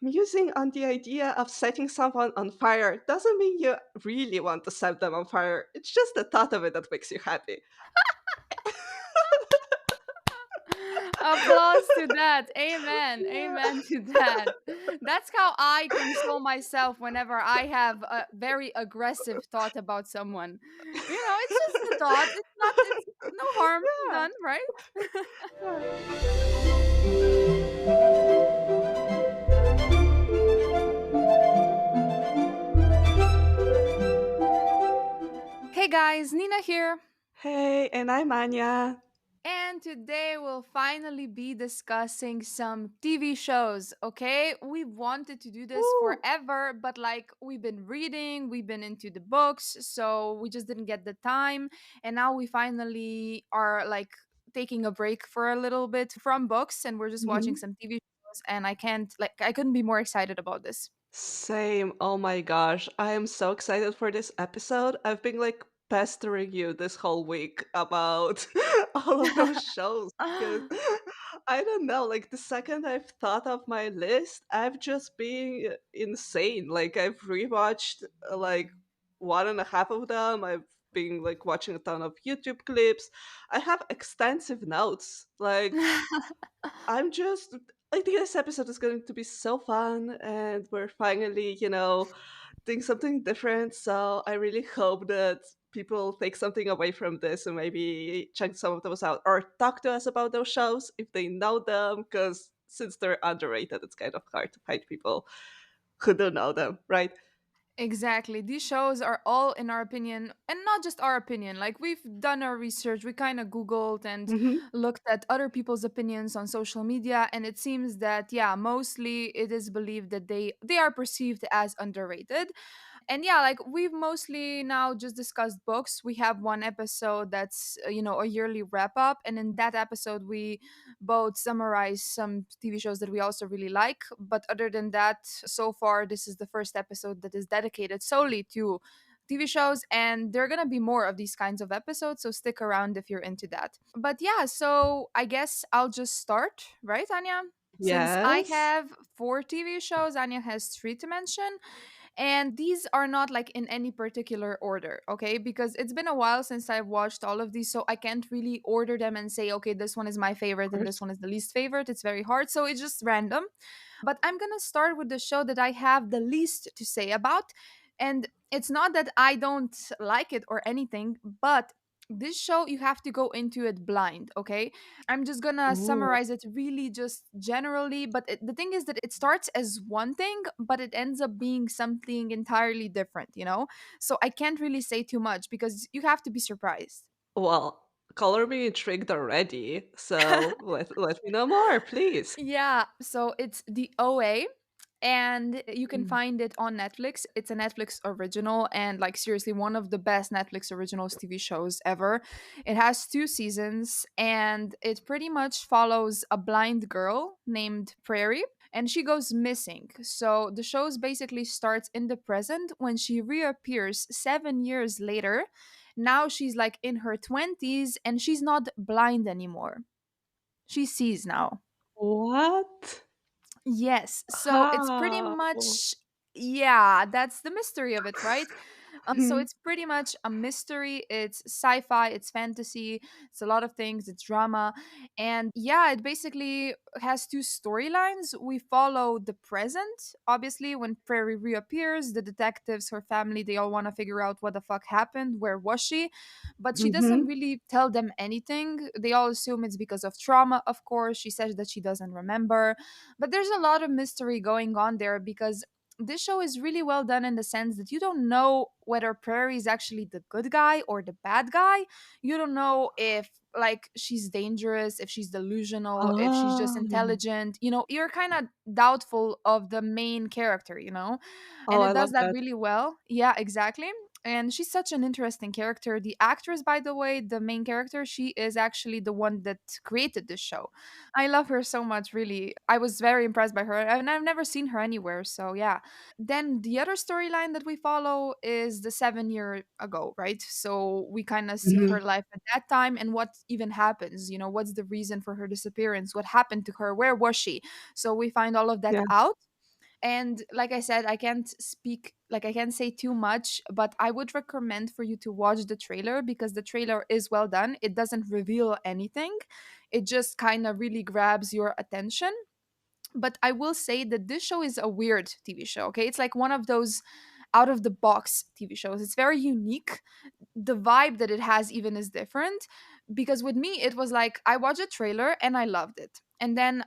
Musing on the idea of setting someone on fire doesn't mean you really want to set them on fire. It's just the thought of it that makes you happy. Applause to that. Amen. Amen to that. That's how I console myself whenever I have a very aggressive thought about someone. It's just a thought. It's no harm Yeah. done, right? Yeah. Hey guys, Nina here. Hey, and I'm Anya. And today we'll finally be discussing some TV shows, okay? We wanted to do this Woo! forever, but like we've been reading, we've been into the books, so we just didn't get the time. And now we finally are like taking a break for a little bit from books and we're just watching Mhm. some TV shows. And I couldn't be more excited about this. Same. Oh my gosh. I am so excited for this episode. I've been like pestering you this whole week about all of those shows because I don't know, like the second I've thought of my list, I've just been insane. Like I've rewatched like one and a half of them. I've been like watching a ton of YouTube clips. I have extensive notes. Like I'm just I think this episode is going to be so fun, and we're finally, doing something different. So I really hope that people take something away from this and maybe check some of those out or talk to us about those shows if they know them, because since they're underrated, it's kind of hard to find people who do know them, right? Exactly. These shows are all, in our opinion, and not just our opinion. Like, we've done our research, we kind of Googled and Hmm. looked at other people's opinions on social media, and it seems that, yeah, mostly it is believed that they are perceived as underrated. And yeah, like we've mostly now just discussed books. We have one episode that's a yearly wrap up, and in that episode we both summarize some TV shows that we also really like. But other than that, so far this is the first episode that is dedicated solely to TV shows, and there are gonna be more of these kinds of episodes, so stick around if you're into that. But yeah, so I guess I'll just start, right, Anya? Since I Yes. have four TV shows, Anya has three to mention. And these are not like in any particular order, okay? Because it's been a while since I've watched all of these, so I can't really order them and say, okay, this one is my Of favorite and this course. one is the least favorite. It's very hard, so it's just random. But I'm gonna start with the show that I have the least to say about. And it's not that I don't like it or anything, but this show you have to go into it blind, okay? I'm just gonna Ooh. summarize it really just generally, but the thing is that it starts as one thing, but it ends up being something entirely different? So I can't really say too much because you have to be surprised. Well, color me intrigued already. So let me know more, please. Yeah, so it's the OA, and you can Mm. find it on Netflix. It's a Netflix original, and like seriously one of the best Netflix originals TV shows ever. It has two seasons, and it pretty much follows a blind girl named Prairie, and she goes missing. So the shows basically starts in the present when she reappears 7 years later. Now she's like in her 20s and she's not blind anymore. She sees now. What? Yes. So it's pretty How? much, yeah, that's the mystery of it, right? So Mhm. it's pretty much a mystery. It's sci-fi, it's fantasy, it's a lot of things, it's drama. And yeah, it basically has two storylines. We follow the present, obviously, when Prairie reappears, the detectives, her family, they all want to figure out what the fuck happened, where was she? But she doesn't Mhm. really tell them anything. They all assume it's because of trauma, of course. She says that she doesn't remember, but there's a lot of mystery going on there because this show is really well done in the sense that you don't know whether Prairie is actually the good guy or the bad guy. You don't know if like she's dangerous, if she's delusional, if she's just Oh. intelligent. You're kind of doubtful of the main character. Oh, And I it love does that that. really well. Yeah, exactly. And she's such an interesting character. The actress, by the way, the main character, she is actually the one that created this show. I love her so much, really. I was very impressed by her, and I've never seen her anywhere. So, yeah. Then the other storyline that we follow is the 7 year ago, right? So we kind of see her Mhm. life at that time and what even happens. What's the reason for her disappearance? What happened to her? Where was she? So we find all of that Yeah. out. And like I said, I can't speak, like, I can't say too much, but I would recommend for you to watch the trailer because the trailer is well done. It doesn't reveal anything, it just kind of really grabs your attention. But I will say that this show is a weird TV show, okay? It's like one of those out of the box TV shows. It's very unique. The vibe that it has even is different, because with me it was like I watched a trailer and I loved it. And then,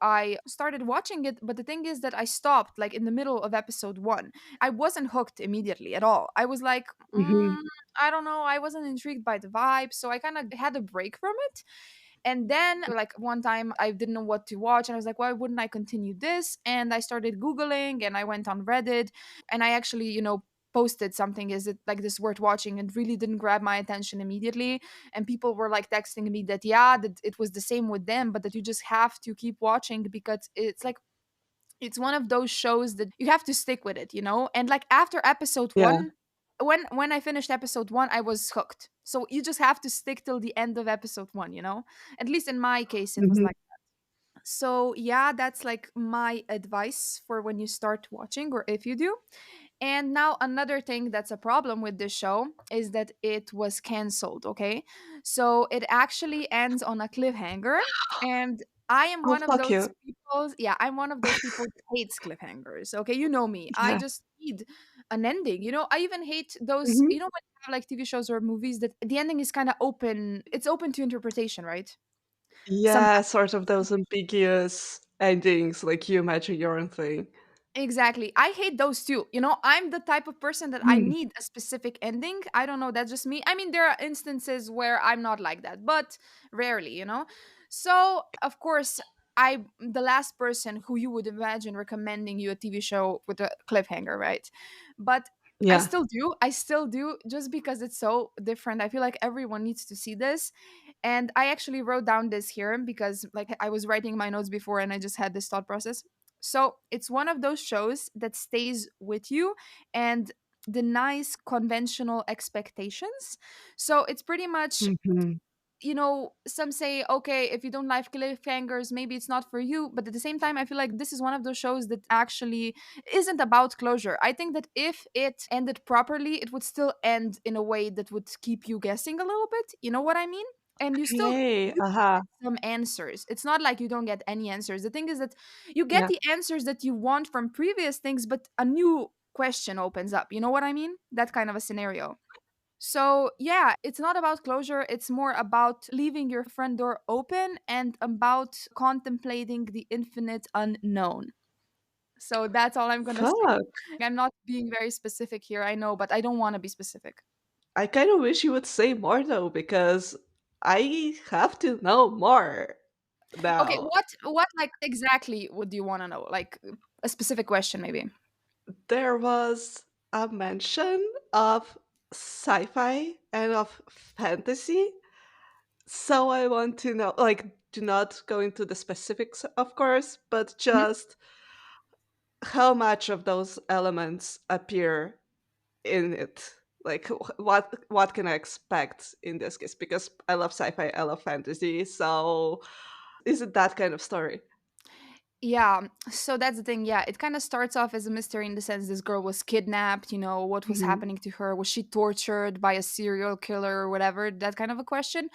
I started watching it, but the thing is that I stopped like in the middle of episode 1. I wasn't hooked immediately at all. I was like, Mhm. I don't know, I wasn't intrigued by the vibe, so I kind of had a break from it. And then, like, one time I didn't know what to watch, and I was like, why wouldn't I continue this? And I started Googling and I went on Reddit, and I actually, posted something, is it like this worth watching? And really didn't grab my attention immediately. And people were like texting me that, yeah, that it was the same with them, but that you just have to keep watching because it's like, it's one of those shows that you have to stick with it, And like after episode Yeah. 1, when I finished episode 1, I was hooked. So you just have to stick till the end of episode 1, At least in my case it was Mhm. like, so yeah, that's like my advice for when you start watching, or if you do. And now another thing that's a problem with this show is that it was canceled, okay? So it actually ends on a cliffhanger, and I am Oh, one of fuck those you. people, yeah, I'm one of those people that hates cliffhangers. Okay, you know me. I Yeah. just need an ending. I even hate those, Mhm. when you have like TV shows or movies that the ending is kind of open. It's open to interpretation, right? Somehow. Yeah, sort of those ambiguous endings, like you imagine your own thing. Exactly. I hate those too. I'm the type of person that I Mm. need a specific ending. I don't know, that's just me. I mean, there are instances where I'm not like that, but rarely. So, of course, I the last person who you would imagine recommending you a TV show with a cliffhanger, right? But I Yeah. still do. I still do just because it's so different. I feel like everyone needs to see this. And I actually wrote down this here because like I was writing my notes before and I just had this thought process. So it's one of those shows that stays with you and denies conventional expectations. So it's pretty much, Mhm. some say, okay, if you don't like cliffhangers, maybe it's not for you. But at the same time, I feel like this is one of those shows that actually isn't about closure. I think that if it ended properly, it would still end in a way that would keep you guessing a little bit. You know what I mean? And Okay. you Uh-huh. get some answers. It's not like you don't get any answers. The thing is that you get Yeah. the answers that you want from previous things, but a new question opens up. You know what I mean? That kind of a scenario. So, yeah, it's not about closure. It's more about leaving your front door open and about contemplating the infinite unknown. So, that's all I'm going to say. Fuck. I'm not being very specific here, I know, but I don't want to be specific. I kind of wish you would say more though, because I have to know more Okay, now. what like exactly would you want to know? Like a specific question maybe. There was a mention of sci-fi and of fantasy, so I want to know, like, do not go into the specifics, of course, but Mhm. just how much of those elements appear in it. Like, what can I expect in this case? Because I love sci-fi, I love fantasy, so is it that kind of story? Yeah, so that's the thing. Yeah, it kind of starts off as a mystery in the sense this girl was kidnapped, what was Mhm. happening to her? Was she tortured by a serial killer or whatever? That kind of a question.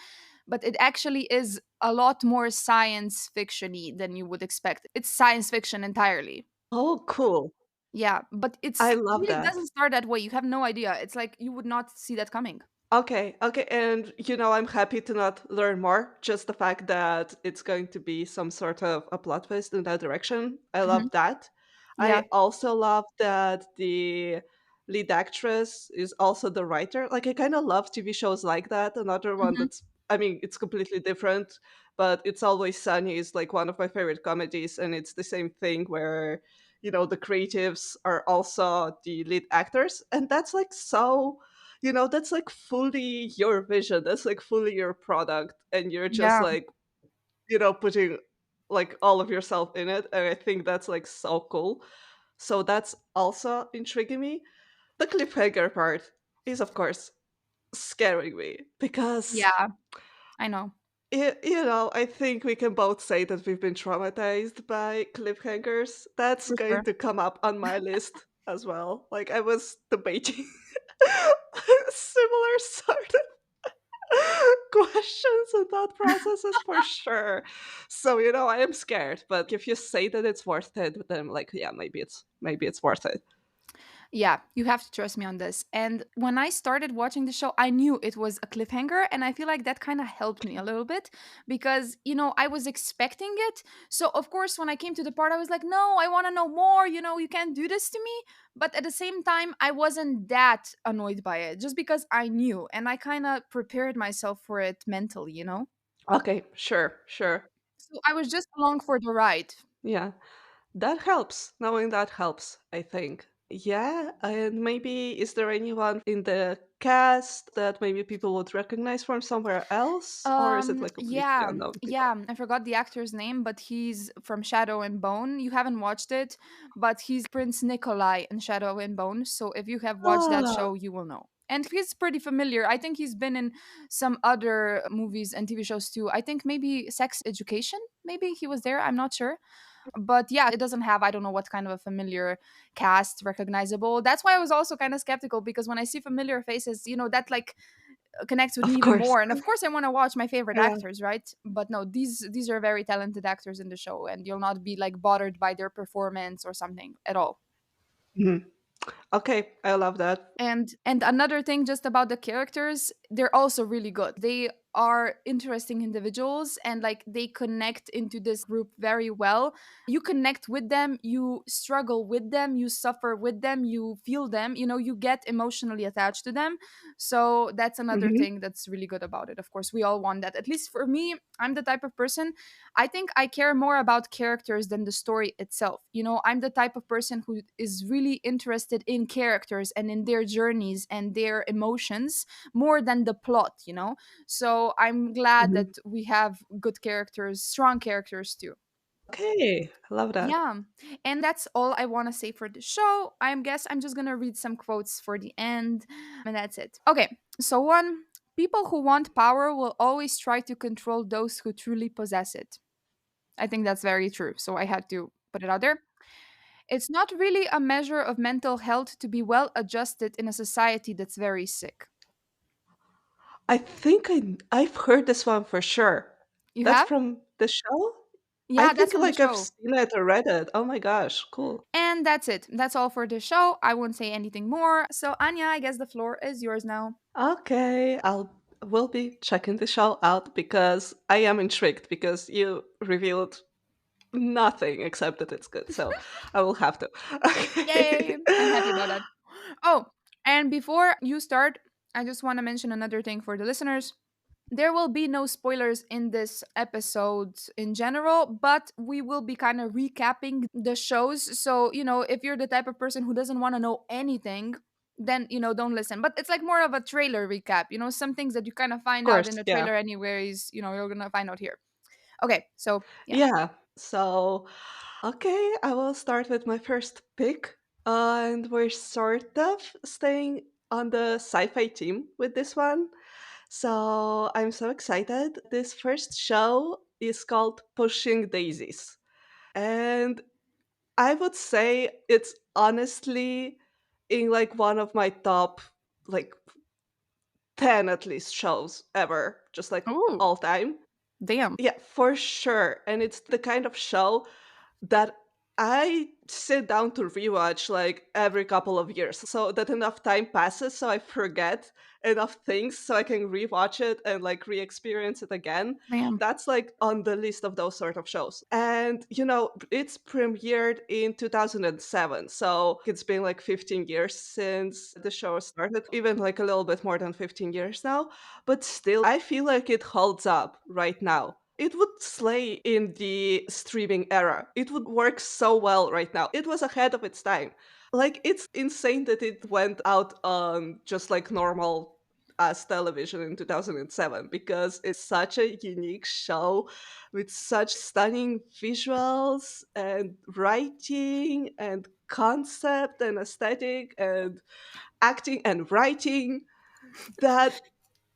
But it actually is a lot more science fiction-y than you would expect. It's science fiction entirely. Oh, cool. Yeah, but I it love really that. doesn't start that way. You have no idea. It's like you would not see that coming. Okay, okay, and I'm happy to not learn more. Just the fact that it's going to be some sort of a plot twist in that direction. I Mhm. love that. Yeah. I also love that the lead actress is also the writer. Like, I kind of love TV shows like that. Another one Mhm. that's, I mean, it's completely different, but It's Always Sunny is like one of my favorite comedies, and it's the same thing where the creatives are also the lead actors, and that's like so that's like fully your vision. That's like fully your product. And you're just Yeah. like, putting like all of yourself in it. And I think that's like so cool. So that's also intriguing me. The cliffhanger part is, of course, scaring me because Yeah, I know. I think we can both say that we've been traumatized by cliffhangers. That's For going sure. to come up on my list as well. Like, I was debating similar sort of questions and thought processes for sure. So, I am scared, but if you say that it's worth it, then I'm like, yeah, maybe it's worth it. Yeah, you have to trust me on this. And when I started watching the show, I knew it was a cliffhanger. And I feel like that kind of helped me a little bit because, I was expecting it. So, of course, when I came to the part, I was like, no, I want to know more. You can't do this to me. But at the same time, I wasn't that annoyed by it just because I knew and I kind of prepared myself for it mentally. Okay, sure, sure. So I was just along for the ride. Yeah. That helps. Knowing that helps, I think. Yeah, and maybe is there anyone in the cast that maybe people would recognize from somewhere else, or is it like completely Yeah, unknown people? yeah. I forgot the actor's name, but he's from Shadow and Bone. You haven't watched it, but he's Prince Nikolai in Shadow and Bone. So if you have watched that Ah, show, you will know. And he's pretty familiar. I think he's been in some other movies and TV shows too. I think maybe Sex Education. Maybe he was there. I'm not sure. But yeah, it doesn't have, I don't know what kind of a familiar cast recognizable. That's why I was also kind of skeptical because when I see familiar faces, that like connects with me of even course. more. And of course, I want to watch my favorite Yeah. actors, right? But no, these are very talented actors in the show, and you'll not be like bothered by their performance or something at all. Mhm. Okay, I love that. And another thing just about the characters, they're also really good. They are interesting individuals and like they connect into this group very well. You connect with them, you struggle with them, you suffer with them, you feel them, you get emotionally attached to them. So that's another Hmm. thing that's really good about it. Of course, we all want that. At least for me, I'm the type of person, I think I care more about characters than the story itself. I'm the type of person who is really interested in characters and in their journeys and their emotions more than the plot. So I'm glad Hmm. that we have good characters, strong characters too. Okay, I love that. Yeah. And that's all I want to say for the show. I guess I'm just going to read some quotes for the end and that's it. Okay. So one, people who want power will always try to control those who truly possess it. I think that's very true. So I had to put it out there. It's not really a measure of mental health to be well adjusted in a society that's very sick. I think I've heard this one for sure. You That's have? from the show? I Yeah, that's think from the like I've show. seen it or read it. Oh my gosh, cool. And that's it. That's all for the show. I won't say anything more. So, Anya, I guess the floor is yours now. Okay, will be checking the show out because I am intrigued because you revealed nothing except that it's good. So I will have to. Yay! Okay. I'm happy about that. Oh, and before you start, I just want to mention another thing for the listeners. There will be no spoilers in this episode in general, but we will be kind of recapping the shows. So, if you're the type of person who doesn't want to know anything, then, don't listen. But it's like more of a trailer recap. Some things that you kind of Of find out in course, the yeah. trailer anyways, you're going to find out here. Okay, so yeah. Yeah. So, okay, I will start with my first pick. And we're sort of staying on the sci fi team with this one. So I'm so excited. This first show is called Pushing Daisies. And I would say it's honestly in like one of my top like 10 at least shows ever, just like Oh, all time. damn. Yeah, for sure. And it's the kind of show that I sit down to rewatch like every couple of years so that enough time passes so I forget enough things so I can rewatch it and like re-experience it again. Damn. That's like on the list of those sort of shows. And it's premiered in 2007. So it's been like 15 years since the show started, even like a little bit more than 15 years now, but still I feel like it holds up right now. It would slay in the streaming era. It would work so well right now. It was ahead of its time. Like, it's insane that it went out on just like normal as television in 2007 because it's such a unique show with such stunning visuals and writing and concept and aesthetic and acting and writing that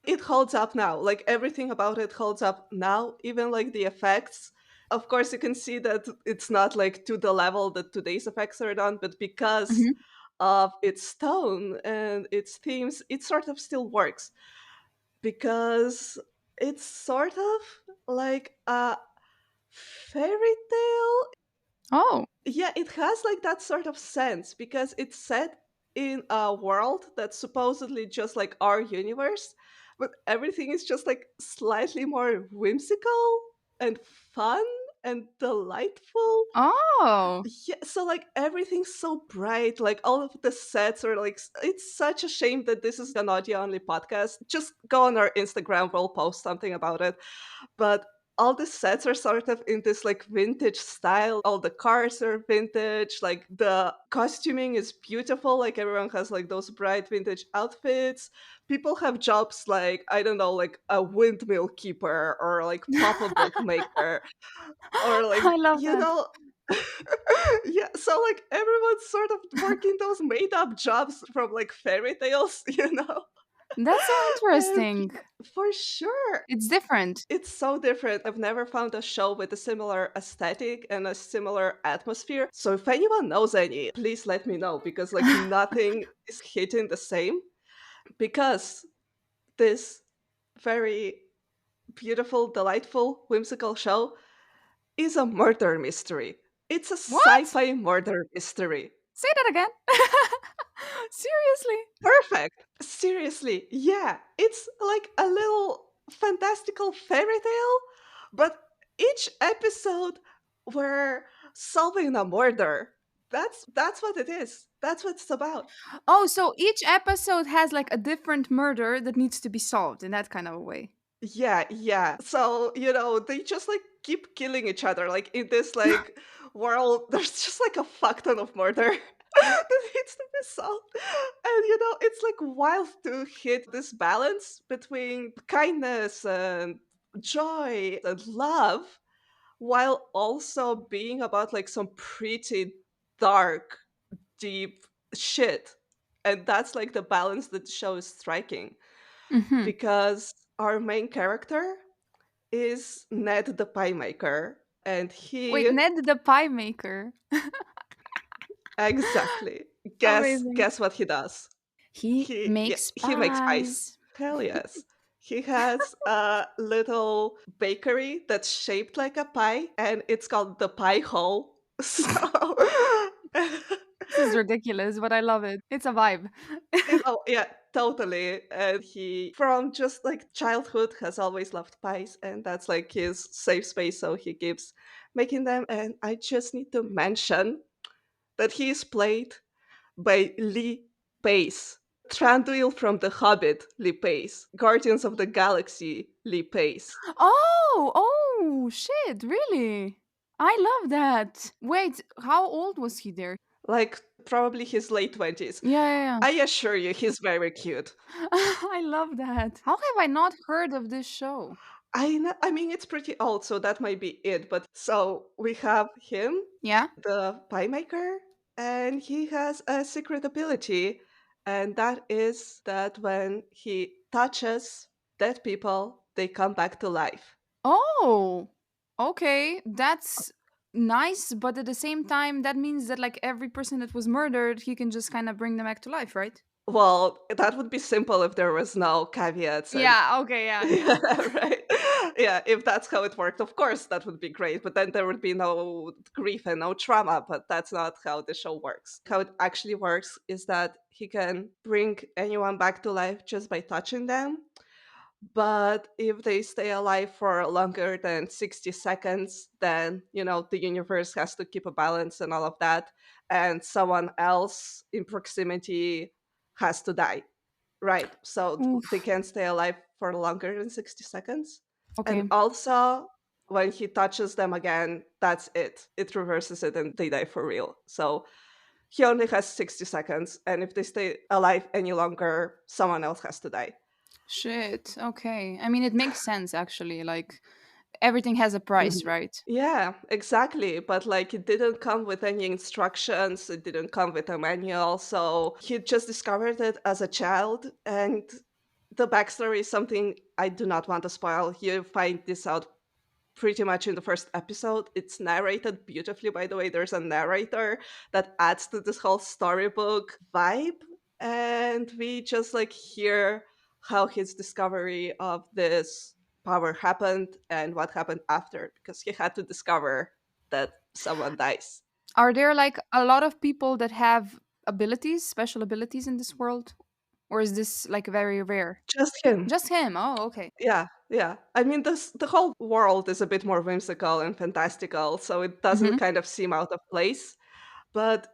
It holds up now. Like everything about it holds up now, even like the effects. Of course, you can see that it's not like to the level that today's effects are done, but because Hmm. of its tone and its themes, it sort of still works because it's sort of like a fairy tale. Oh. Yeah, it has like that sort of sense because it's set in a world that's supposedly just like our universe, but everything is just like slightly more whimsical and fun and delightful. Oh. Yeah, so like everything's so bright, like all of the sets are like it's such a shame that this is an audio only podcast. Just go on our Instagram, we'll post something about it. But all the sets are sort of in this like vintage style. All the cars are vintage, like the costuming is beautiful, like everyone has like those bright vintage outfits. People have jobs like, I don't know, like a windmill keeper or like pop-up bookmaker or like, I love that. yeah, so like everyone's sort of working those made up jobs from like fairy tales, That's so and interesting. for sure It's different. it's so different. I've never found a show with a similar aesthetic and a similar atmosphere. So if anyone knows any, please let me know because like nothing is hitting the same. Because this very beautiful, delightful, whimsical show is a murder mystery. It's a What? sci-fi murder mystery. Say that again. Seriously? Perfect. Seriously, yeah. It's like a little fantastical fairy tale, but each episode we're solving a murder. That's what it is. That's what it's about. Oh, so each episode has like a different murder that needs to be solved in that kind of a way. Yeah, yeah. So, they just like keep killing each other. Like in this like world, there's just like a fuck ton of murder that needs to be solved. And it's like wild to hit this balance between kindness and joy and love while also being about like some pretty dark, deep shit. And that's like the balance that the show is striking Hmm. because our main character is Ned the pie maker, and Wait, he Ned the pie maker. exactly Amazing. guess what he does. He makes He makes pies. pies. Hell yes. He has a little bakery that's shaped like a pie, and it's called the Pie Hole. So This is ridiculous, but I love it. It's a vibe. oh yeah, totally. And he, from just like childhood, has always loved pies, and that's like his safe space. So he keeps making them. And I just need to mention that he is played by Lee Pace, Thranduil from The Hobbit, Lee Pace, Guardians of the Galaxy, Lee Pace. Oh, oh, shit, really? I love that. Wait, how old was he there? Like probably his late 20s. Yeah, yeah, I assure you, he's very cute. yeah. I love that. How have I not heard of this show? I mean, it's pretty old, so that might be it. But so we have him, Yeah? the pie maker, and he has a secret ability, and that is that when he touches dead people, they come back to life. Oh, okay. That's nice, but at the same time, that means that like every person that was murdered, he can just kind of bring them back to life, right? Well, that would be simple if there was no caveats and Yeah, okay, yeah, yeah. right. Yeah, if that's how it worked, of course that would be great, but then there would be no grief and no trauma, but that's not how the show works. How it actually works is that he can bring anyone back to life just by touching them. But if they stay alive for longer than 60 seconds, then, the universe has to keep a balance and all of that. And someone else in proximity has to die. Right. So they Oof. can't stay alive for longer than 60 seconds. And Okay. also, when he touches them again, that's it. It reverses it and they die for real. So he only has 60 seconds. And if they stay alive any longer, someone else has to die. Shit. Okay. I mean, it makes sense actually. Like everything has a price, Mhm. right? Yeah, exactly. But like it didn't come with any instructions, it didn't come with a manual. So he just discovered it as a child and The backstory is something I do not want to spoil. You find this out pretty much in the first episode. It's narrated beautifully, by the way. There's a narrator that adds to this whole storybook vibe. And we just like hear how his discovery of this power happened and what happened after, because he had to discover that someone dies. Are there like a lot of people that have abilities, special abilities in this world? Or is this like very rare? Just him. Just him. Oh, okay. Yeah, yeah. I mean, the whole world is a bit more whimsical and fantastical, so it doesn't Hmm. kind of seem out of place. But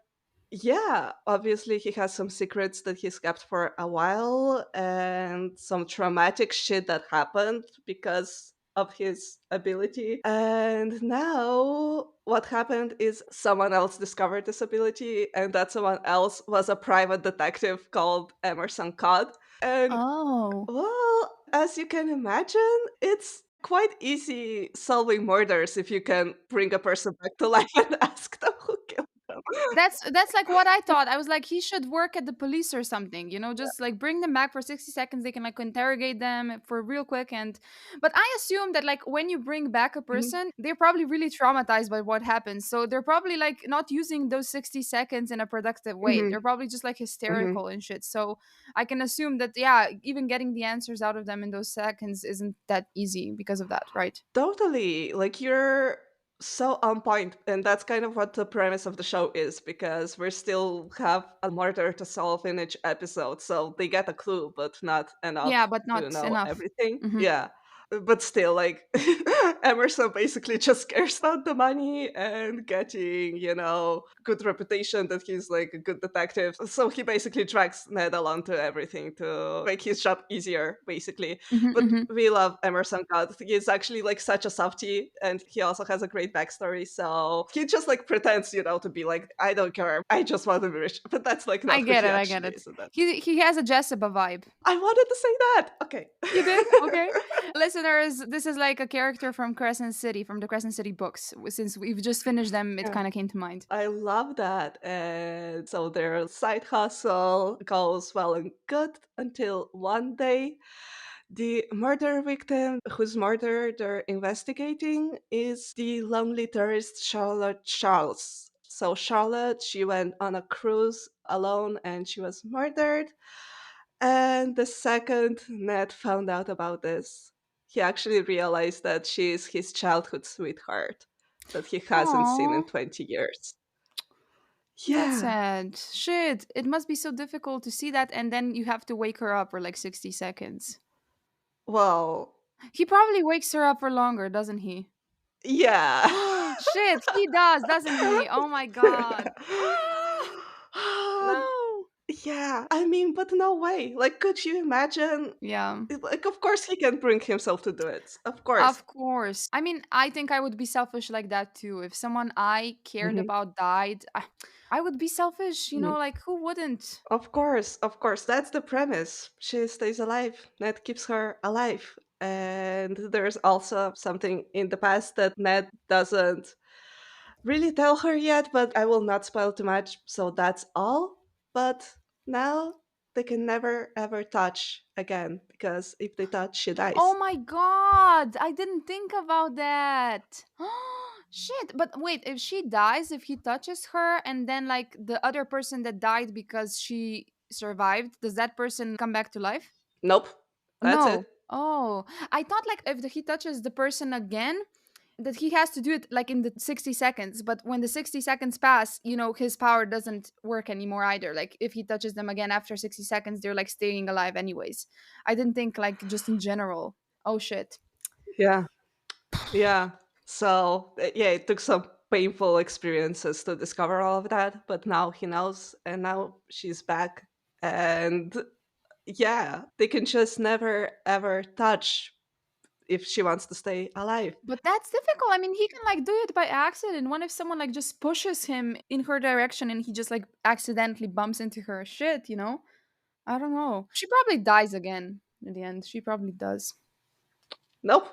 yeah, obviously he has some secrets that he's kept for a while and some traumatic shit that happened because of his ability. And now what happened is someone else discovered this ability, and that someone else was a private detective called Emerson Codd. And Oh. well, as you can imagine, it's quite easy solving murders if you can bring a person back to life and ask them who killed them. That's like what I thought. I was like, he should work at the police or something, just like bring them back for 60 seconds. They can like interrogate them for real quick. But I assume that like when you bring back a Mhm, person, they're probably really traumatized by what happened. So they're probably like not using those 60 seconds in a productive way. mhm, They're probably just like mhm. hysterical and shit. So I can assume that, yeah, even getting the answers out of them in those seconds isn't that easy because of that, right? Totally. Like you're so on point, and that's kind of what the premise of the show is, because we still have a murder to solve in each episode. So they get a clue, but not Yeah, enough but to not know enough. everything. Hmm. Yeah. But still, like Emerson basically just cares about the money and getting, good reputation that he's like a good detective. So he basically drags Ned along to everything to make his job easier, basically. Hmm. But Hmm. we love Emerson God. He's actually like such a softie, and he also has a great backstory. So he just like pretends, to be like, I don't care. I just want to be rich. But that's like I not who get he it. I get actually it. is. And that He has a Jessica vibe. I wanted to say that. Okay. You did? Okay. Listeners, this is like a character from Crescent City, from the Crescent City books. Since we've just finished them, it Yeah. kind of came to mind. I love that. And so their side hustle goes well and good until one day the murder victim whose murder they're investigating is the lonely tourist Charlotte Charles. So Charlotte, she went on a cruise alone and she was murdered. And the second Ned found out about this, he actually realized that she is his childhood sweetheart that he hasn't seen Aww, in 20 years. that's Yeah. sad. Shit, it must be so difficult to see that, and then you have to wake her up for like 60 seconds. Well, He probably wakes her up for longer, doesn't he? yeah. Shit, he does, doesn't he? Oh my god. Um, No. yeah, I mean, but no way. Like, could you imagine? Yeah. Like, of course he can bring himself to do it. Of course. Of course. I mean, I think I would be selfish like that too. If someone I cared Mhm, about died, I would be selfish, mhm. like who wouldn't? Of course, of course. That's the premise. She stays alive. Ned keeps her alive. And there's also something in the past that Ned doesn't really tell her yet, but I will not spoil too much. So that's all. But now they can never ever touch again, because if they touch, she Oh dies. my god, I didn't think about that. Shit, but wait, if she dies, if he touches her, and then like the other person that died because she survived, does that person come back to life? Nope. That's No. it. Oh, I thought like if he touches the person again, that he has to do it like in the 60 seconds, but when the 60 seconds pass, his power doesn't work anymore either. Like if he touches them again after 60 seconds, they're like staying alive anyways. I didn't think like just in general. Oh shit. Yeah. Yeah. So, yeah, it took some painful experiences to discover all of that, but now he knows, and now she's back. And yeah, they can just never ever touch if she wants to stay alive. But that's difficult. I mean, he can like do it by accident. What if someone like just pushes him in her direction and he just like accidentally bumps into her? Shit. I don't know. She probably dies again in the end. She probably does. Nope.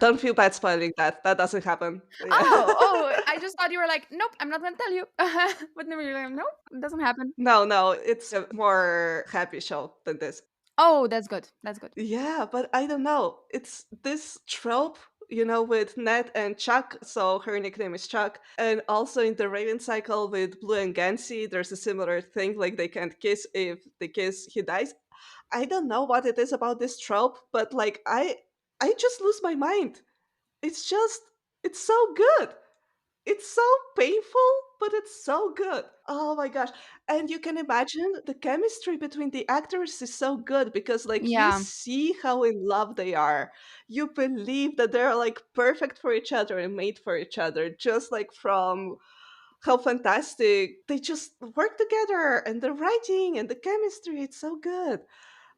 Don't feel bad spoiling that. That doesn't happen. Yeah. Oh, I just thought you were like, nope, I'm not gonna tell you. But then you're like, nope, it doesn't happen. No, no, it's a more happy show than this. Oh, that's good. That's good. Yeah, but I don't know. It's this trope, you know, with Ned and Chuck. So her nickname is Chuck. And also in the Raven cycle with Blue and Gansey, there's a similar thing. Like they can't kiss. If they kiss, he dies. I don't know what it is about this trope, but like I just lose my mind. It's just it's so good. It's so painful, but it's so good. Oh my gosh. And you can imagine the chemistry between the actors is so good because like you Yeah. see how in love they are. You believe that they're like perfect for each other and made for each other, just like from how fantastic they just work together and the writing and the chemistry. It's so good.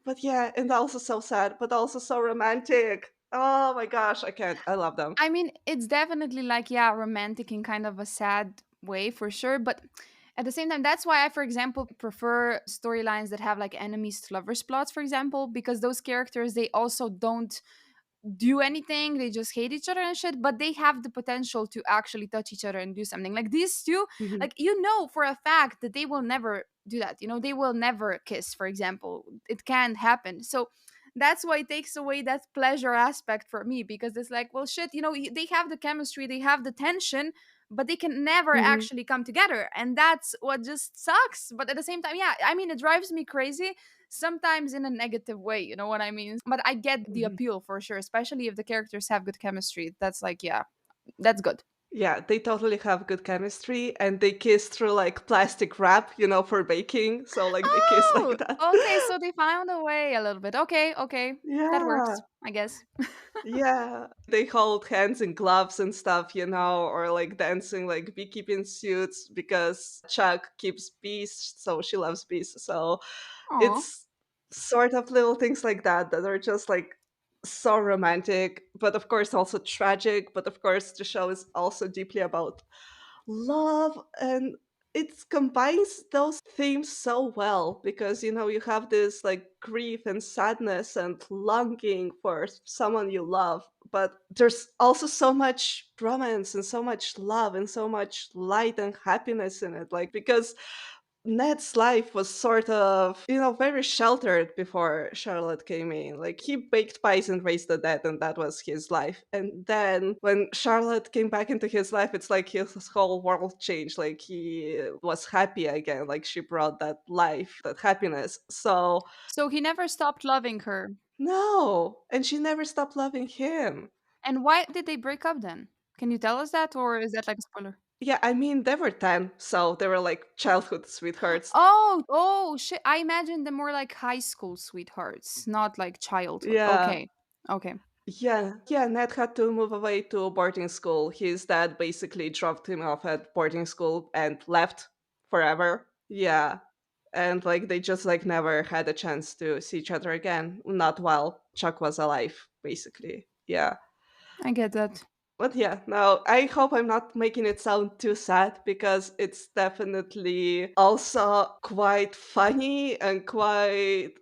But yeah, and also so sad, but also so romantic. Oh my gosh, I can't. I love them. I mean, it's definitely like, yeah, romantic in kind of a sad way for sure. But at the same time, that's why I, for example, prefer storylines that have like enemies to lovers plots, for example, because those characters, they also don't do anything. They just hate each other and shit, but they have the potential to actually touch each other and do something. Like these two, Mhm. like you know for a fact that they will never do that. You know, they will never kiss, for example. It can't happen. So that's why it takes away that pleasure aspect for me, because it's like, well, shit, you know, they have the chemistry, they have the tension, but they can never Mhm. actually come together. And that's what just sucks. But at the same time, yeah, I mean, it drives me crazy, sometimes in a negative way, you know what I mean? But I get the Mhm. appeal for sure, especially if the characters have good chemistry. That's like, yeah, that's good. Yeah, they totally have good chemistry and they kiss through like plastic wrap, you know, for baking. So like they kiss like Oh, that. okay, so they found a way a little bit. Okay, okay, that Yeah. works, I guess. Yeah. They hold hands in gloves and stuff, you know, or like dancing like beekeeping suits because Chuck keeps bees, so she loves bees. So Aw. it's sort of little things like that that are just like so romantic, but of course also tragic. But of course, the show is also deeply about love, and it combines those themes so well because you know you have this like grief and sadness and longing for someone you love, but there's also so much romance and so much love and so much light and happiness in it, like because Ned's life was sort of, you know, very sheltered before Charlotte came in. Like, he baked pies and raised the dead, and that was his life. And then when Charlotte came back into his life, it's like his whole world changed. Like, he was happy again. Like, she brought that life, that happiness. So, So he never stopped loving her. no. And she never stopped loving him. And why did they break up then? Can you tell us that, or is that like a spoiler? Yeah, I mean, they were 10, so they were like childhood sweethearts. Oh, oh shit. I imagined them more like high school sweethearts, not like childhood. Yeah. Okay. Okay. Yeah, yeah, Ned had to move away to boarding school. His dad basically dropped him off at boarding school and left forever. Yeah. And like they just like never had a chance to see each other again. Not while Chuck was alive, basically. Yeah. I get that. But yeah, no, I hope I'm not making it sound too sad because it's definitely also quite funny and quite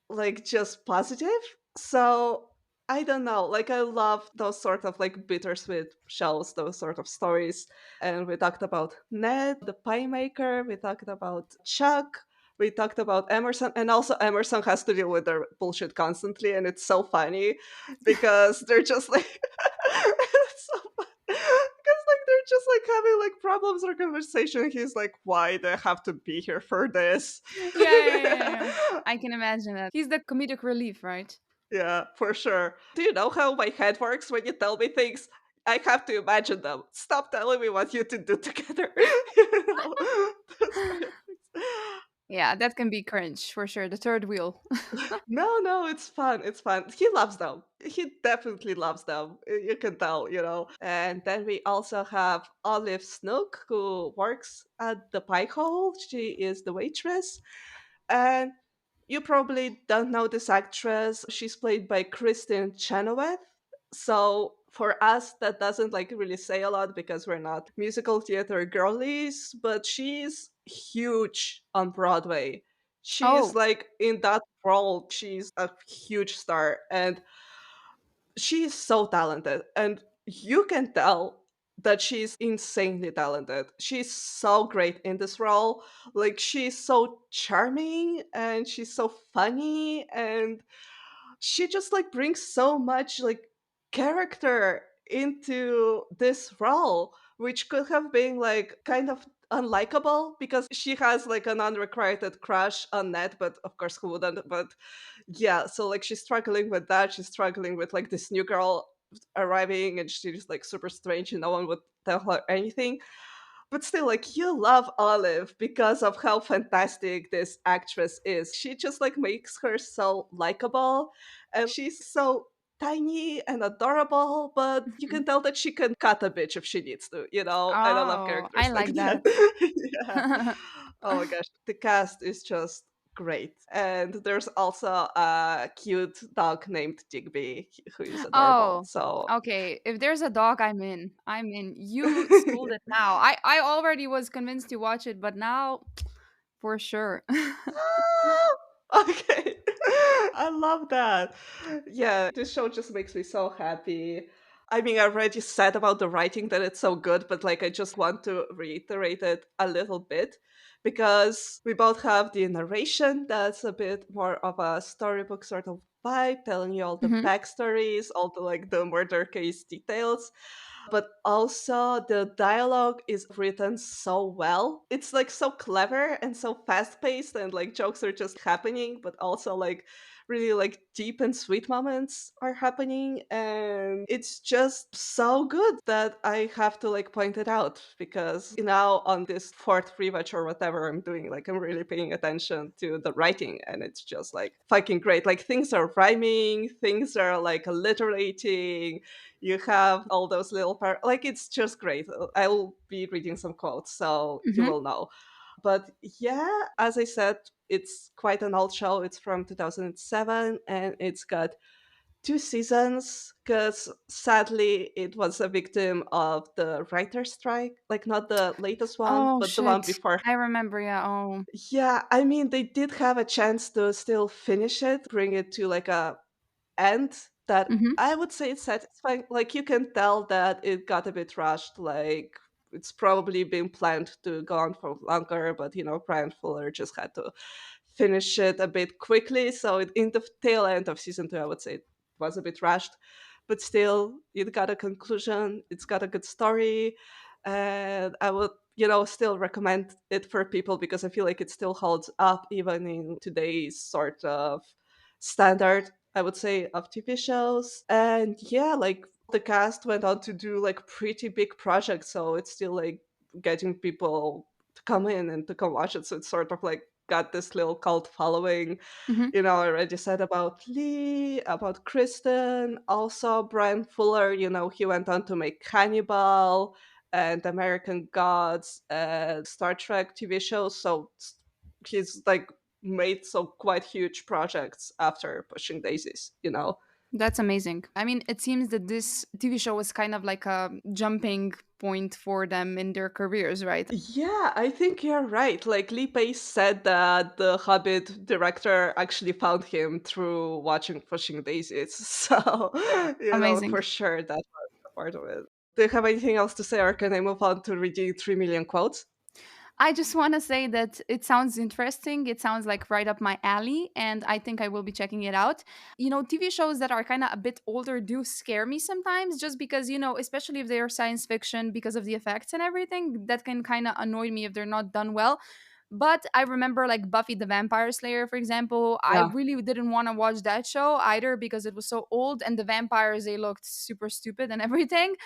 like just positive. So I don't know, like I love those sort of like bittersweet shows, those sort of stories. And we talked about Ned, the pie maker, we talked about Chuck, we talked about Emerson, and also Emerson has to deal with their bullshit constantly, and it's so funny because they're just like it's so fun. Because like they're just like having like problems or conversation. He's like, "Why do I have to be here for this?" Yeah, yeah, yeah, yeah, yeah. I can imagine that. He's the comedic relief, right? Yeah, for sure. Do you know how my head works when you tell me things? I have to imagine them. Stop telling me what you to do together. You know, those kind of things. Yeah, that can be cringe for sure. The third wheel. No, no, it's fun. It's fun. He loves them. He definitely loves them. You can tell, you know. And then we also have Olive Snook, who works at the pie hole. She is the waitress. And you probably don't know this actress. She's played by Kristen Chenoweth. So for us, that doesn't like really say a lot because we're not musical theater girlies, but she's huge on Broadway. She's Oh, like in that role, she's a huge star and she's so talented. And you can tell. that she's insanely talented. She's so great in this role. Like, she's so charming and she's so funny, and she just like brings so much like character into this role, which could have been like kind of unlikable because she has like an unrequited crush on Ned, but of course who wouldn't? But yeah, so like she's struggling with that. She's struggling with like this new girl arriving, and she's like super strange and no one would tell her anything. But still, like, you love Olive because of how fantastic this actress is. She just like makes her so likable, and she's so tiny and adorable, but you Mhm. can tell that she can cut a bitch if she needs to, you know? And I love Oh, I characters like like that. that. Yeah. Oh my gosh. The cast is just great. And there's also a cute dog named Digby who is adorable. Oh, So okay. If there's a dog, I'm in. I'm in. You sold it now. I already was convinced to watch it, but now for sure. Okay. I love that. Yeah, this show just makes me so happy. I mean, I already said about the writing that it's so good, but like I just want to reiterate it a little bit because we both have the narration that's a bit more of a storybook sort of vibe, telling you all the Hmm. backstories, all the like the murder case details, but also the dialogue is written so well. It's like so clever and so fast paced, and like jokes are just happening, but also like really like deep and sweet moments are happening, and it's just so good that I have to like point it out because now on this fourth rewatch or whatever I'm doing, like I'm really paying attention to the writing, and it's just like fucking great. Like things are rhyming, things are like alliterating, you have all those little like it's just great. I'll be reading some quotes so you Hmm. will know. But yeah, as I said, it's quite an old show. It's from 2007 and it's got two seasons because sadly it was a victim of the writer's strike, like not the latest one Oh but the one shit. before. I remember, yeah. Oh. Yeah, I mean they did have a chance to still finish it, bring it to like a end that Hmm. I would say it's satisfying. Like you can tell that it got a bit rushed. Like it's probably been planned to go on for longer, but you know, Brian Fuller just had to finish it a bit quickly. So in the tail end of season two, I would say it was a bit rushed, but still, it got a conclusion. It's got a good story, and I would, you know, still recommend it for people because I feel like it still holds up even in today's sort of standard, I would say, of TV shows. And yeah, like the cast went on to do like pretty big projects, so it's still like getting people to come in and to come watch it. So it's sort of like got this little cult following. Hmm. You know, I already said about Lee, about Kristen, also Brian Fuller, you know, he went on to make Hannibal and American Gods and Star Trek TV shows. So he's like made some quite huge projects after pushing Daisies, you know? That's amazing. I mean, it seems that this TV show was kind of like a jumping point for them in their careers, right? Yeah, I think you're right. Like Lee Pace said that the Hobbit director actually found him through watching Pushing Daisies. So, you know, Amazing. for sure that was a part of it. Do you have anything else to say, or can I move on to reading 3 million quotes? I just want to say that it sounds interesting. It sounds like right up my alley, and I think I will be checking it out. You know, TV shows that are kind of a bit older do scare me sometimes, just because, you know, especially if they are science fiction because of the effects and everything, that can kind of annoy me if they're not done well. But I remember like Buffy the Vampire Slayer, for example. I Yeah. really didn't want to watch that show either because it was so old and the vampires, they looked super stupid and everything,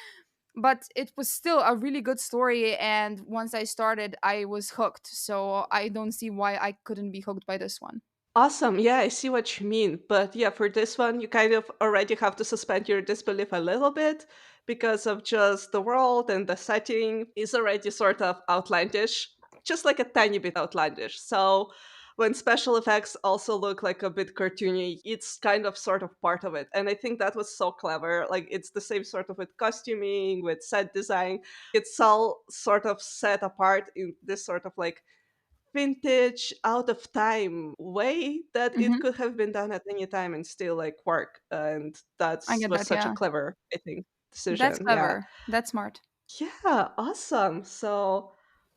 but it was still a really good story, and once I started I was hooked, so I don't see why I couldn't be hooked by this one. Awesome. Yeah, I see what you mean. But yeah, for this one, you kind of already have to suspend your disbelief a little bit because of just the world and the setting is already sort of outlandish, just like a tiny bit outlandish. So when special effects also look like a bit cartoony, it's kind of sort of part of it. And I think that was so clever. Like it's the same sort of with costuming, with set design. It's all sort of set apart in this sort of like vintage, out of time way that it Hmm. could have been done at any time and still like work. And I that's get was that, such a yeah. clever, I think, That's decision. Yeah. clever, that's smart. Yeah, awesome. So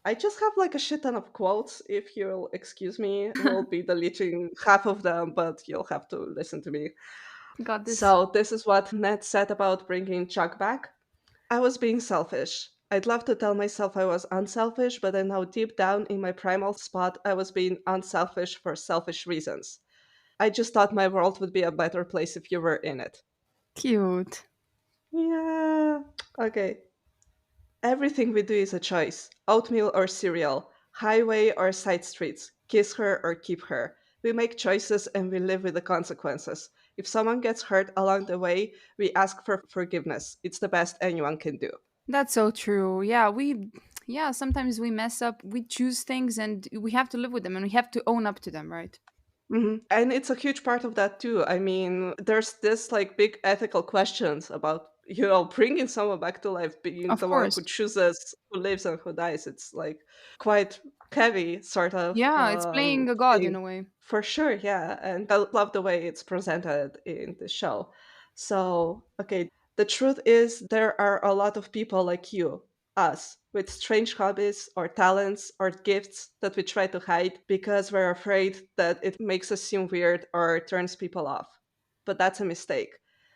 I just have like a shit ton of quotes. If you'll excuse me, we'll be deleting half of them, but you'll have to listen to me. Got this. So this is what Ned said about bringing Chuck back. I was being selfish. I'd love to tell myself I was unselfish, but I know deep down in my primal spot, I was being unselfish for selfish reasons. I just thought my world would be a better place if you were in it. Cute. Yeah. Okay. Everything we do is a choice: oatmeal or cereal, highway or side streets, kiss her or keep her. We make choices and we live with the consequences. If someone gets hurt along the way, we ask for forgiveness. It's the best anyone can do. That's so true. Yeah, sometimes we mess up. We choose things and we have to live with them and we have to own up to them, right? And it's a huge part of that too. I mean, there's this like big ethical questions about, bringing someone back to life, being Of the one course. who chooses who lives and who dies. It's like quite heavy sort of Yeah, it's playing a god in thing. a way. For sure, yeah. And I love the way it's presented in the show. So, okay, the truth is there are a lot of people like you, us, with strange hobbies or talents or gifts that we try to hide because we're afraid that it makes us seem weird or turns people off. But that's a mistake.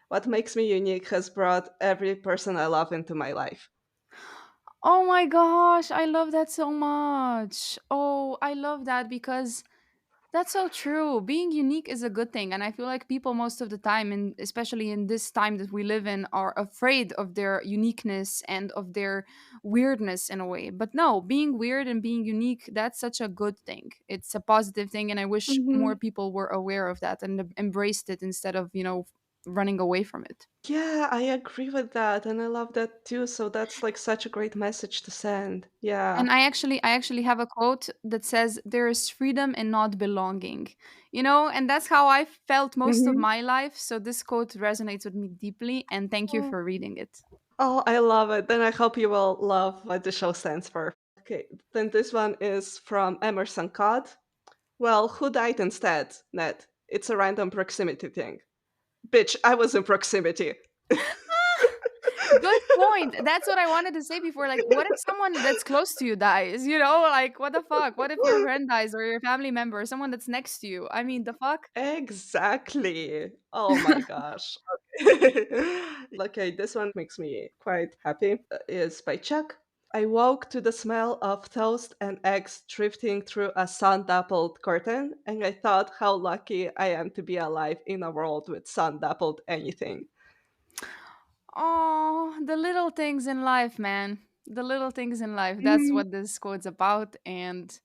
What makes me unique has brought every person I love into my life. Oh my gosh, I love that so much. Oh, I love that because that's so true. Being unique is a good thing. And I feel like people most of the time, and especially in this time that we live in, are afraid of their uniqueness and of their weirdness in a way. But no, being weird and being unique, that's such a good thing. It's a positive thing. And I wish more Mhm. people were aware of that and embraced it instead of, running away from it. Yeah, I agree with that. And I love that too. So that's like such a great message to send. Yeah. And I actually have a quote that says there is freedom in not belonging. And that's how I felt most of Mhm. my life, so this quote resonates with me deeply and thank you Oh. for reading it. Oh, I love it. Then I hope you will love what the show stands for. Okay, then this one is from Emerson Cod. Well, who died instead, Ned? It's a random proximity thing. Bitch, I was in proximity. Good point. That's what I wanted to say before. Like, what if someone that's close to you dies? Like, what the fuck? What if your friend dies or your family member or someone that's next to you? I mean, the fuck? Exactly. Oh my gosh. Okay. Okay, this one makes me quite happy. Is by Chuck. I woke to the smell of toast and eggs drifting through a sun-dappled curtain, and I thought how lucky I am to be alive in a world with sun-dappled anything. Oh, the little things in life, man. The little things in life. That's Mhm. what this quote's about. And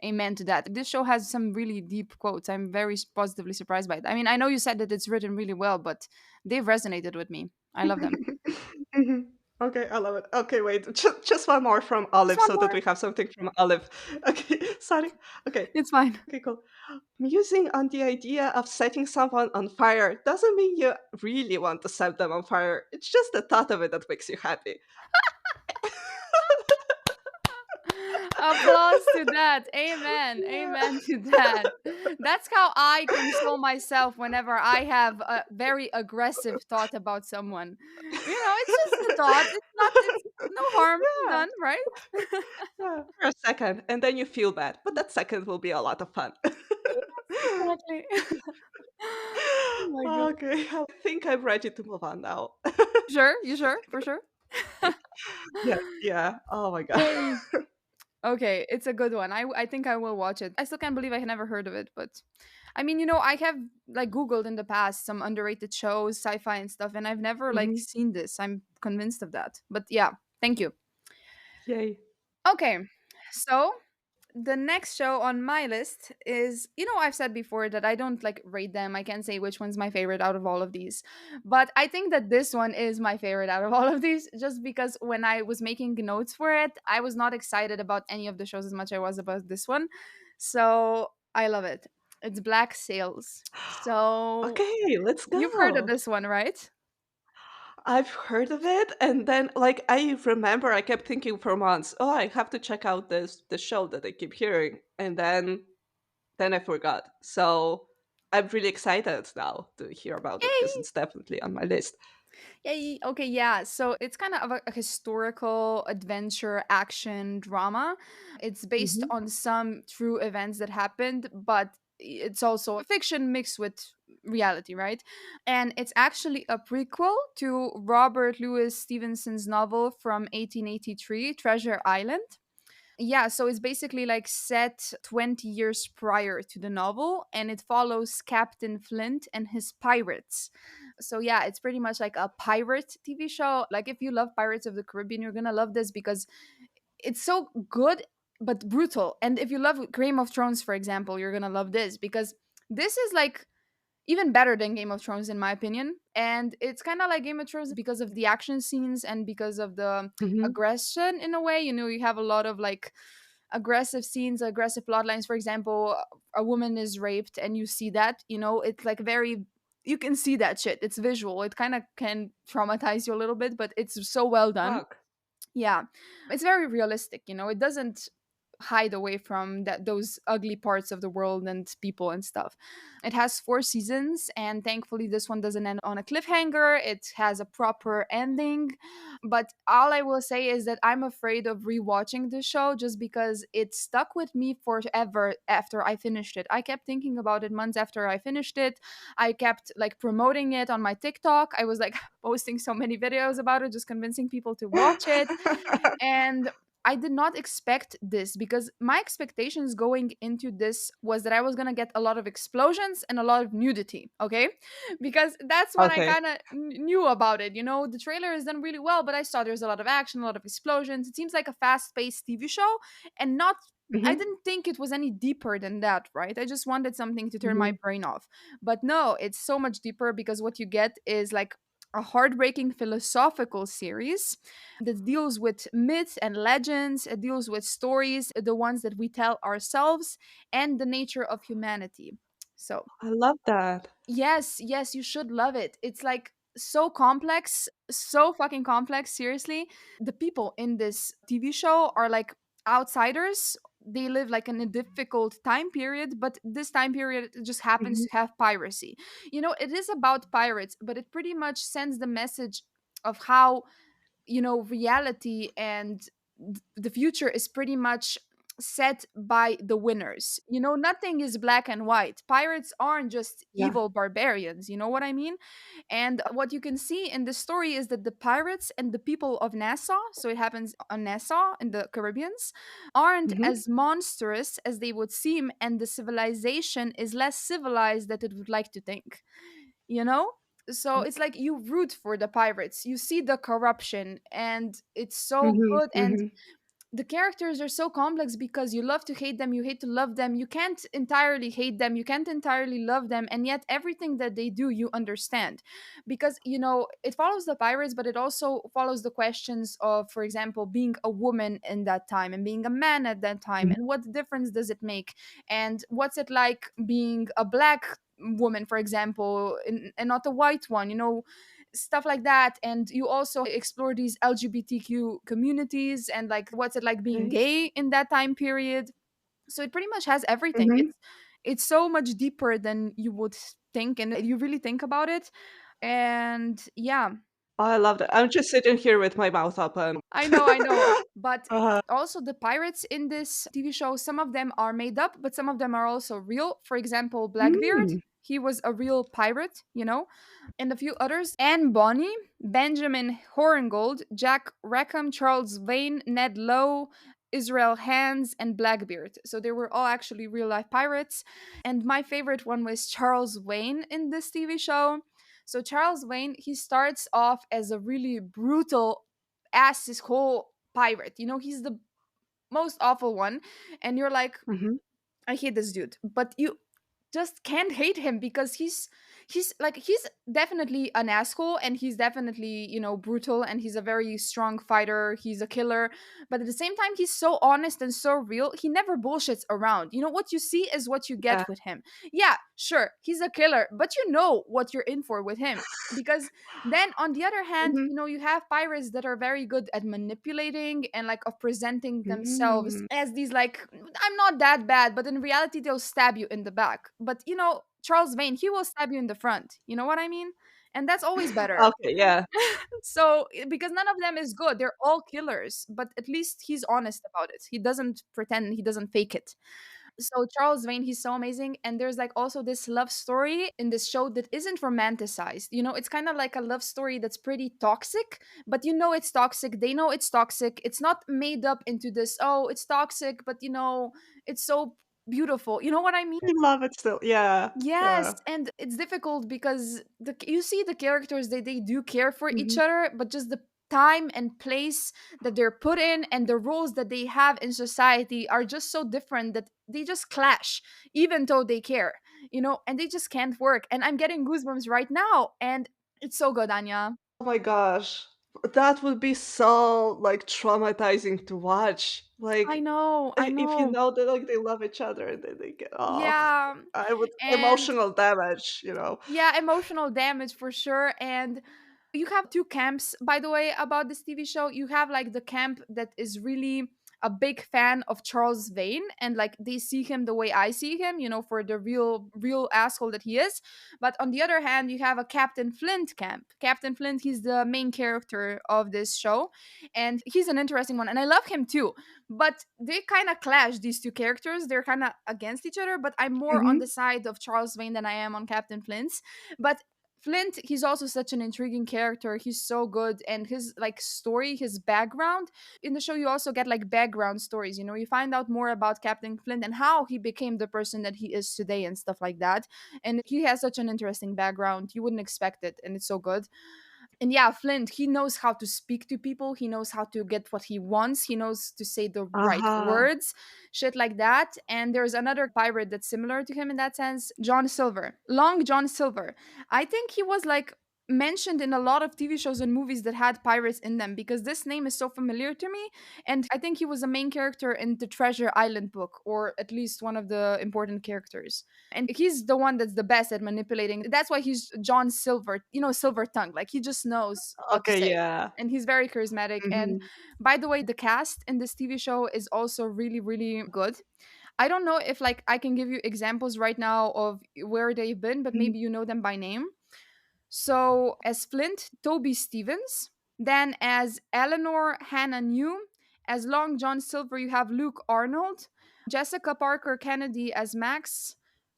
amen to that. This show has some really deep quotes. I'm very positively surprised by it. I mean, I know you said that it's written really well, but they've resonated with me. I love them. Mhm. Okay, I love it. Okay, wait, just one more from Just Olive one so that more. we have something from Olive. Okay, sorry. Okay, It's fine. okay, cool. Musing on the idea of setting someone on fire doesn't mean you really want to set them on fire. It's just the thought of it that makes you happy. Applause to that. Amen. Yeah. Amen to that. That's how I console myself whenever I have a very aggressive thought about someone. It's just a thought. It's no harm Yeah. done, right? Yeah. For a second, and then you feel bad, but that second will be a lot of fun. Exactly. Oh my god. Okay, I think I'm ready to move on now. Sure? You sure? For sure? Yeah, yeah. Oh my god. Yay. Okay, it's a good one. I think I will watch it. I still can't believe I had never heard of it, but I mean, I have like Googled in the past some underrated shows, sci-fi and stuff, and I've never like Mhm. seen this. I'm convinced of that. But yeah, thank you. Yay. Okay. So, the next show on my list is, I've said before that I don't like rate them. I can't say which one's my favorite out of all of these. But I think that this one is my favorite out of all of these just because when I was making notes for it, I was not excited about any of the shows as much as I was about this one. So, I love it. It's Black Sails. So, Okay, let's you've heard of go. this one, right? I've heard of it, and then like I remember I kept thinking for months, oh, I have to check out this show that I keep hearing, and then I forgot. So I'm really excited now to hear about it because Yay! it's definitely on my list. Yeah, okay, yeah. So it's kind of a historical adventure action drama. It's based Hmm. on some true events that happened, but it's also fiction mixed with reality, right? And it's actually a prequel to Robert Louis Stevenson's novel from 1883, Treasure Island. Yeah, so it's basically like set 20 years prior to the novel, and it follows Captain Flint and his pirates. So yeah, it's pretty much like a pirate TV show. Like if you love Pirates of the Caribbean, you're gonna love this because it's so good but brutal. And if you love Game of Thrones, for example, you're gonna love this because this is like even better than Game of Thrones in my opinion. And it's kind of like Game of Thrones because of the action scenes and because of the Hmm. aggression in a way. You know, you have a lot of like aggressive scenes, aggressive plot lines. For example, a woman is raped and you see that, you know, it's like very, you can see that shit. It's visual. It kind of can traumatize you a little bit, but it's so well done. Fuck. Yeah, it's very realistic, you know. It doesn't hide away from that those ugly parts of the world and people and stuff. It has 4 seasons, and thankfully this one doesn't end on a cliffhanger. It has a proper ending. But all I will say is that I'm afraid of rewatching the show just because it stuck with me forever after I finished it. I kept thinking about it months after I finished it. I kept like promoting it on my TikTok. I was like posting so many videos about it, just convincing people to watch it. And I did not expect this because my expectations going into this was that I was gonna get a lot of explosions and a lot of nudity, okay? Because that's what I Okay. kind of knew about it. You know, the trailer is done really well, but I saw there's a lot of action, a lot of explosions. It seems like a fast paced TV show and not. I Hmm. didn't think it was any deeper than that, right? I just wanted something to turn my Hmm. brain off. But no, it's so much deeper because what you get is like a heartbreaking philosophical series that deals with myths and legends, it deals with stories, the ones that we tell ourselves, and the nature of humanity. So, I love that. yes, yes, you should love it. It's like so complex, so fucking complex, seriously. The people in this TV show are like outsiders. They live like in a difficult time period, but this time period just happens Hmm. to have piracy. You know, it is about pirates, but it pretty much sends the message of how, you know, reality and the future is pretty much set by the winners. You know, nothing is black and white. Pirates aren't just Yeah. evil barbarians, you know what I mean? And what you can see in the story is that the pirates and the people of Nassau, so it happens on Nassau in the Caribbeans, aren't Hmm. as monstrous as they would seem, and the civilization is less civilized than it would like to think, you know? So it's like you root for the pirates, you see the corruption, and it's so Hmm. good. And Hmm. the characters are so complex because you love to hate them, you hate to love them, you can't entirely hate them, you can't entirely love them, and yet everything that they do you understand. Because, you know, it follows the pirates, but it also follows the questions of, for example, being a woman in that time and being a man at that time, and what difference does it make, and what's it like being a black woman, for example, and not a white one, you know, stuff like that. And you also explore these LGBTQ communities and like what's it like being Okay. gay in that time period. So it pretty much has everything. Hmm. It's so much deeper than you would think, and you really think about it. And yeah, I love that. I'm just sitting here with my mouth open. I know. But uh, also the pirates in this TV show, some of them are made up, but some of them are also real. For example, Blackbeard, mm, he was a real pirate, you know, and a few others. Anne Bonny, Benjamin Hornigold, Jack Rackham, Charles Vane, Ned Lowe, Israel Hands, and Blackbeard. So they were all actually real life pirates. And my favorite one was Charles Vane in this TV show. So Charles Vane, he starts off as a really brutal ass his whole pirate. You know, he's the most awful one. And you're like, mhm, I hate this dude. But you just can't hate him because he's definitely an asshole, and he's definitely, you know, brutal, and he's a very strong fighter, he's a killer. But at the same time, he's so honest and so real. He never bullshits around. You know, what you see is what you yeah. get with him. Yeah, sure, he's a killer, but you know what you're in for with him. Because then on the other hand, Mhm, you know, you have pirates that are very good at manipulating and like of presenting themselves mm. as these like, I'm not that bad, but in reality they'll stab you in the back. But you know, Charles Vane, he will stab you in the front. You know what I mean? And that's always better. Okay, yeah. So, because none of them is good, they're all killers, but at least he's honest about it. He doesn't pretend, he doesn't fake it. So Charles Vane, he's so amazing. And there's like also this love story in this show that isn't romanticized. You know, it's kind of like a love story that's pretty toxic, but you know it's toxic. They know it's toxic. It's not made up into this, oh, it's toxic, but you know, it's so beautiful. You know what I mean? I love it still. Yeah, Yes, yeah. and it's difficult because you see the characters they do care for each Mhm. other, but just the time and place that they're put in and the roles that they have in society are just so different that they just clash, even though they care, you know, and they just can't work. And I'm getting goosebumps right now, and it's so good, Anya. Oh my gosh. That would be so, like, traumatizing to watch. I Like, know, I if you know. know that, like, they love each other and then they get Yeah, I would and emotional damage, you know? yeah, emotional damage for sure. And you have two camps, by the way, about this TV show. You have like the camp that is really a big fan of Charles Vane, and like they see him the way I see him, you know, for the real asshole that he is. But on the other hand, you have a Captain Flint camp. Captain Flint, he's the main character of this show, and he's an interesting one, and I love him too. But they kind of clash, these two characters. They're kind of against each other, but I'm more on the Mhm. side of Charles Vane than I am on Captain Flint's. But Flint, he's also such an intriguing character. He's so good, and his like story, his background in the show, you also get like background stories. You know, you find out more about Captain Flint and how he became the person that he is today and stuff like that. And he has such an interesting background. You wouldn't expect it, and it's so good. And yeah, Flint, he knows how to speak to people. He knows how to get what he wants. He knows to say the right Uh-huh. words, shit like that. And there's another pirate that's similar to him in that sense, John Silver, Long John Silver. I think he was like mentioned in a lot of TV shows and movies that had pirates in them because this name is so familiar to me. And I think he was a main character in the Treasure Island book, or at least one of the important characters. And he's the one that's the best at manipulating. That's why he's John Silver, you know, silver tongue. Like he just knows what to Okay, say. yeah. And he's very charismatic. And Mhm. by the way, the cast in this TV show is also really, really good. I don't know if like I can give you examples right now of where they've been, but Mhm. maybe you know them by name. So as Flint, Toby Stevens. Then as Eleanor Hannah New. As Long John Silver, you have Luke Arnold. Jessica Parker Kennedy as Max.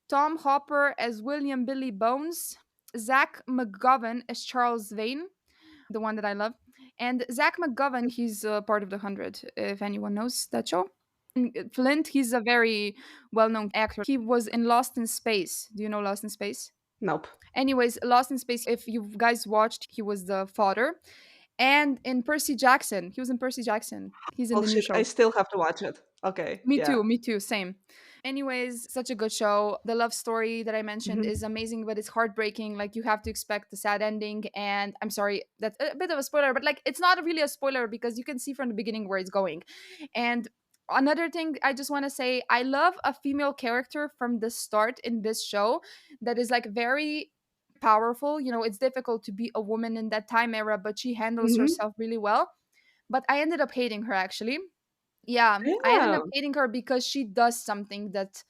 Tom Hopper as William Billy Bones. Zach McGovern as Charles Vane, the one that I love. And Zach McGovern, he's part of the 100, if anyone knows that show. And Flint, he's a very well known actor. He was in Lost in Space. Do you know Lost in Space? Nope. Anyways, Lost in Space, if you guys watched, he was the father. And in Percy Jackson, he was in Percy Jackson. He's in Oh, the new shit, I show. still have to watch it. Okay, yeah. Me too, same. Anyways, such a good show. The love story that I mentioned Mhm. is amazing, but it's heartbreaking. Like you have to expect the sad ending. And I'm sorry, that's a bit of a spoiler, but like it's not really a spoiler because you can see from the beginning where it's going. And another thing I just want to say, I love a female character from the start in this show that is like very powerful. You know, it's difficult to be a woman in that time era, but she handles Mhm. herself really well. But I ended up hating her actually. Yeah, I ended Yeah. up hating her because she does something that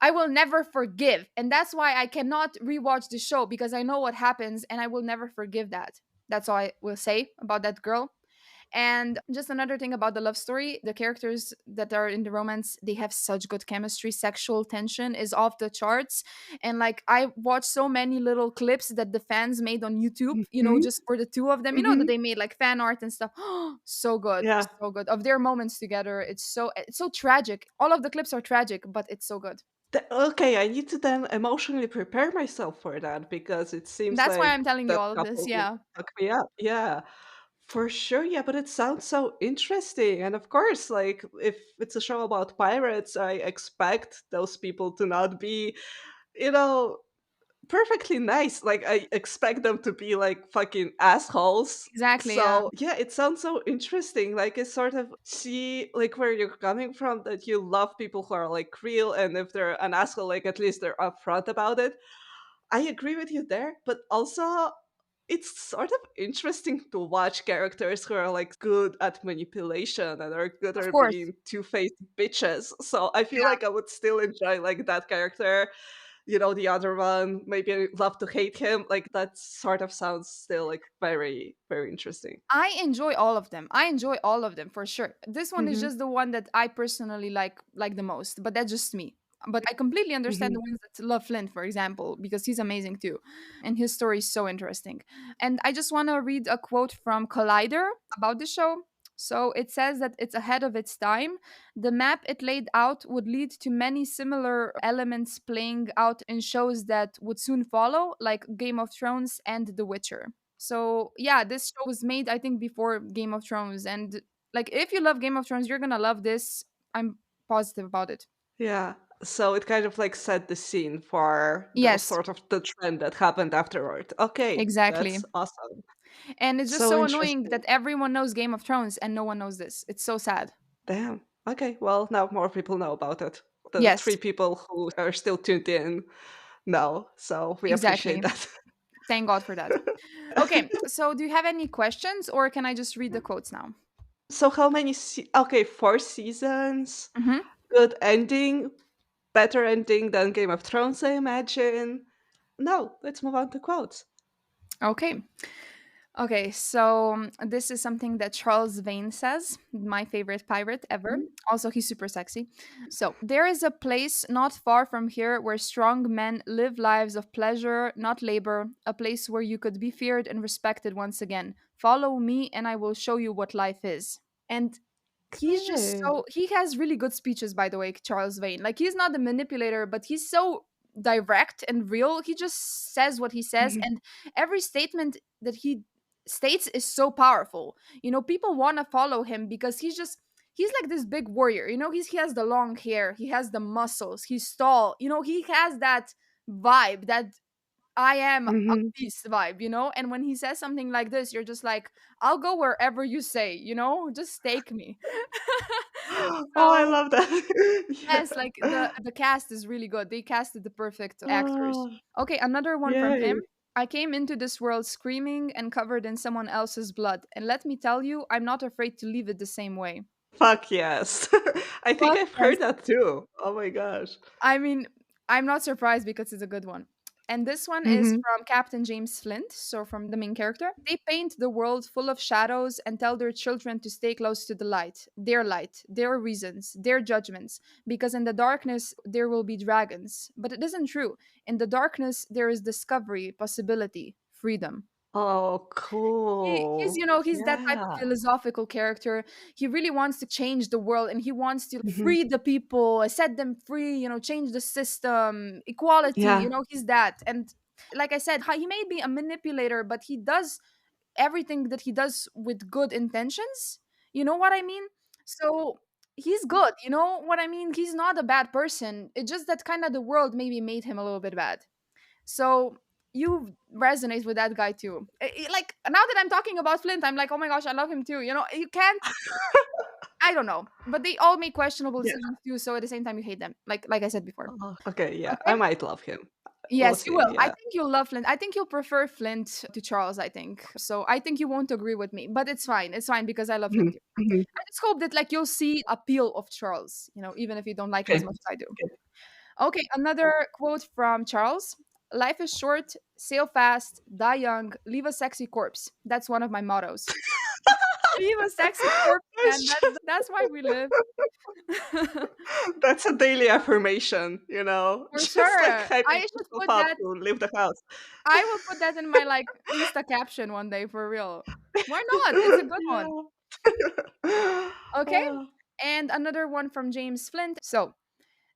I will never forgive. And that's why I cannot rewatch the show because I know what happens and I will never forgive that. That's all I will say about that girl. And just another thing about the love story, the characters that are in the romance, they have such good chemistry. Sexual tension is off the charts. And like I watched so many little clips that the fans made on YouTube, you know, Mhm. just for the two of them, you know, that Mhm. they made like fan art and stuff. So good. Yeah. So good. Of their moments together. It's so tragic. All of the clips are tragic, but it's so good. Okay, I need to then emotionally prepare myself for that because it seems That's why like I'm telling you that all of this. couple would Yeah. fuck me up. Yeah, for sure. Yeah, but it sounds so interesting. And of course, like if it's a show about pirates, I expect those people to not be, you know, perfectly nice. Like I expect them to be like fucking assholes. Exactly. Yeah. So yeah, it sounds so interesting. Like it's sort of see like where you're coming from that you love people who are like real and if they're an asshole, like at least they're upfront about it. I agree with you there, but also it's sort of interesting to watch characters who are like good at manipulation and are good Of at course. being two-faced bitches. So I feel like I would still enjoy like that character the other one maybe love to hate him. Like that sort of sounds still like very, very interesting. I enjoy all of them. I enjoy all of them for sure. This one is Hmm. just the one that I personally like the most, but that's just me. But I completely understand Hmm. the ones that love Flint, for example, because he's amazing too. And his story is so interesting. And I just want to read a quote from Collider about the show. So it says that it's ahead of its time. The map it laid out would lead to many similar elements playing out in shows that would soon follow, like Game of Thrones and The Witcher. So yeah, this show was made I think before Game of Thrones, and like if you love Game of Thrones, you're gonna love this. I'm positive about it. Yeah. So it kind of like set the scene for the Yes, sort of the trend that happened afterward. Okay, that's exactly. awesome. And it's just So so annoying interesting. that everyone knows Game of Thrones and no one knows this. It's so sad. Damn. Okay, well, now more people know about it. The three Yes, people who are still tuned in know, so we appreciate exactly. that. Thank God for that. Okay, so do you have any questions or can I just read the quotes now? So how many okay, 4 seasons, Hmm. good ending, better ending than Game of Thrones, I imagine. No, let's move on to quotes. Okay. Okay, so this is something that Charles Vane says, my favorite pirate ever. Mhm. Also, he's super sexy. So, there is a place not far from here where strong men live lives of pleasure, not labor, a place where you could be feared and respected once again. Follow me, and I will show you what life is. And he's just Okay. so he has really good speeches, by the way, Charles Vane. Like he's not the manipulator, but he's so direct and real. He just says what he says, Mhm. and every statement that he states is so powerful. People want to follow him because he's like this big warrior. He has the long hair, he has the muscles, he's tall. He has that vibe, that I am a Mhm. beast vibe. And when he says something like this, you're just like, I'll go wherever you say, just take me. Oh, I So love that. yes, Yeah. like the cast is really good. They casted the perfect actors. Oh, Okay, another one from him. yay. I came into this world screaming and covered in someone else's blood. And let me tell you, I'm not afraid to leave it the same way. Fuck yes. I think Fuck I've yes. heard that too. Oh my gosh. I mean, I'm not surprised because it's a good one. And this one is Mhm. from Captain James Flint, so from the main character. They paint the world full of shadows and tell their children to stay close to the light, their reasons, their judgments, because in the darkness there will be dragons. But it isn't true. In the darkness there is discovery, possibility, freedom. Oh, He's cool. he's that type of Yeah. philosophical character. He really wants to change the world and he wants to Mhm. free the people, set them free, change the system, equality. Yeah. He's that. And like I said, he may be a manipulator, but he does everything that he does with good intentions. You know what I mean? So he's good. You know what I mean? He's not a bad person. It's just that kind of the world maybe made him a little bit bad. So you resonate with that guy too. Like now that I'm talking about Flint, I'm like, oh my gosh, I love him too. You can't. I don't know, but they all make questionable Yeah. decisions too. So at the same time, you hate them. Like I said before. Oh, okay, yeah. I Okay. might love him. We'll Yes, you see. will. I Yeah. think you'll love Flint. I think you'll prefer Flint to Charles. I think so. I think you won't agree with me, but it's fine. It's fine because I love him Mhm. too. Mhm. I just hope that like you'll see appeal of Charles. Even if you don't like him as Okay. much as I do. Okay. Okay, another quote from Charles. Life is short, sail fast, die young, leave a sexy corpse. That's one of my mottos. Leave a sexy corpse, man. That's why we live. That's a daily affirmation, For just like sure. hyping I should yourself put up that to leave the house. I will put that in my like Insta caption one day for real. Why not? It's a good one. Yeah. Okay? Ah. And another one from James Flint. So,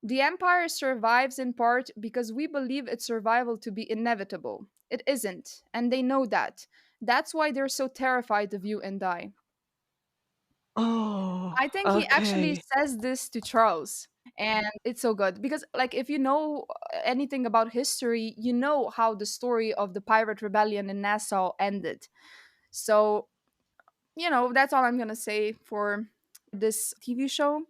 the empire survives in part because we believe its survival to be inevitable. It isn't, and they know that. That's why they're so terrified of you and I. Oh, I think he actually okay. says this to Charles. And it's so good because, like, if you know anything about history, you know how the story of the pirate rebellion in Nassau ended. So, that's all I'm going to say for this TV show.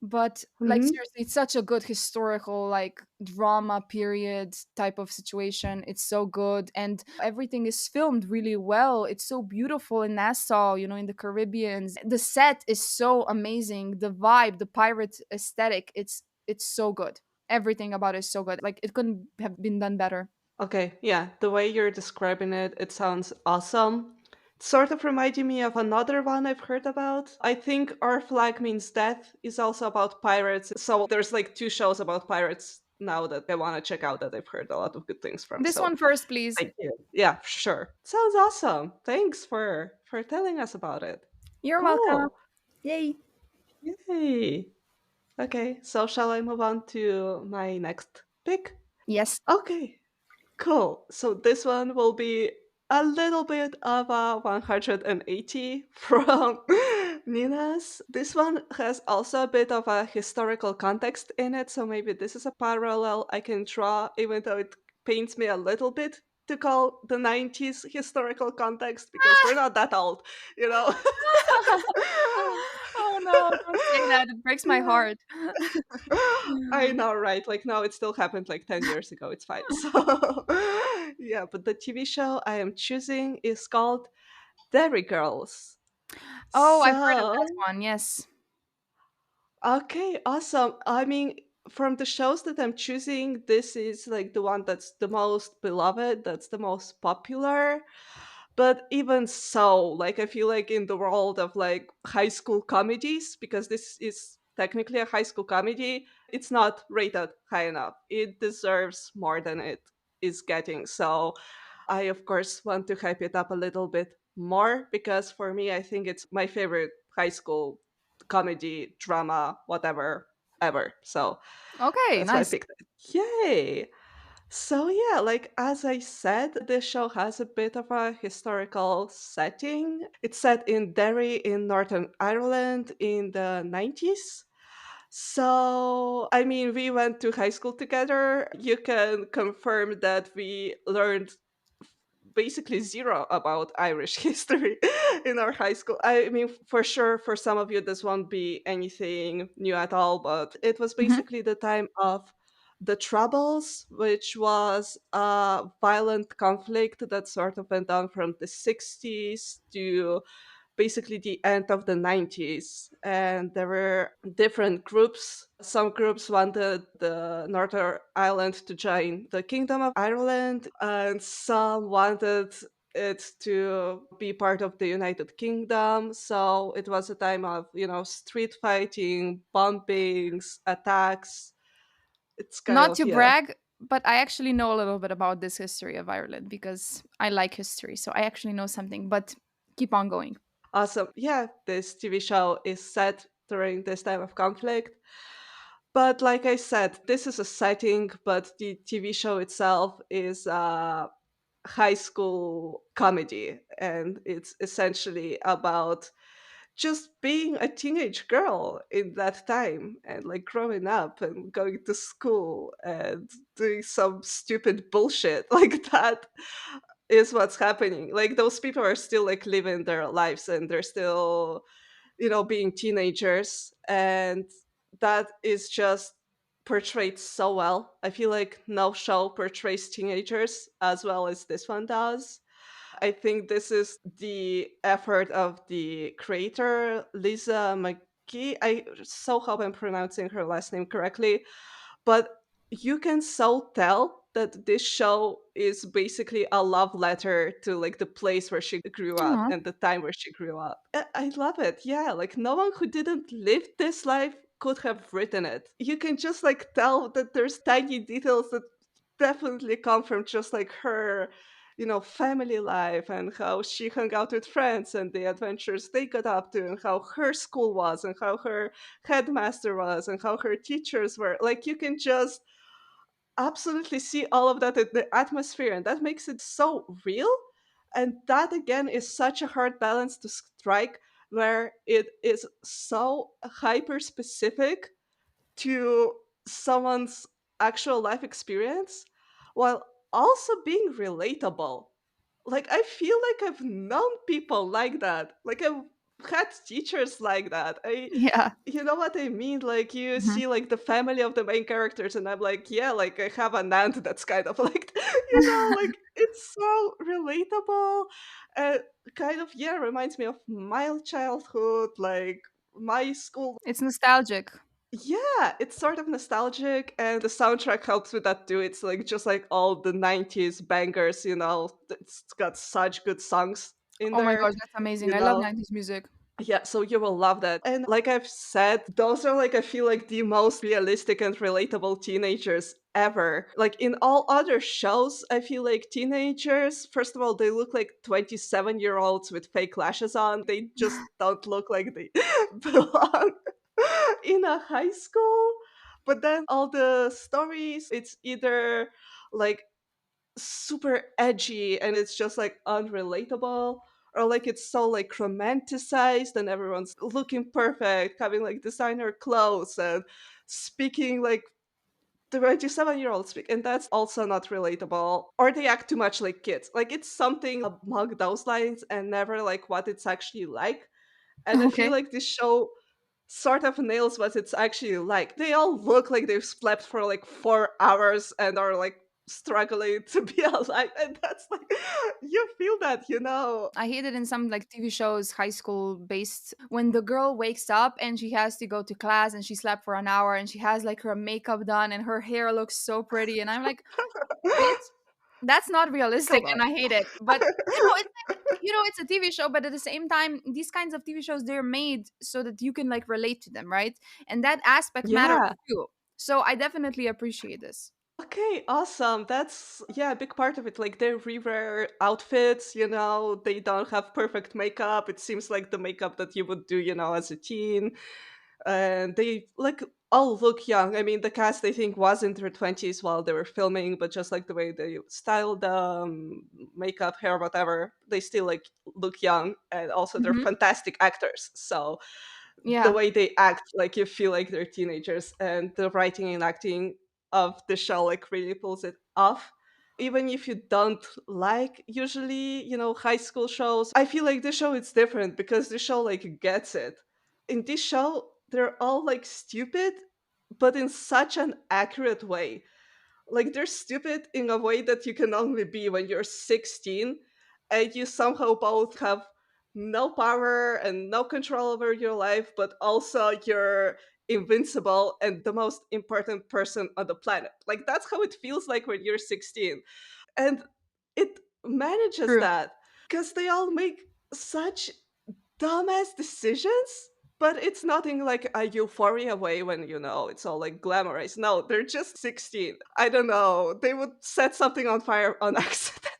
But like Mhm. seriously, it's such a good historical like drama period type of situation. It's so good and everything is filmed really well. It's so beautiful in Nassau, in the Caribbean. The set is so amazing. The vibe, the pirate aesthetic, it's so good. everything about it is so good. Like it couldn't have been done better. Okay, yeah, the way you're describing it, it sounds awesome. Sort of reminding me of another one I've heard about. I think Our Flag Means Death is also about pirates. So there's like two shows about pirates now that I want to check out that I've heard a lot of good things from. This So one first, please. thank you. Yeah, sure. Sounds awesome. Thanks for telling us about it. You're welcome. Cool. Yay. Yay. Okay, so shall I move on to my next pick? Yes. Okay, cool. So this one will be a little bit of a 180 from Nina's. This one has also a bit of a historical context in it, so maybe this is a parallel I can draw, even though it pains me a little bit to call the 90s historical context because we're not that old, you know? Oh no, don't say that. It breaks my Yeah. heart. I know, right? Like, no, it still happened like 10 years ago. It's fine. So, yeah, but the TV show I am choosing is called Derry Girls. Oh, I've heard of that So, one. Yes. okay, awesome. I mean, from the shows that I'm choosing, this is like the one that's the most beloved, that's the most popular. But even so, like I feel like in the world of like high school comedies, because this is technically a high school comedy, it's not rated high enough. It deserves more than it is getting. So I of course want to hype it up a little bit more because for me I think it's my favorite high school comedy, drama, whatever ever. So Okay, that's why I nice. picked it. Yay! So yeah, like as I said, this show has a bit of a historical setting. It's set in Derry in Northern Ireland in the 90s. So, I mean, we went to high school together. You can confirm that we learned basically zero about Irish history in our high school. I mean, for sure, for some of you, this won't be anything new at all, but it was Mhm. basically the time of the Troubles, which was a violent conflict that sort of went on from the 60s to basically the end of the 90s. And there were different groups. Some groups wanted the Northern Ireland to join the Kingdom of Ireland, and some wanted it to be part of the United Kingdom. So it was a time of, street fighting, bombings, attacks. It's kind Not of, to yeah. brag, but I actually know a little bit about this history of Ireland because I like history. So I actually know something, but keep on going. Awesome. Yeah, this TV show is set during this time of conflict. But like I said, this is a setting, but the TV show itself is a high school comedy. And it's essentially about just being a teenage girl in that time and like growing up and going to school and doing some stupid bullshit like that is what's happening. Like those people are still like living their lives and they're still, being teenagers, and that is just portrayed so well. I feel like no show portrays teenagers as well as this one does. I think this is the effort of the creator, Lisa McGee. I so hope I'm pronouncing her last name correctly, but you can so tell that this show is basically a love letter to like the place where she grew up Aw. and the time where she grew up. I love it. Yeah, like no one who didn't live this life could have written it. You can just like tell that there's tiny details that definitely come from just like her, family life and how she hung out with friends and the adventures they got up to and how her school was and how her headmaster was and how her teachers were. Like you can just absolutely see all of that in the atmosphere, and that makes it so real. And that again is such a hard balance to strike, where it is so hyper specific to someone's actual life experience while also being relatable. Like I feel like I've known people like that. Like I've had teachers like that. I Yeah. You know what I mean? Like you Mhm. see like the family of the main characters and I'm like, yeah, like I have an aunt that's kind of like like it's so relatable. Uh, Kind of, yeah, reminds me of my childhood, like my school. It's nostalgic. Yeah, it's sort of nostalgic, and the soundtrack helps with that too. It's like just like all the 90s bangers, it's got such good songs in Oh my there, gosh, that's amazing. you I love know. 90s music. Yeah, so you will love that. And like I've said, those are like, I feel like the most realistic and relatable teenagers ever. Like in all other shows, I feel like teenagers, first of all, they look like 27-year-olds with fake lashes on. They just don't look like they belong in a high school. But then all the stories, it's either like super edgy and it's just like unrelatable, or like it's so like romanticized and everyone's looking perfect, having like designer clothes and speaking like the 27-year-old speak, and that's also not relatable, or they act too much like kids. Like it's something among those lines and never like what it's actually like. And I feel Okay. like this show sort of nails what it's actually like. They all look like they've slept for like 4 hours and are like struggling to be alive. And that's like, you feel that, I hate it in some like TV shows, high school based, when the girl wakes up and she has to go to class and she slept for an hour and she has like her makeup done and her hair looks so pretty. And I'm like, bitch, that's not realistic Come on. and I hate it. But it's like, it's a TV show, but at the same time, these kinds of TV shows, they're made so that you can like relate to them, right? And that aspect matters Yeah. too. So I definitely appreciate this. Okay, awesome. That's, yeah, a big part of it. Like they rewear outfits, they don't have perfect makeup. It seems like the makeup that you would do, as a teen. And they like all look young. I mean, the cast I think was in their 20s while they were filming, but just like the way they styled them, makeup, hair, whatever, they still like look young, and also they're Hmm. fantastic actors. So the Yeah. way they act, like you feel like they're teenagers, and the writing and acting of the show like really pulls it off. Even if you don't like usually, high school shows, I feel like this show is different because the show like gets it. In this show, they're all like stupid, but in such an accurate way. Like they're stupid in a way that you can only be when you're 16, and you somehow both have no power and no control over your life, but also you're invincible and the most important person on the planet. Like that's how it feels like when you're 16. And it manages True. that because they all make such dumbass decisions, but it's nothing like a euphoria way when it's all like glamorized. No, they're just 16. I don't know. They would set something on fire on accident.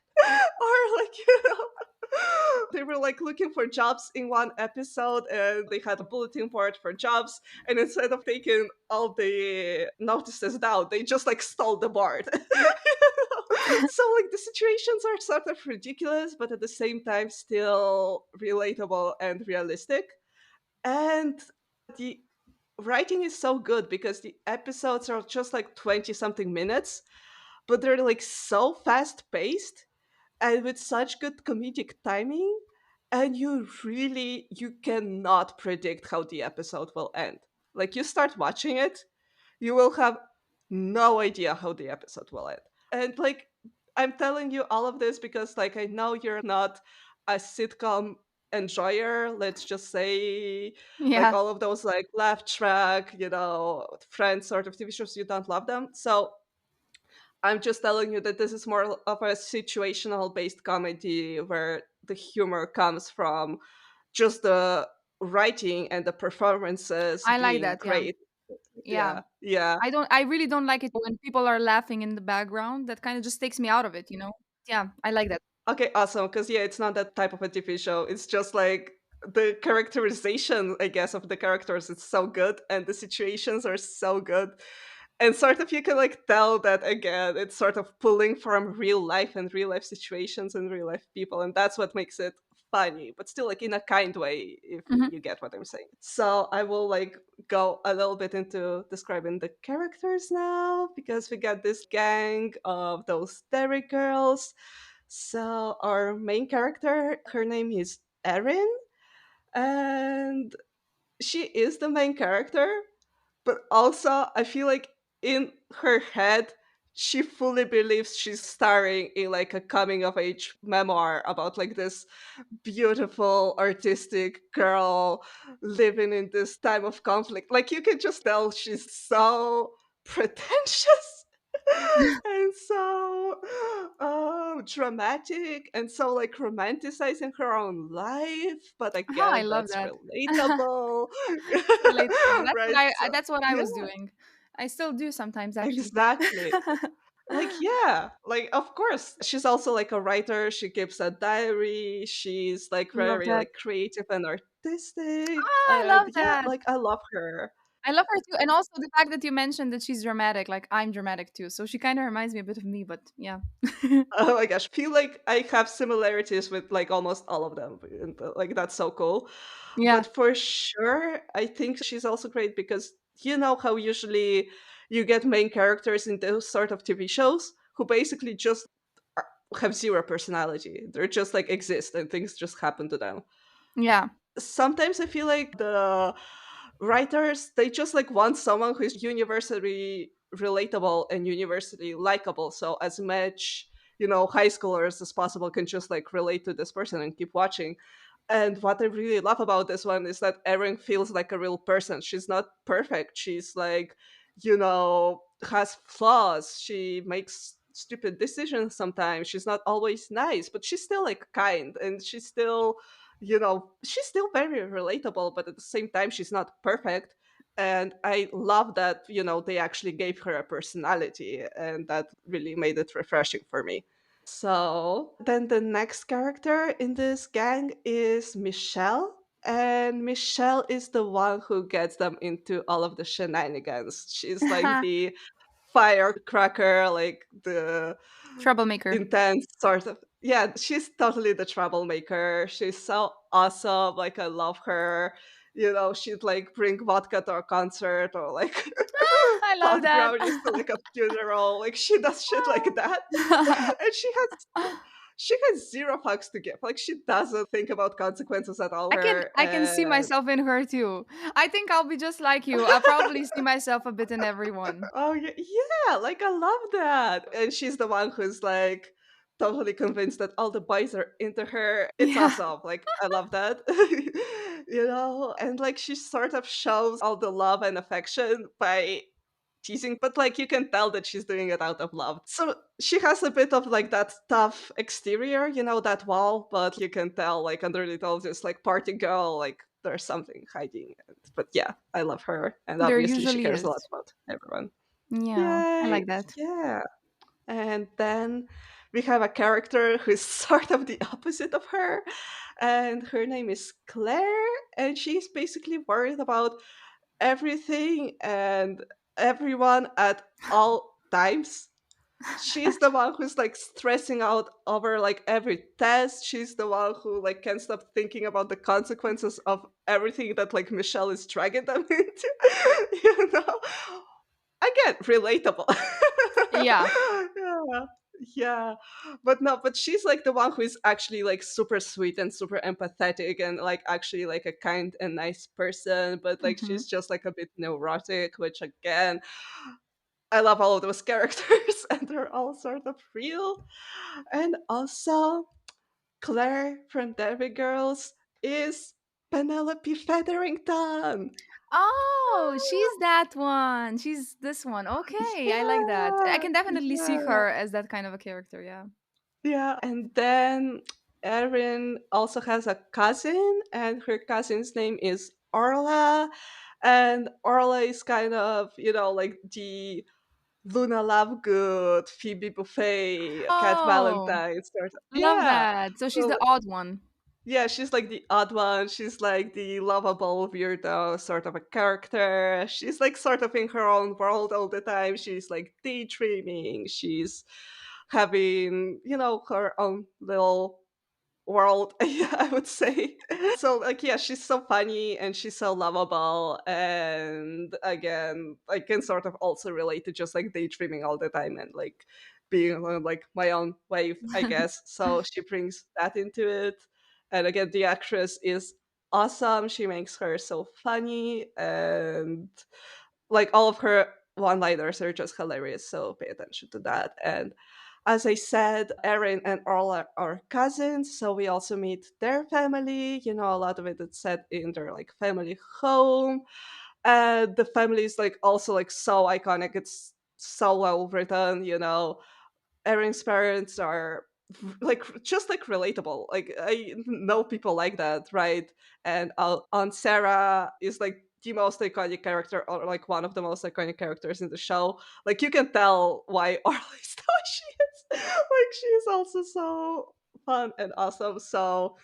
Or like, they were like looking for jobs in one episode and they had a bulletin board for jobs, and instead of taking all the notices down, they just like stole the board. So like the situations are sort of ridiculous, but at the same time still relatable and realistic. And the writing is so good because the episodes are just like 20 something minutes, but they're like so fast paced and with such good comedic timing, and you cannot predict how the episode will end. Like you start watching it, you will have no idea how the episode will end. And like, I'm telling you all of this because like I know you're not a sitcom enjoyer, let's just say, like Yeah. all of those like laugh track, friends sort of TV shows, you don't love them. So I'm just telling you that this is more of a situational based comedy where the humor comes from just the writing and the performances I like being that. Yeah. great. Yeah. Yeah, yeah. I really don't like it when people are laughing in the background. That kind of just takes me out of it. Yeah, I like that. Okay, awesome. Because yeah, it's not that type of a TV show. It's just like the characterization, I guess, of the characters. It's so good, and the situations are so good, and sort of you can like tell that again. It's sort of pulling from real life and real life situations and real life people, and that's what makes it funny, but still like in a kind way, if Mhm. you get what I'm saying. So I will like go a little bit into describing the characters now because we got this gang of those Derry girls. So our main character, her name is Erin, and she is the main character, but also I feel like in her head she fully believes she's starring in like a coming of age memoir about like this beautiful artistic girl living in this time of conflict. Like you can just tell she's so pretentious and so dramatic and so like romanticizing her own life, but Oh, I again love that's that. relatable. Relatable. Right, so That's what I yeah, was doing. I still do sometimes, actually. exactly. Like, yeah, like, of course, she's also, like, a writer, she keeps a diary, she's, like, Love very, that. like, creative and artistic, Ah, I and love yeah, that. like, I love her. I love her too, and also the fact that you mentioned that she's dramatic, like, I'm dramatic too, so she kinda reminds me a bit of me, but yeah. Oh my gosh, feel like I have similarities with, like, almost all of them, and, like, that's so cool. Yeah, But for sure, I think she's also great because you know how usually you get main characters in those sort of TV shows who basically just are have 0 personality. They're just, like, exist and things just happen to them. yeah. Sometimes I feel like the writers, they just like want someone who's universally relatable and universally likable, so as much high schoolers as possible can just like relate to this person and keep watching. And what I really love about this one is that Erin feels like a real person. She's not perfect. She's like, has flaws. She makes stupid decisions sometimes. She's not always nice, but she's still like kind, and she's still very relatable, but at the same time she's not perfect. And I love that, they actually gave her a personality, and that really made it refreshing for me. So then the next character in this gang is Michelle. And Michelle is the one who gets them into all of the shenanigans. She's like the firecracker, like the Troublemaker. intense sort of. Yeah, she's totally the troublemaker. She's so awesome. Like I love her. She'd like bring vodka to a concert or like Ah, I love pot that. brownies to like a funeral. Like she does shit like that. And she has 0 fucks to give. Like she doesn't think about consequences at all. Her I can see and myself in her too. I think I'll be just like you. I'll probably see myself a bit in everyone. oh yeah, yeah, like I love that. And she's the one who's like totally convinced that all the boys are into her. It's Yeah. awesome. Like I love that. And like she sort of shows all the love and affection by teasing, but like you can tell that she's doing it out of love. So she has a bit of like that tough exterior, that wall, but you can tell like underneath all this like party girl, like there's something hiding. But yeah, I love her. And There obviously she usually cares a is. lot about everyone. Yeah, I Yay! like that. Yeah. And then we have a character who's sort of the opposite of her, and her name is Claire, and she's basically worried about everything and everyone at all times. She's the one who's like stressing out over like every test. She's the one who like can't stop thinking about the consequences of everything that like Michelle is dragging them into. you know? Again, relatable. Yeah. yeah. Yeah. But no, but she's like the one who is actually like super sweet and super empathetic and like actually like a kind and nice person, but like Mhm. she's just like a bit neurotic, which again, I love all of those characters and they're all sort of real. And also, Claire from Derry Girls is Penelope Featherington. Oh, she's that one. She's this one. Okay, I like that. I Yeah, can definitely see yeah, her as that kind of a character, yeah. yeah. And then Erin also has a cousin, and her cousin's name is Orla. And Orla is kind of, like the Luna Lovegood, Phoebe Buffet, Cat Oh, Valentine sort of. love Yeah. that. So she's So the odd one. yeah, she's like the odd one. She's like the lovable weirdo sort of a character. She's like sort of in her own world all the time. She's like daydreaming. She's having, her own little world, yeah, I would say. So like yeah, she's so funny and she's so lovable. And again, I can sort of also relate to just like daydreaming all the time and like being on like my own wave, I guess. So she brings that into it. And again, the actress is awesome. She makes her so funny, and like all of her one liners are just hilarious. So pay attention to that. And as I said, Erin and Earl are cousins, so we also meet their family. You know, a lot of it is set in their like family home. And the family is like also like so iconic. It's so well written, you know. Erin's parents are like just like relatable. Like I know people like that, right? And Aunt Sarah is like the most iconic character, or like one of the most iconic characters in the show. Like you can tell why Orla is the way she is. Like she is also so fun and awesome. So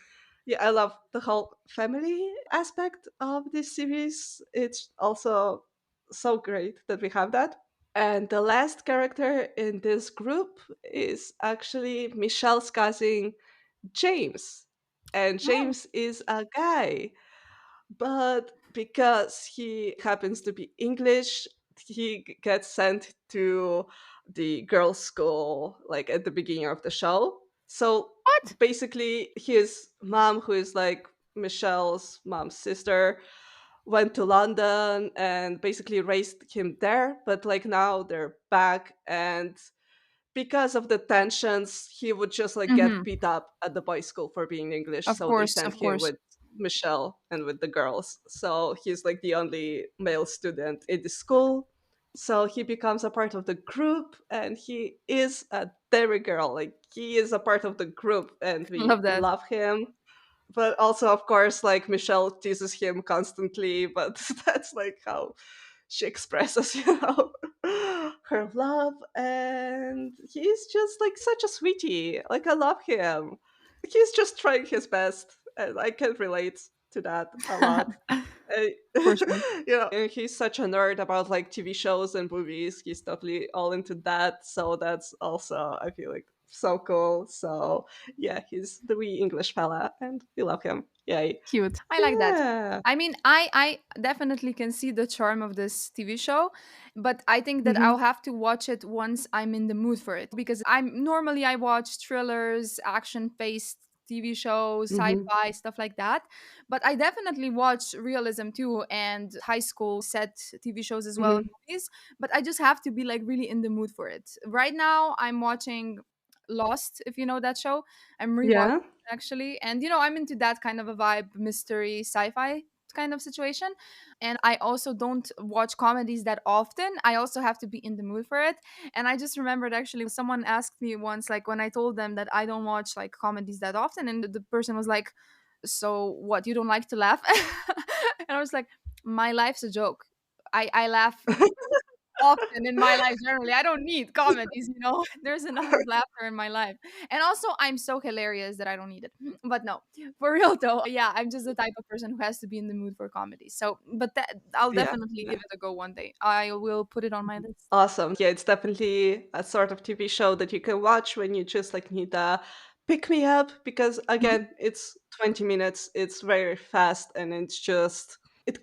yeah, I love the whole family aspect of this series. It's also so great that we have that. And the last character in this group is actually Michelle's cousin, James. And Oh, James is a guy, but because he happens to be English, he gets sent to the girls' school like at the beginning of the show. So what? basically, his mom, who is like Michelle's mom's sister, went to London and basically raised him there. But like now they're back, and because of the tensions, he would just like get Mm-hmm. beat up at the boys' school for being English. Of So they course, sent of him course. with Michelle and with the girls. So he's like the only male student in the school. So he becomes a part of the group, and he is a Derry girl. Like he is a part of the group, and we Love that. love him. But also, of course, like Michelle teases him constantly, but that's like how she expresses, her love. And he's just like such a sweetie. Like, I love him. He's just trying his best, and I can relate to that a lot. Uh, For sure. and he's such a nerd about like TV shows and movies. He's totally all into that. So that's also, I feel like, so cool. So yeah, he's the wee English fella, and we love him. Yay! Cute. I like that. Yeah. I mean, I definitely can see the charm of this TV show, but I think that Hmm. I'll have to watch it once I'm in the mood for it because I watch thrillers, action-based TV shows, Hmm. sci-fi, stuff like that. But I definitely watch realism too and high school set TV shows as well, and Hmm. movies, but I just have to be like really in the mood for it. Right now I'm watching Lost, if you know that show. I'm rewatching Yeah. actually. And I'm into that kind of a vibe, mystery, sci-fi kind of situation. And I also don't watch comedies that often. I also have to be in the mood for it. And I just remembered actually someone asked me once, like when I told them that I don't watch like comedies that often, and the person was like, "So what? You don't like to laugh?" And I was like, "My life's a joke. I laugh often in my life generally. I don't need comedies. There's enough of laughter in my life. And also I'm so hilarious that I don't need it. But no, for real though, yeah, I'm just the type of person who has to be in the mood for comedy. So, but that I'll Yeah. definitely give Yeah. it a go one day. I will put it on my list. Awesome. Yeah, it's definitely a sort of TV show that you can watch when you just like need a pick me up, because Mhm. again, it's 20 minutes, it's very fast, and it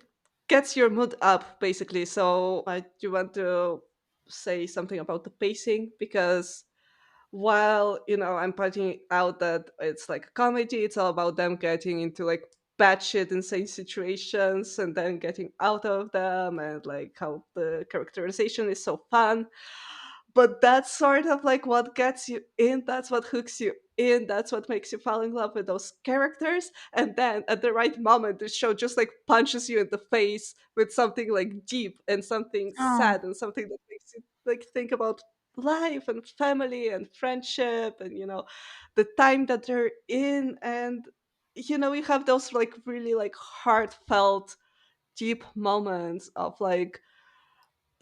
gets your mood up basically. So I do want to say something about the pacing, because while I'm pointing out that it's like a comedy, it's all about them getting into like batshit insane situations and then getting out of them, and like how the characterization is so fun. But that's sort of like what gets you in, that's what hooks you in, that's what makes you fall in love with those characters. And then at the right moment, the show just like punches you in the face with something like deep and something Oh, sad and something that makes you like think about life and family and friendship, and the time that they're in. And you have those like really like heartfelt deep moments of like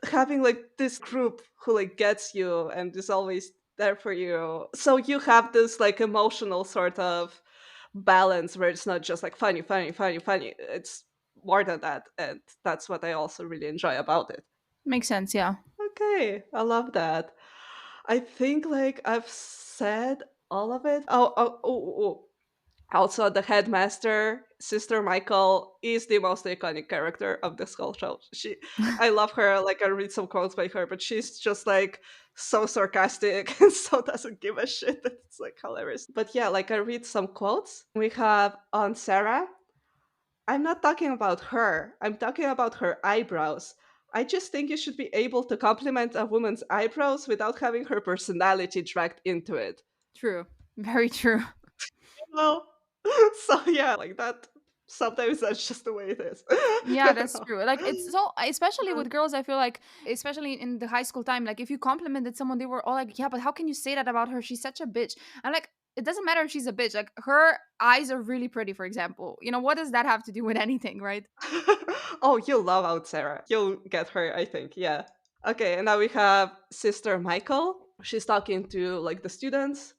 having like this group who like gets you and is always there for you. So you have this like emotional sort of balance where it's not just like funny, funny, funny, funny. It's more than that. And that's what I also really enjoy about it. makes sense. Yeah. Okay, I love that. I think like I've said all of it. Oh. Also, the headmaster, Sister Michael, is the most iconic character of this whole show. I love her. Like, I read some quotes by her, but she's just like so sarcastic and so doesn't give a shit. That it's like hilarious. But yeah, like I read some quotes. We have Aunt Sarah. I'm not talking about her. I'm talking about her eyebrows. I just think you should be able to compliment a woman's eyebrows without having her personality dragged into it. True. Very true. You know? So yeah, like that. Sometimes that's just the way it is. Yeah, You that's know? true. Like it's so, especially with girls, I feel like, especially in the high school time, like if you complimented someone, they were all like, "Yeah, but how can you say that about her? She's such a bitch." I'm like, it doesn't matter if she's a bitch. Like her eyes are really pretty, for example. What does that have to do with anything, right? Oh, you'll love out Sarah. You'll get her, I think. Yeah. Okay, and now we have Sister Michael. She's talking to like the students.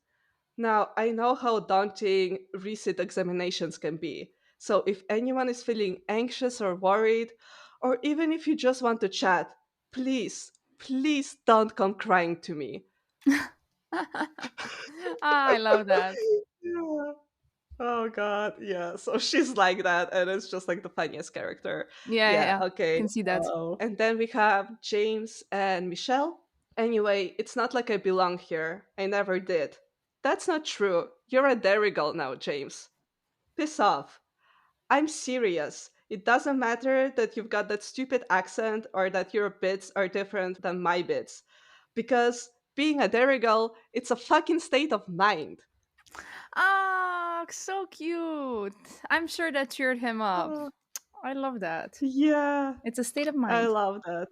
Now, I know how daunting recent examinations can be. So, if anyone is feeling anxious or worried, or even if you just want to chat, please, please don't come crying to me. Ah, I love that. Yeah. Oh god, yeah. So she's like that, and it's just like the funniest character. Yeah, yeah, Yeah, yeah. okay. Can see that. And then we have James and Michelle. Anyway, it's not like I belong here. I never did. That's not true. You're a Derry Girl now, James. Piss off. I'm serious. It doesn't matter that you've got that stupid accent or that your bits are different than my bits. Because being a Derry Girl, it's a fucking state of mind. Ah, so cute. I'm sure that cheered him up. Oh, I love that. yeah. It's a state of I mind. love that.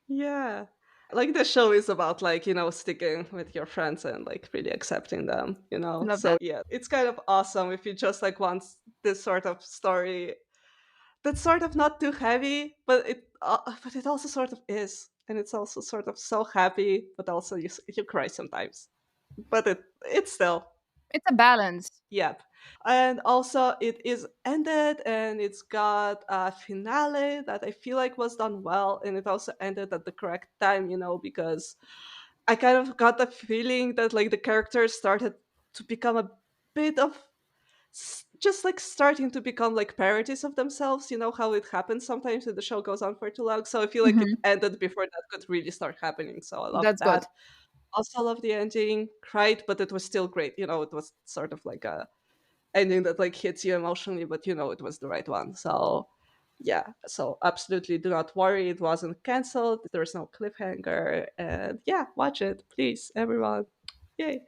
Yeah. Like the show is about like, sticking with your friends and like really accepting them, you know? Love So that. yeah, it's kind of awesome if you just like want this sort of story that's sort of not too heavy, but it also sort of is. And it's also sort of so happy, but also you cry sometimes. But it's still, It's a balance. yep. And also it is ended and it's got a finale that I feel like was done well, and it also ended at the correct time, because I kind of got the feeling that like the characters started to become a bit of just like starting to become like parodies of themselves. You know how it happens sometimes if the show goes on for too long. So I feel like it Mhm. ended before that could really start happening. So I love That's good. that. Also love the ending, cried, but it was still great. It was sort of like a ending that like hits you emotionally, but it was the right one. So yeah, so absolutely do not worry, it wasn't canceled. There's no cliffhanger, and yeah, watch it, please, everyone. Yay!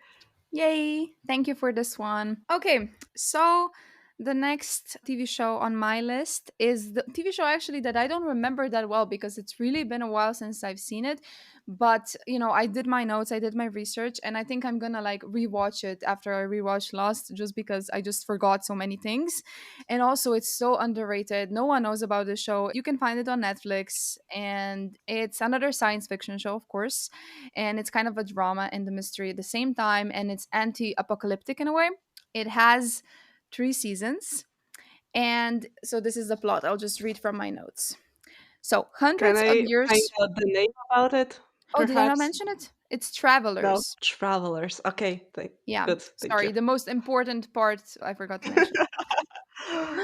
Yay! Thank you for this one. Okay, so the next TV show on my list is the TV show actually that I don't remember that well because it's really been a while since I've seen it. But I did my notes, I did my research, and I think I'm gonna like rewatch it after I rewatched Lost just because I just forgot so many things. And also, it's so underrated. No one knows about this show. You can find it on Netflix, and it's another science fiction show, of course, and it's kind of a drama and a mystery at the same time, and it's anti-apocalyptic in a way. It has 3 seasons, and so this is the plot. I'll just read from my notes. So Can hundreds of I find years. out the name about it, Oh, did I not perhaps? mention it? It's No, Travelers. Travelers. Okay, Yeah, good, thank sorry, you. the most important part I forgot to mention.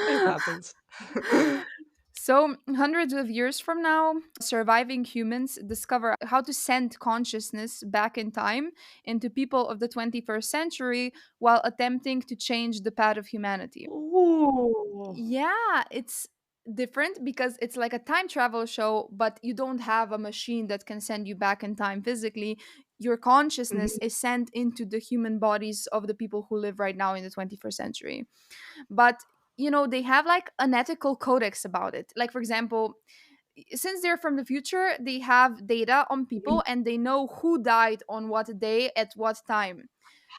It happens. So, hundreds of years from now, surviving humans discover how to send consciousness back in time into people of the 21st century while attempting to change the path of humanity. Ooh. Yeah, it's different because it's like a time travel show, but you don't have a machine that can send you back in time physically. Your consciousness Mhm. is sent into the human bodies of the people who live right now in the 21st century. But they have like an ethical codex about it. Like, for example, since they're from the future, they have data on Mhm. people and they know who died on what day at what time.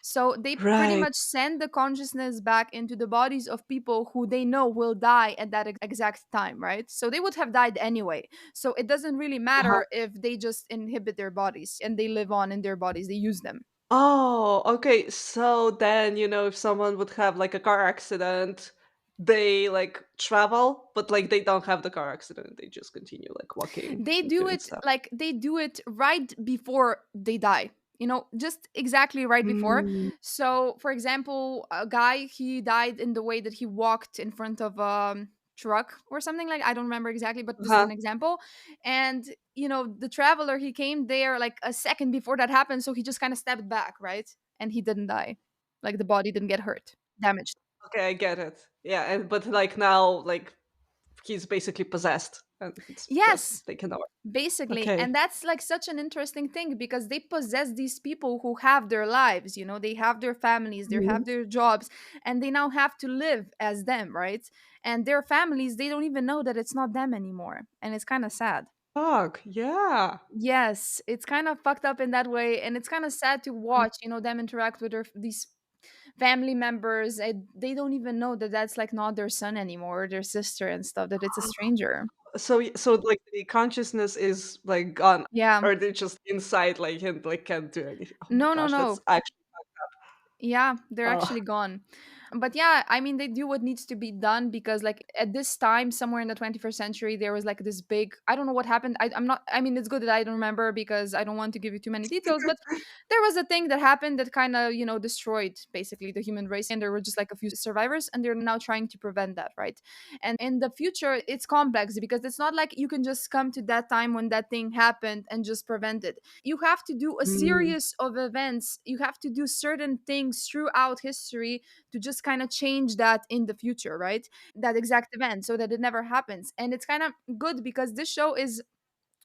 So they pretty Right. much send the consciousness back into the bodies of people who they know will die at that exact time, right? So they would have died anyway. So it doesn't really Uh-huh. matter if they just inhibit their bodies and they live on in their bodies, they use them. Oh, okay. So then, if someone would have like a car accident, they like travel, but like they don't have the car accident. They just continue like walking They and do doing it stuff. like they do it right before they die, just exactly right before. Mm. So for example, a guy, he died in the way that he walked in front of a truck or something, like I don't remember exactly, but this is Uh-huh. an example. And the traveler, he came there like a second before that happened, so he just kind of stepped back, right? And he didn't die, like the body didn't get hurt, damaged. Okay, I get it. Yeah, and but like now, like he's basically possessed. and it's just Yes, they cannot. basically. Okay. And that's like such an interesting thing because they possess these people who have their lives, they have their families, they Mhm. have their jobs, and they now have to live as them, right? And their families, they don't even know that it's not them anymore. And it's kind of sad. Fuck, yeah. Yes, it's kind of fucked up in that way, and it's kind of sad to watch, them interact with these family members. They don't even know that that's like not their son anymore, or their sister and stuff. That it's a stranger. So, like, the consciousness is, like, gone, Yeah. or they're just inside, like, and, like, can't do anything. Oh my No, no, gosh, that's no. actually Yeah, they're oh. actually gone. But yeah, I mean, they do what needs to be done because, like, at this time, somewhere in the 21st century, there was like this big, I don't know what happened. I'm not, I mean, it's good that I don't remember because I don't want to give you too many details, but there was a thing that happened that kind of, destroyed basically the human race. And there were just like a few survivors, and they're now trying to prevent that, right? And in the future, it's complex because it's not like you can just come to that time when that thing happened and just prevent it. You have to do a Mm. series of events. You have to do certain things throughout history to just kind of change that in the future, right? That exact event so that it never happens. And it's kind of good because this show is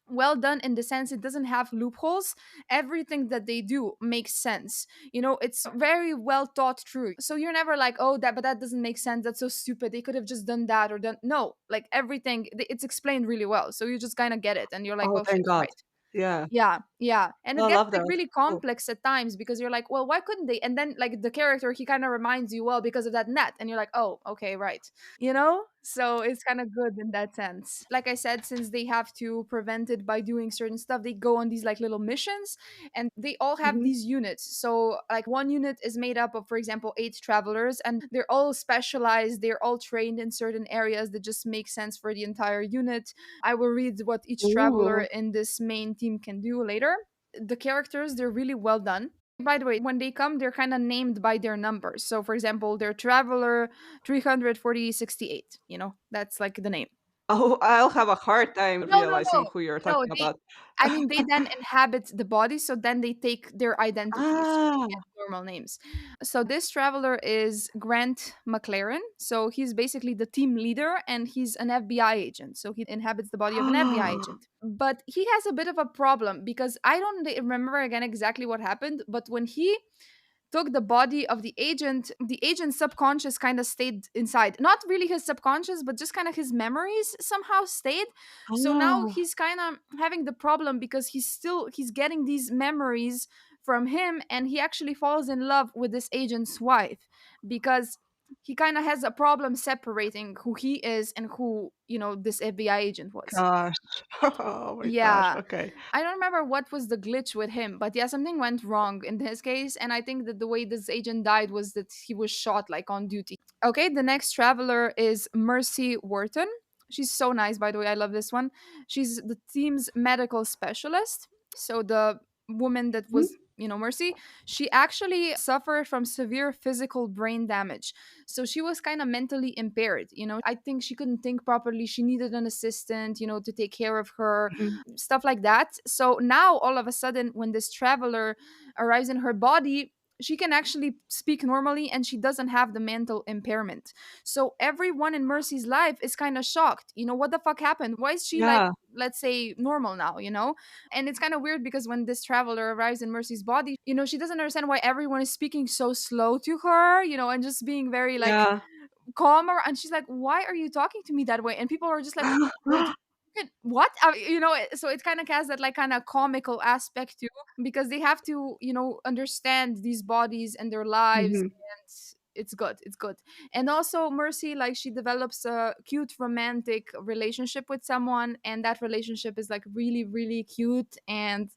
well done in the sense it doesn't have loopholes. Everything that they do makes sense. It's very well thought through. So you're never like, oh, that doesn't make sense. That's so stupid. They could have just done that or done. No, like everything, it's explained really well. So you just kind of get it and you're like, Oh, oh, shit, thank God. right. Yeah. Yeah, yeah. And I it gets love like that. really Cool. complex at times because you're like, well, why couldn't they? And then like the character, he kind of reminds you, well, because of that net. And you're like, oh, okay, right. So it's kind of good in that sense. Like I said, since they have to prevent it by doing certain stuff, they go on these like little missions, and they all have Mhm. these units. So like one unit is made up of, for example, 8 travelers, and they're all specialized. They're all trained in certain areas that just make sense for the entire unit. I will read what each traveler Ooh. in this main team can do later. The characters, they're really well done. By the way, when they come, they're kind of named by their numbers. So, for example, they're Traveler 34068. That's like the name. Oh, I'll have a hard time No, no, realizing no. who you're No, talking about. I mean, they then inhabit the body, so then they take their identity, so they Ah. get normal names. So this traveler is Grant McLaren. So he's basically the team leader and he's an FBI agent. So he inhabits the body of an FBI agent. But he has a bit of a problem because I don't remember again exactly what happened, but when he took the body of the agent's subconscious kind of stayed inside. Not really his subconscious, but just kind of his memories somehow stayed. So now Ah. he's kind of having the problem because he's getting these memories from him, and he actually falls in love with this agent's wife because he kind of has a problem separating who he is and who, this FBI agent was. Gosh. Oh my gosh. Yeah. Okay. I don't remember what was the glitch with him, but yeah, something went wrong in his case. And I think that the way this agent died was that he was shot like on duty. Okay, the next traveler is Mercy Wharton. She's so nice, by the way. I love this one. She's the team's medical specialist. So the woman that Mhm. was, Mercy, she actually suffered from severe physical brain damage. So she was kind of mentally impaired. I think she couldn't think properly. She needed an assistant, to take care of her, Mhm. stuff like that. So now, all of a sudden, when this traveler arrives in her body, she can actually speak normally and she doesn't have the mental impairment. So everyone in Mercy's life is kind of shocked. What the fuck happened? Why is she like, Yeah. let's say, normal now, And it's kind of weird because when this traveler arrives in Mercy's body, she doesn't understand why everyone is speaking so slow to her, and just being very like Yeah. calmer. And she's like, why are you talking to me that way? And people are just like, wait, what? So it kind of has that like kind of comical aspect too, because they have to, understand these bodies and their lives. Mhm. And it's good. It's good. And also Mercy, like, she develops a cute romantic relationship with someone, and that relationship is like really, really cute, and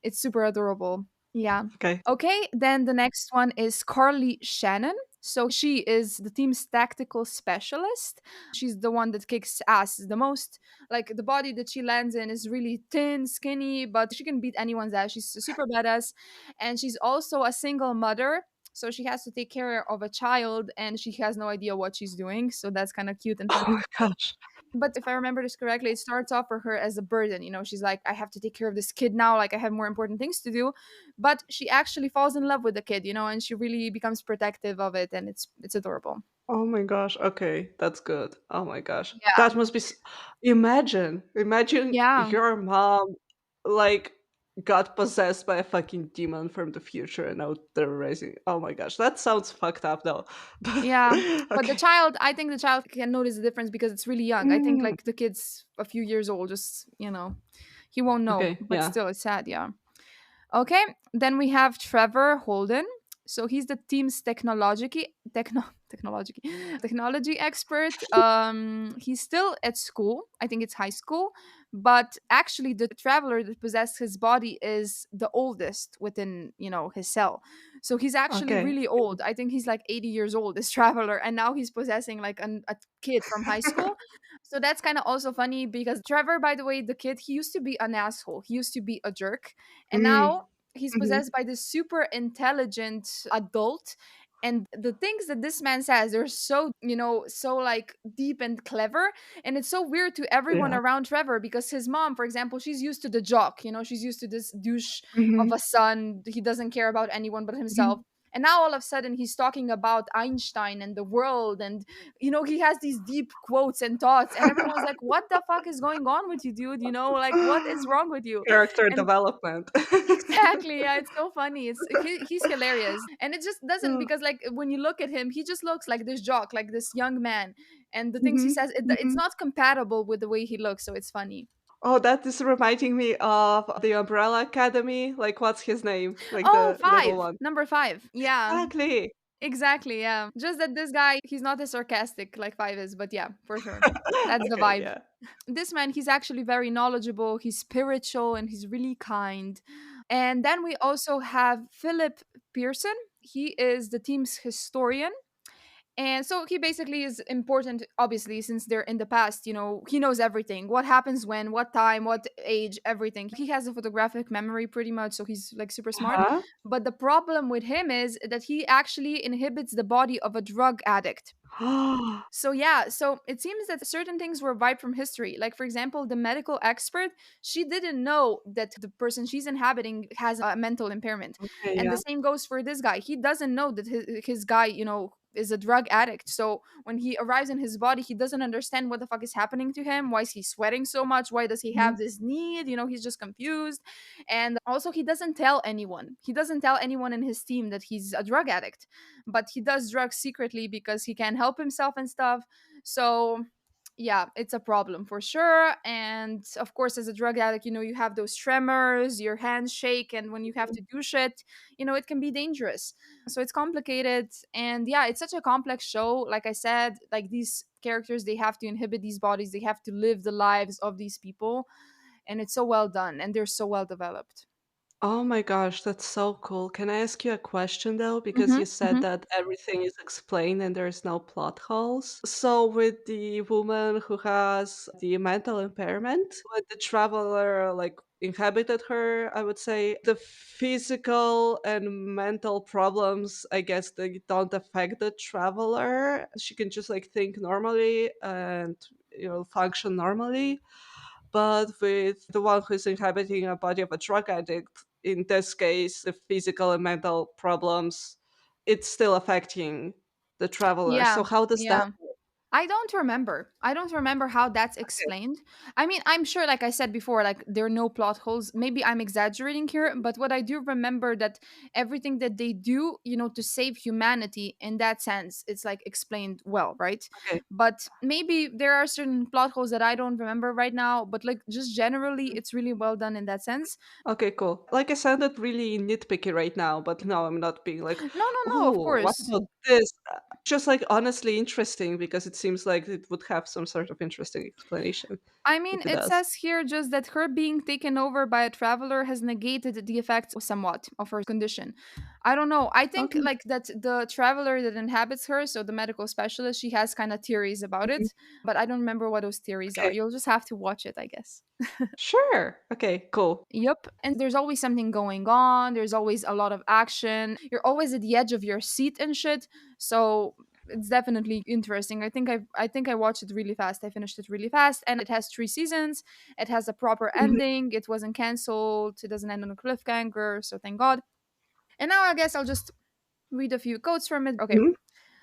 it's super adorable. Yeah. Okay. Okay, then the next one is Carly Shannon. So she is the team's tactical specialist. She's the one that kicks ass the most. Like, the body that she lands in is really thin, skinny, but she can beat anyone's ass. She's super badass. And she's also a single mother. So she has to take care of a child and she has no idea what she's doing. So that's kind of cute and funny. Oh my gosh. But if I remember this correctly, it starts off for her as a burden. She's like, I have to take care of this kid now. Like, I have more important things to do. But she actually falls in love with the kid, and she really becomes protective of it, and it's adorable. Oh my gosh, okay, that's good. Oh my gosh. Yeah. That must be imagine Yeah. your mom, like, got possessed by a fucking demon from the future and now they're raising oh my gosh, that sounds fucked up though. But Yeah. But okay. I think the child can notice the difference because it's really young. I think Mm, like the kid's a few years old, just, he won't know. okay, But yeah. still, it's sad. Yeah. Okay, then we have Trevor Holden. So he's the team's technology expert. He's still at school. I think it's high school, but actually the traveler that possessed his body is the oldest within, his cell. So he's actually Okay. really old. I think he's like 80 years old, this traveler, and now he's possessing like a kid from high school. So that's kind of also funny because Trevor, by the way, the kid, he used to be an asshole. He used to be a jerk, and Mm, now he's mhm. possessed by this super intelligent adult. And the things that this man says, they're so, so like deep and clever. And it's so weird to everyone Yeah. around Trevor because his mom, for example, she's used to the jock, she's used to this douche of Mhm, a son. He doesn't care about anyone but himself. mhm. And now all of a sudden he's talking about Einstein and the world. And, he has these deep quotes and thoughts. And everyone's like, what the fuck is going on with you, dude? Like, what is wrong with you? Character And development. exactly. Yeah, it's so funny. He's hilarious. And it just doesn't Oh, because like when you look at him, he just looks like this jock, like this young man. And the things he mhm, says, it's mhm. not compatible with the way he looks, so it's funny. Oh, that is reminding me of the Umbrella Academy. Like, what's his name? Like Oh, the little five. one. Number 5. Yeah. Exactly. Exactly, yeah. Just that this guy, he's not as sarcastic like 5 is, but yeah, for sure. That's the Okay, vibe. yeah. This man, he's actually very knowledgeable, he's spiritual, and he's really kind. And then we also have Philip Pearson. He is the team's historian. And so he basically is important, obviously, since they're in the past. He knows everything, what happens when, what time, what age, everything. He has a photographic memory pretty much, so he's like super smart. Uh-huh. But the problem with him is that he actually inhibits the body of a drug addict. So yeah, so it seems that certain things were wiped from history. Like for example, the medical expert, she didn't know that the person she's inhabiting has a mental impairment. Okay, And the yeah. same goes for this guy. He doesn't know that his guy, is a drug addict. So when he arrives in his body, he doesn't understand what the fuck is happening to him. Why is he sweating so much? Why does he Mhm. have this need? He's just confused. And also he doesn't tell anyone. He doesn't tell anyone in his team that he's a drug addict, but he does drugs secretly because he can't help himself and stuff. So yeah, it's a problem for sure. And of course, as a drug addict, you have those tremors, your hands shake, and when you have to do shit, it can be dangerous. So it's complicated. And yeah, it's such a complex show. Like I said, like these characters, they have to inhibit these bodies, they have to live the lives of these people. And it's so well done and they're so well developed. Oh my gosh, that's so cool. Can I ask you a question though? Because Hmm. you said Hmm. that everything is explained and there's no plot holes. So, with the woman who has the mental impairment, with the traveler like inhabited her, I would say the physical and mental problems, I guess they don't affect the traveler. She can just like think normally and function normally. But with the one who's inhabiting a body of a drug addict, in this case, the physical and mental problems, it's still affecting the traveler. Yeah. So how does that Yeah. I don't remember. I don't remember how that's okay. explained. I mean, I'm sure, like I said before, like there are no plot holes. Maybe I'm exaggerating here, but what I do remember that everything that they do, to save humanity in that sense, it's like explained well, right? Okay. But maybe there are certain plot holes that I don't remember right now, but like just generally, it's really well done in that sense. Okay, cool. Like I sounded really nitpicky right now, but no, I'm not being like, No, no, no, of "Ooh, what course. about this?" Just like honestly interesting because it seems like it would have some sort of interesting explanation I mean, if it it does. says here just that her being taken over by a traveler has negated the effects somewhat of her condition. I don't know. I think Okay. like that the traveler that inhabits her, so the medical specialist, she has kind of theories about Mhm. it, but I don't remember what those theories are. Okay. You'll just have to watch it, I guess. Sure. Okay, cool. Yep. And there's always something going on. There's always a lot of action. You're always at the edge of your seat and shit. So It's definitely interesting. I think I watched it really fast. I finished it really fast, and it has 3 seasons. It has a proper Mhm, ending. It wasn't canceled. It doesn't end on a cliffhanger, so thank God. And now I guess I'll just read a few quotes from it. Okay. mhm.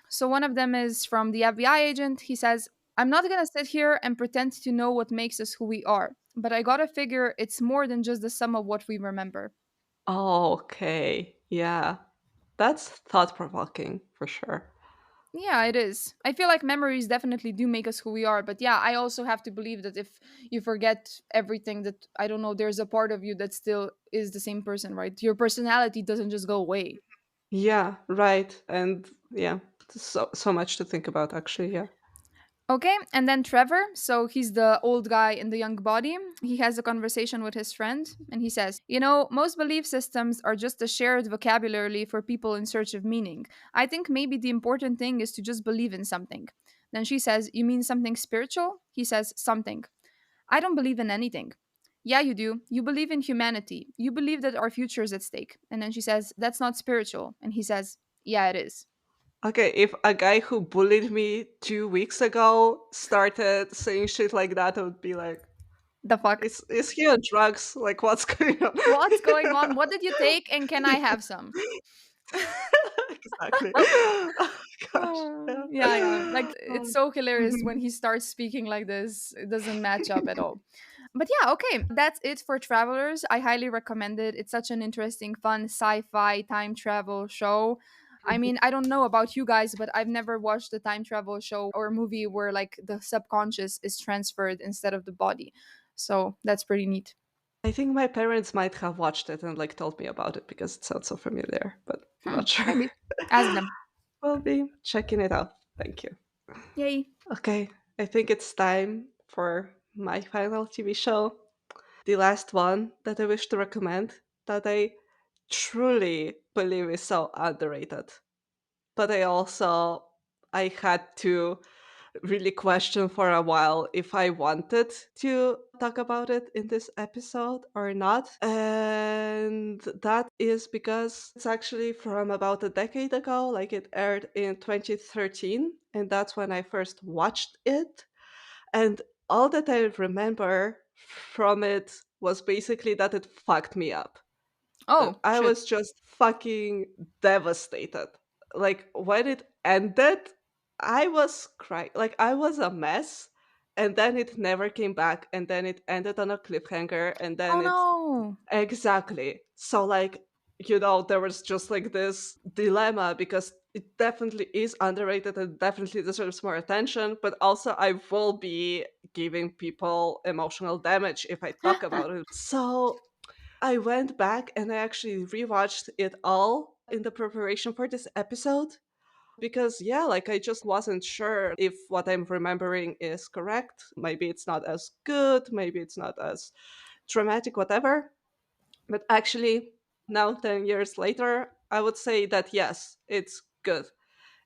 So one of them is from the FBI agent. He says, "I'm not going to sit here and pretend to know what makes us who we are, but I got to figure it's more than just the sum of what we remember." Okay, yeah. That's thought-provoking for sure. Yeah, it is. I feel like memories definitely do make us who we are, but yeah, I also have to believe that if you forget everything, that I don't know, there's a part of you that still is the same person, right? Your personality doesn't just go away. Yeah, right, and yeah, so much to think about actually, yeah. Okay, and then Trevor, so he's the old guy in the young body. He has a conversation with his friend, and he says, most belief systems are just a shared vocabulary for people in search of meaning. I think maybe the important thing is to just believe in something. Then she says, "You mean something spiritual?" He says, "Something. I don't believe in anything." "Yeah, you do. You believe in humanity. You believe that our future is at stake." And then she says, "That's not spiritual." And he says, "Yeah, it is." Okay, if a guy who bullied me 2 weeks ago started saying shit like that, I would be like, The fuck? is he on drugs? Like, what's going on?" What's going on? What did you take? And can I have some? Exactly. Oh gosh, yeah. Yeah, yeah. Like it's Um, so hilarious when mhm. he starts speaking like this. It doesn't match up at all. But yeah, okay. That's it for Travelers. I highly recommend it. It's such an interesting, fun sci-fi time travel show. I mean, I don't know about you guys, but I've never watched a time travel show or movie where like the subconscious is transferred instead of the body. So that's pretty neat. I think my parents might have watched it and, like, told me about it because it sounds so familiar, but I'm not sure. Maybe. Ask them. We'll be checking it out. Thank you. Yay. Okay, I think it's time for my final TV show. The last one that I wish to recommend that I truly believe is so underrated. But I had to really question for a while if I wanted to talk about it in this episode or not. And that is because it's actually from about a decade ago, like it aired in 2013, and that's when I first watched it. And all that I remember from it was basically that it fucked me up. That Oh, I shit. was just fucking devastated. Like when it ended, I was crying. Like I was a mess. And then it never came back. And then it ended on a cliffhanger. And Oh then it no. exactly. So like, there was just like this dilemma because it definitely is underrated and definitely deserves more attention, but also I will be giving people emotional damage if I talk about it. So I went back and I actually rewatched it all in the preparation for this episode because, yeah, like I just wasn't sure if what I'm remembering is correct. Maybe it's not as good, maybe it's not as dramatic, whatever. But actually, now 10 years later, I would say that yes, it's good.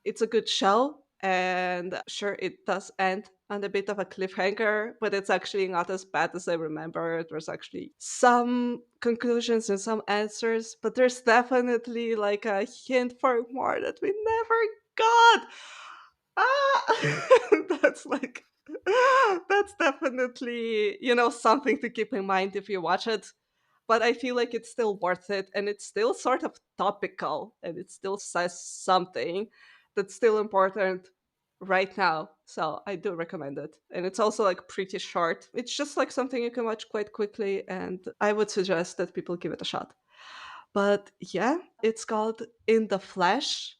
It's a good show, and sure, it does end on a bit of a cliffhanger, but it's actually not as bad as I remember. There's actually some conclusions and some answers, but there's definitely like a hint for more that we never got. That's like that's definitely, something to keep in mind if you watch it. But I feel like it's still worth it and it's still sort of topical and it still says something that's still important right now. So I do recommend it. And it's also like pretty short. It's just like something you can watch quite quickly and I would suggest that people give it a shot. But yeah, it's called In the Flesh.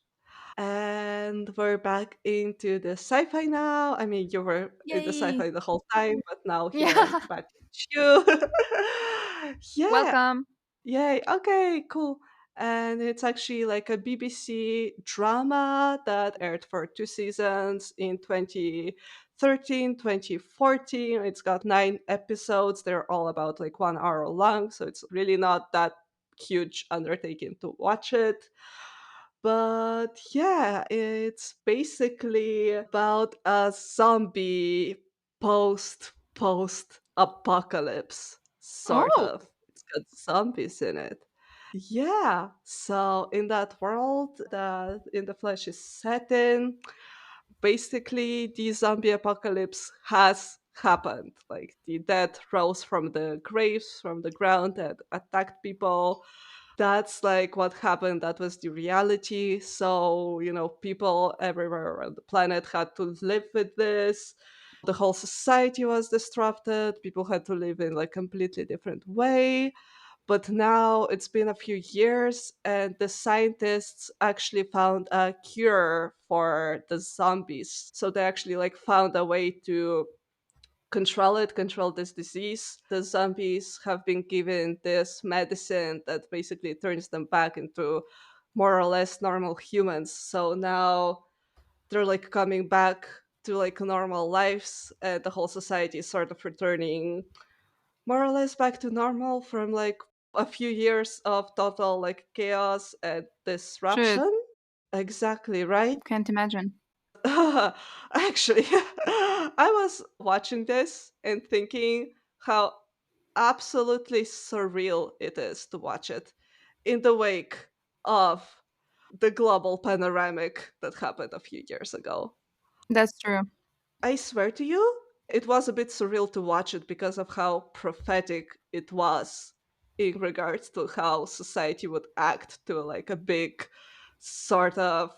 And we're back into the sci-fi now. I mean, you were in the Yay. sci-fi the whole time, but now here I'm Yeah. back with you. Yeah, Welcome. yay. Okay, cool. And it's actually like a BBC drama that aired for 2 seasons in 2013, 2014. It's got 9 episodes. They're all about like 1 hour long. So it's really not that huge undertaking to watch it. But yeah, it's basically about a zombie post apocalypse, sort Oh. of. It's got zombies in it. Yeah. So in that world that In the Flesh is set in, basically the zombie apocalypse has happened. Like the dead rose from the graves, from the ground, and attacked people. That's like what happened. That was the reality. So, people everywhere around the planet had to live with this. The whole society was disrupted. People had to live in like completely different way. But now it's been a few years, and the scientists actually found a cure for the zombies. So they actually like found a way to control this disease. The zombies have been given this medicine that basically turns them back into more or less normal humans. So now they're like coming back to like normal lives, and the whole society is sort of returning more or less back to normal from like a few years of total like chaos and Shit, disruption. Exactly, right? can't imagine. Actually, I was watching this and thinking how absolutely surreal it is to watch it in the wake of the global panoramic that happened a few years ago. That's true. I swear to you, it was a bit surreal to watch it because of how prophetic it was in regards to how society would act to like a big sort of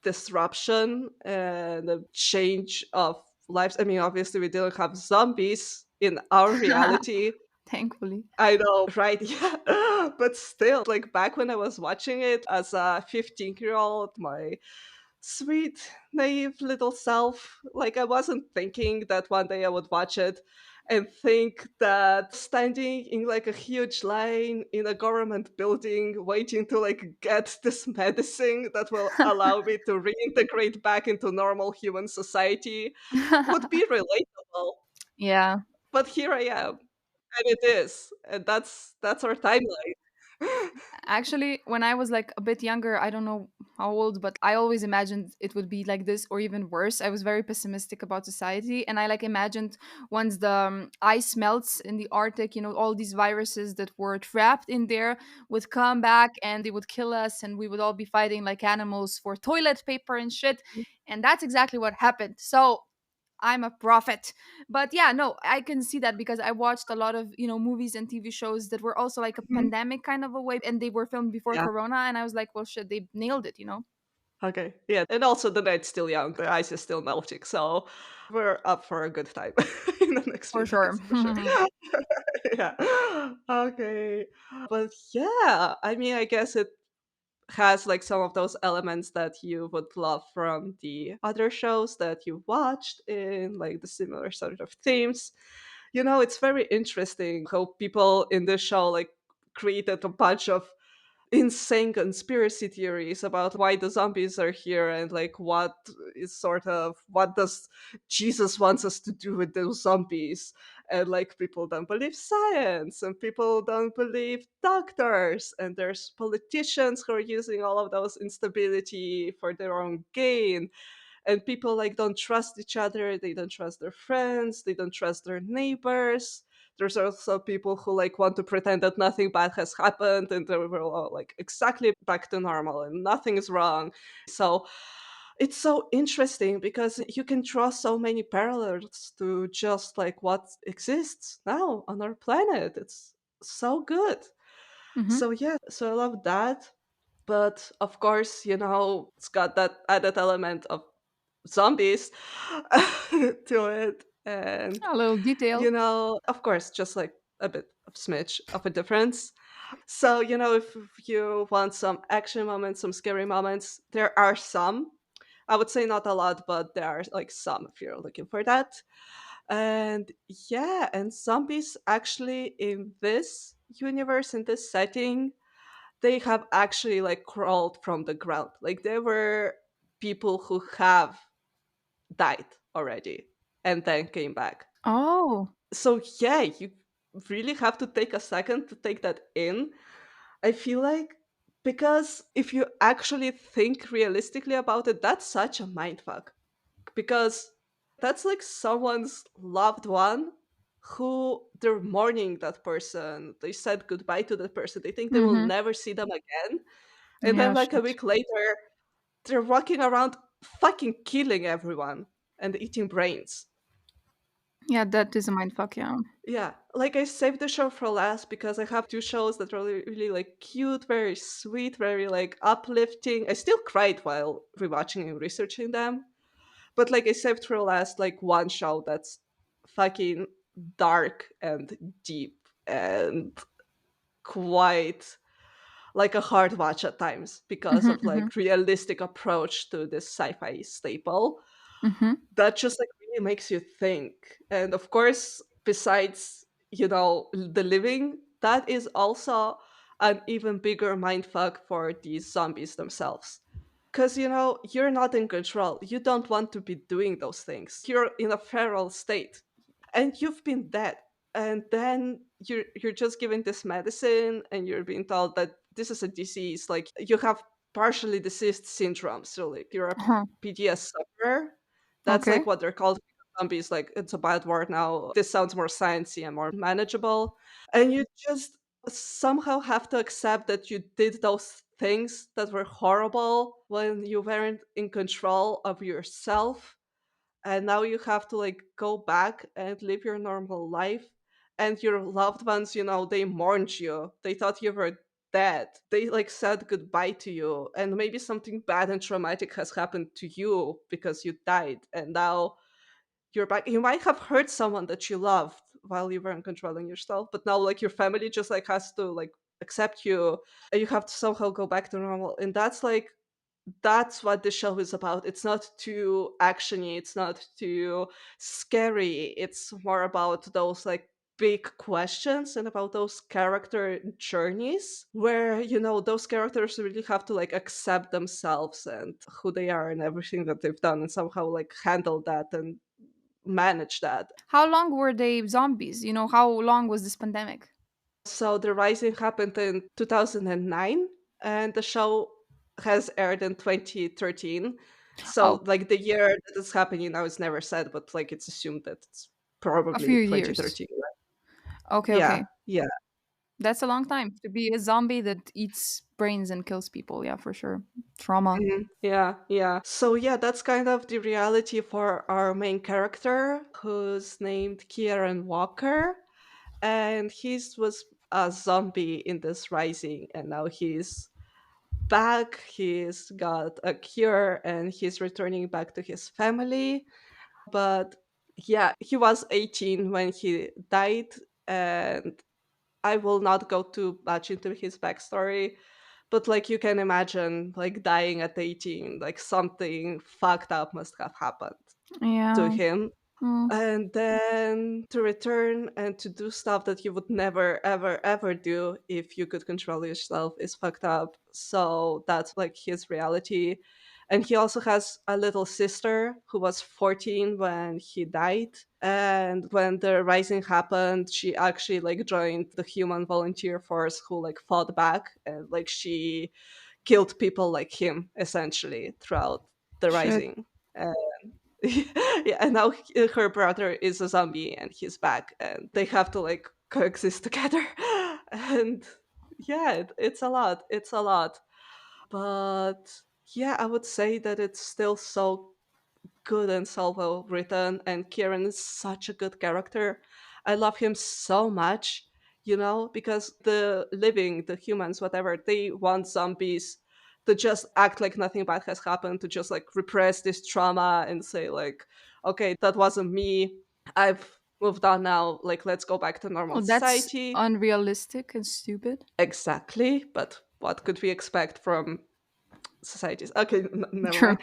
disruption and a change of lives. I mean, obviously, we didn't have zombies in our reality. Thankfully. I know, right? Yeah. But still, like back when I was watching it as a 15-year-old, my sweet, naive little self. Like, I wasn't thinking that one day I would watch it and think that standing in like a huge line in a government building waiting to like get this medicine that will allow me to reintegrate back into normal human society would be relatable. Yeah. But here I am, and it is, and that's our timeline. Actually, when I was like a bit younger, I don't know how old, but I always imagined it would be like this or even worse. I was very pessimistic about society, and I like imagined once the ice melts in the Arctic, all these viruses that were trapped in there would come back and they would kill us, and we would all be fighting like animals for toilet paper and shit. And that's exactly what happened. So I'm a prophet. But yeah, no, I can see that because I watched a lot of, movies and TV shows that were also like a Mhm. pandemic kind of a way and they were filmed before Yeah. Corona. And I was like, well, shit, they nailed it. Okay. Yeah. And also the night's still young, the ice is still melting, so we're up for a good time in the next few For sure. decades for sure. Yeah. Okay. But yeah, I mean, I guess it has like some of those elements that you would love from the other shows that you watched in like the similar sort of themes. It's very interesting how people in this show like created a bunch of insane conspiracy theories about why the zombies are here and like what does Jesus wants us to do with those zombies. And like people don't believe science and people don't believe doctors, and there's politicians who are using all of those instability for their own gain, and people like don't trust each other, they don't trust their friends, they don't trust their neighbors. There's also people who like want to pretend that nothing bad has happened and they were all like exactly back to normal and nothing is wrong. So it's so interesting because you can draw so many parallels to just like what exists now on our planet. It's so good. Hmm. So yeah, so I love that. But of course, it's got that added element of zombies to it. And, A little detail. of course, just like a bit of smidge of a difference. So, if you want some action moments, some scary moments, there are some. I would say not a lot, but there are like some if you're looking for that. And yeah, and zombies actually in this universe, in this setting, they have actually like crawled from the ground. Like there were people who have died already and then came back. Oh. So yeah, you really have to take a second to take that in. I feel like, because if you actually think realistically about it, that's such a mindfuck. Because that's like someone's loved one who they're mourning that person. They said goodbye to that person. They think they will Mhm. never see them again. And then Yeah, like a shit. week later, they're walking around fucking killing everyone and eating brains. Yeah, that is a mindfuck, yeah. Yeah, like I saved the show for last because I have two shows that are really, really like cute, very sweet, very like uplifting. I still cried while rewatching and researching them. But like I saved for last like one show that's fucking dark and deep and quite like a hard watch at times because Mhm, of mhm, like realistic approach to this sci-fi staple mhm. that just like really makes you think. And of course, besides, the living, that is also an even bigger mindfuck for these zombies themselves. Because, you're not in control. You don't want to be doing those things. You're in a feral state and you've been dead. And then you're just given this medicine and you're being told that this is a disease. Like you have partially deceased syndrome. So like you're a Huh. PDS sufferer. That's Okay. like what they're called. Zombies, like it's a bad word now. This sounds more sciencey and more manageable. And you just somehow have to accept that you did those things that were horrible when you weren't in control of yourself, and now you have to like go back and live your normal life, and your loved ones, they mourned you, they thought you were dead, they like said goodbye to you, and maybe something bad and traumatic has happened to you because you died, and now you're back. You might have hurt someone that you loved while you weren't controlling yourself, but now like your family just like has to like accept you, and you have to somehow go back to normal. And that's what the show is about. It's not too actiony, it's not too scary. It's more about those like big questions and about those character journeys where, those characters really have to like accept themselves and who they are and everything that they've done and somehow like handle that and manage that. How long were they zombies? How long was this pandemic? So the rising happened in 2009 and the show has aired in 2013. So Oh, like the year that it's happening now is never said, but like it's assumed that it's a probably few years. 2013. Right? Okay, Yeah, okay. yeah. That's a long time to be a zombie that eats brains and kills people. Yeah, for sure. Trauma. Mhm. Yeah, yeah. So yeah, that's kind of the reality for our main character, who's named Kieran Walker, and he's was a zombie in this rising, and now he's back. He's got a cure, and he's returning back to his family. But yeah, he was 18 when he died, and I will not go too much into his backstory, but like you can imagine, like dying at 18, like something fucked up must have happened to Yeah. him. Mm. And then to return and to do stuff that you would never, ever, ever do if you could control yourself is fucked up. So that's like his reality. And he also has a little sister who was 14 when he died. And when the rising happened, she actually like joined the human volunteer force who like fought back, and like she killed people like him essentially throughout the Shit. rising. Yeah, and now her brother is a zombie and he's back, and they have to like coexist together. And yeah, it's a lot. It's a lot. But yeah, I would say that it's still so good and so well written, and Kieran is such a good character. I love him so much, because the living, the humans, whatever, they want zombies to just act like nothing bad has happened, to just like repress this trauma and say like, okay, that wasn't me. I've moved on now. Like, let's go back to normal Well, that's society. unrealistic and stupid. Exactly. But what could we expect from societies? Okay, never True. mind.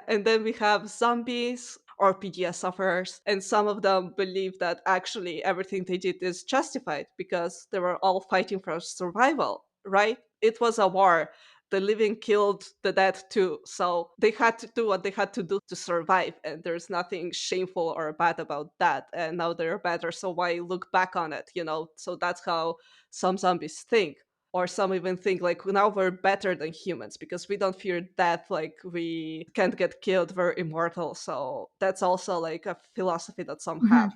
And then we have zombies or PGS sufferers, and some of them believe that actually everything they did is justified because they were all fighting for survival, right? It was a war. The living killed the dead too, so they had to do what they had to do to survive, and there's nothing shameful or bad about that. And now they're better, so why look back on it, So that's how some zombies think, or some even think like now we're better than humans because we don't fear death, like we can't get killed, we're immortal. So that's also like a philosophy that some Hmm. have.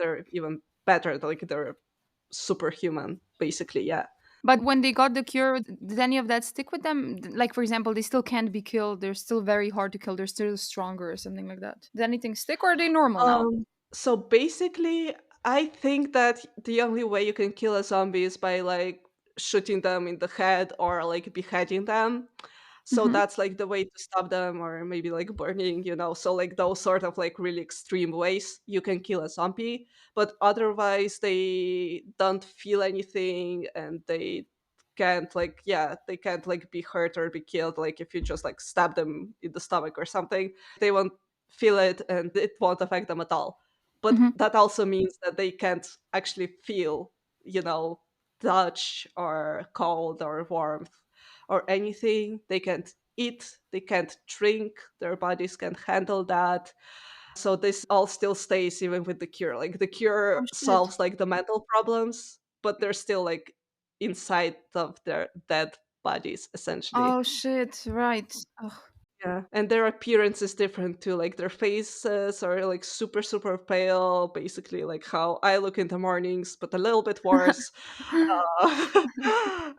they're even better, like they're superhuman, basically. Yeah. But when they got the cure, did any of that stick with them? Like, for example, they still can't be killed. They're still very hard to kill. They're still stronger or something like that. Did anything stick, or are they normal now? So basically, I think that the only way you can kill a zombie is by like shooting them in the head or like beheading them. So Mm-hmm. that's like the way to stop them, or maybe like burning, so like those sort of like really extreme ways you can kill a zombie. But otherwise they don't feel anything, and they can't like, yeah, they can't like be hurt or be killed. Like if you just like stab them in the stomach or something, they won't feel it and it won't affect them at all. But Mm-hmm. that also means that they can't actually feel, you know touch or cold or warmth or anything. They can't eat, they can't drink, their bodies can't handle that. So this all still stays even with the cure. Like the Oh cure shit. solves like the mental problems, but they're still like inside of their dead bodies, essentially. Oh shit. Right. Ugh. Yeah, and their appearance is different too. Like their faces are like super, super pale, basically like how I look in the mornings, but a little bit worse. Uh,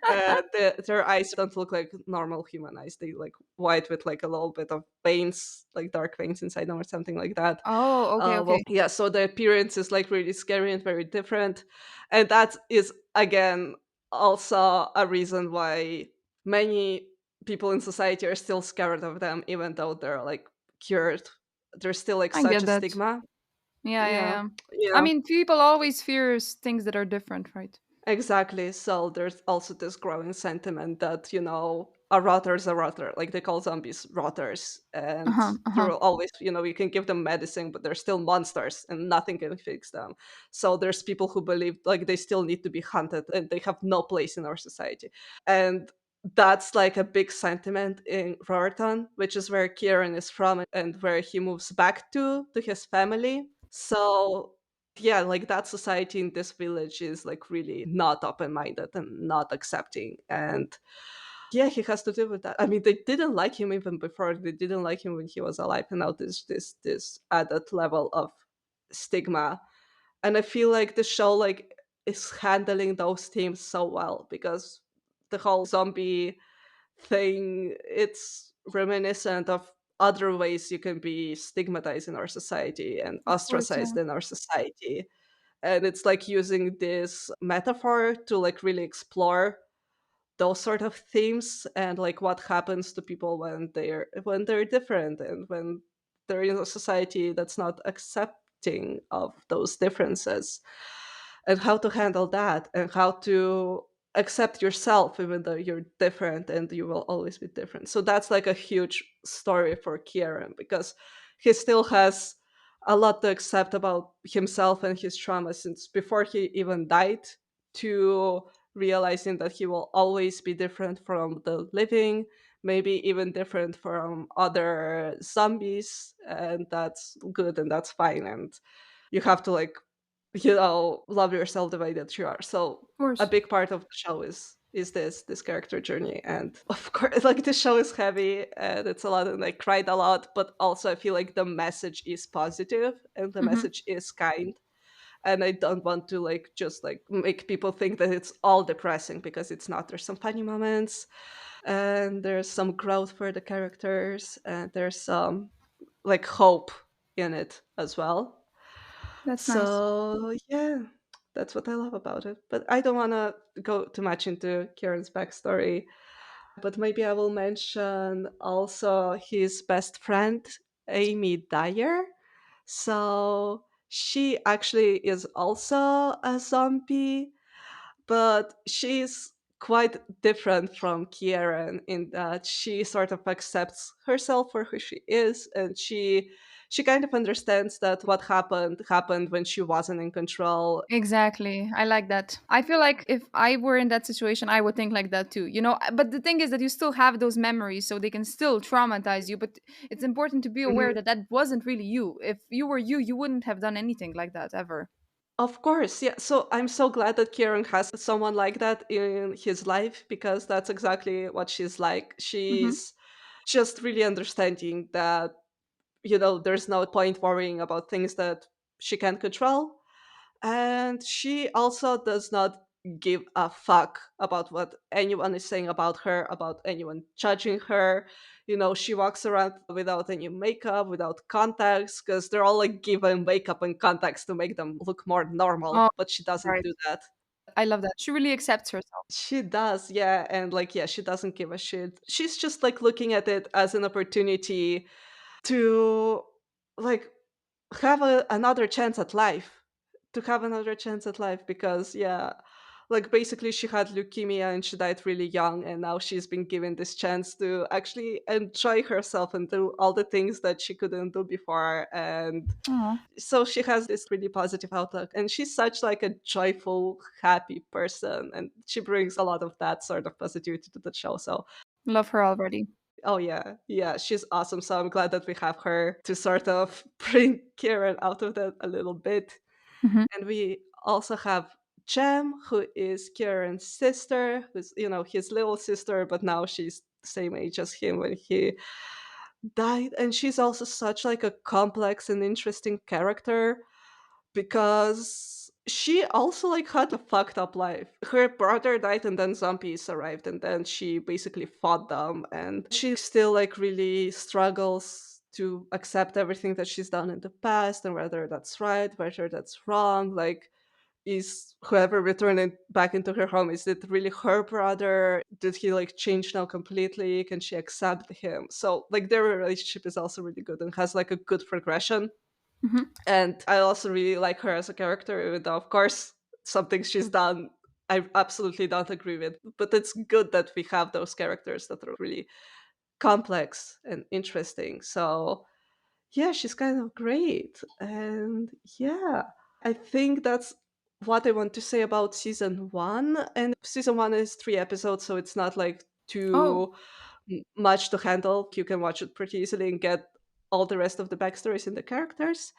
and their eyes don't look like normal human eyes. They like white with like a little bit of veins, like dark veins inside them or something like that. Oh, okay, Well, okay. yeah, so the appearance is like really scary and very different. And that is, again, also a reason why many people in society are still scared of them, even though they're like cured. There's still like I such get a that. stigma. Yeah, yeah, Yeah. yeah. I Yeah. mean, people always fears things that are different, right? Exactly. So there's also this growing sentiment that, a rotter's a rotter. Like they call zombies rotters. And Uh-huh, there uh-huh. will always, you can give them medicine, but they're still monsters and nothing can fix them. So there's people who believe like they still need to be hunted and they have no place in our society. And that's like a big sentiment in Raritan, which is where Kieran is from and where he moves back to his family. So yeah, like that society in this village is like really not open-minded and not accepting. And yeah, he has to deal with that. I mean, they didn't like him even before. They didn't like him when he was alive, and now this added level of stigma. And I feel like the show like is handling those themes so well, because the whole zombie thing, it's reminiscent of other ways you can be stigmatized in our society and Of course, ostracized yeah. in our society. And it's like using this metaphor to like really explore those sort of themes, and like what happens to people when they're different, and when they're in a society that's not accepting of those differences, and how to handle that, and how to accept yourself even though you're different and you will always be different. So that's like a huge story for Kieran, because he still has a lot to accept about himself and his trauma since before he even died, to realizing that he will always be different from the living, maybe even different from other zombies, and that's good and that's fine. And you have to like, love yourself the way that you are. So Of a course. big part of the show is this character journey. And of course, like the show is heavy and it's a lot, and I cried a lot, but also I feel like the message is positive and the Mm-hmm. message is kind. And I don't want to like just like make people think that it's all depressing, because it's not. There's some funny moments, and there's some growth for the characters, and there's some like hope in it as well. That's nice. So yeah, that's what I love about it. But I don't want to go too much into Kieran's backstory. But maybe I will mention also his best friend, Amy Dyer. So she actually is also a zombie, but she's quite different from Kieran in that she sort of accepts herself for who she is, and she kind of understands that what happened when she wasn't in control. Exactly. I like that. I feel like if I were in that situation, I would think like that too. But the thing is that you still have those memories, so they can still traumatize you. But it's important to be aware Mhm. that that wasn't really you. If you were you, you wouldn't have done anything like that ever. Of course, yeah. So I'm so glad that Kieran has someone like that in his life, because that's exactly what she's like. Mm-hmm. She's just really understanding that, there's no point worrying about things that she can't control. And she also does not give a fuck about what anyone is saying about her, about anyone judging her. She walks around without any makeup, without contacts, because they're all like given makeup and contacts to make them look more normal, Oh, but she doesn't right. do that. I love that. She really accepts herself. She does, yeah. And like, yeah, she doesn't give a shit. She's just like looking at it as an opportunity to like have another chance at life, because yeah, like basically she had leukemia and she died really young, and now she's been given this chance to actually enjoy herself and do all the things that she couldn't do before. And Oh, so she has this really positive outlook, and she's such like a joyful, happy person, and she brings a lot of that sort of positivity to the show. So love her already. oh yeah, yeah, she's awesome. So I'm glad that we have her to sort of bring Kieran out of that a little bit. Mhm. And we also have Jem, who is Kieran's sister, who's his little sister, but now she's the same age as him when he died. And she's also such like a complex and interesting character because she also like had a fucked up life. Her brother died and then zombies arrived and then she basically fought them, and she still like really struggles to accept everything that she's done in the past and whether that's right, whether that's wrong. Like, is whoever returned it back into her home, is it really her brother? Did he like change now completely? Can she accept him? So like their relationship is also really good and has like a good progression. Mhm. And I also really like her as a character, even though, of course, some things she's done I absolutely don't agree with. But it's good that we have those characters that are really complex and interesting. So, yeah, she's kind of great. And yeah, I think that's what I want to say about season one. And season one is 3 episodes, so it's not like Oh. too much to handle. You can watch it pretty easily and get all the rest of the backstories and the characters.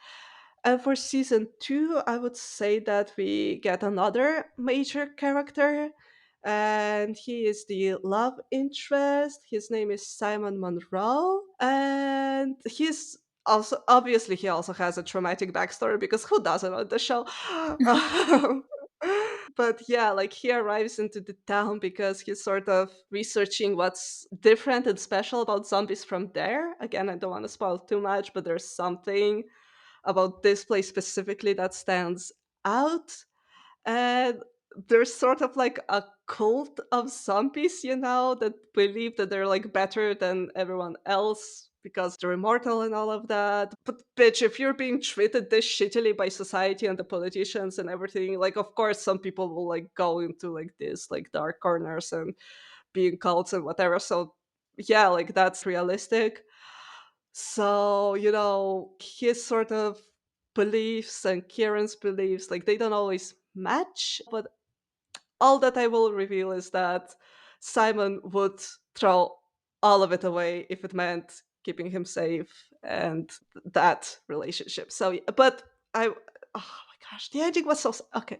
And for season two, I would say that we get another major character, and he is the love interest. His name is Simon Monroe, and he's also obviously he also has a traumatic backstory because who doesn't on the show? Um, but yeah, like he arrives into the town because he's sort of researching what's different and special about zombies from there. Again, I don't want to spoil too much, but there's something about this place specifically that stands out. And there's sort of like a cult of zombies, that believe that they're like better than everyone else because they're immortal and all of that. But bitch, if you're being treated this shittily by society and the politicians and everything, like of course some people will like go into like this like dark corners and being cults and whatever. So yeah, like that's realistic. So, his sort of beliefs and Kieran's beliefs, like they don't always match. But all that I will reveal is that Simon would throw all of it away if it meant keeping him safe and that relationship. So, but oh my gosh, the ending was so okay.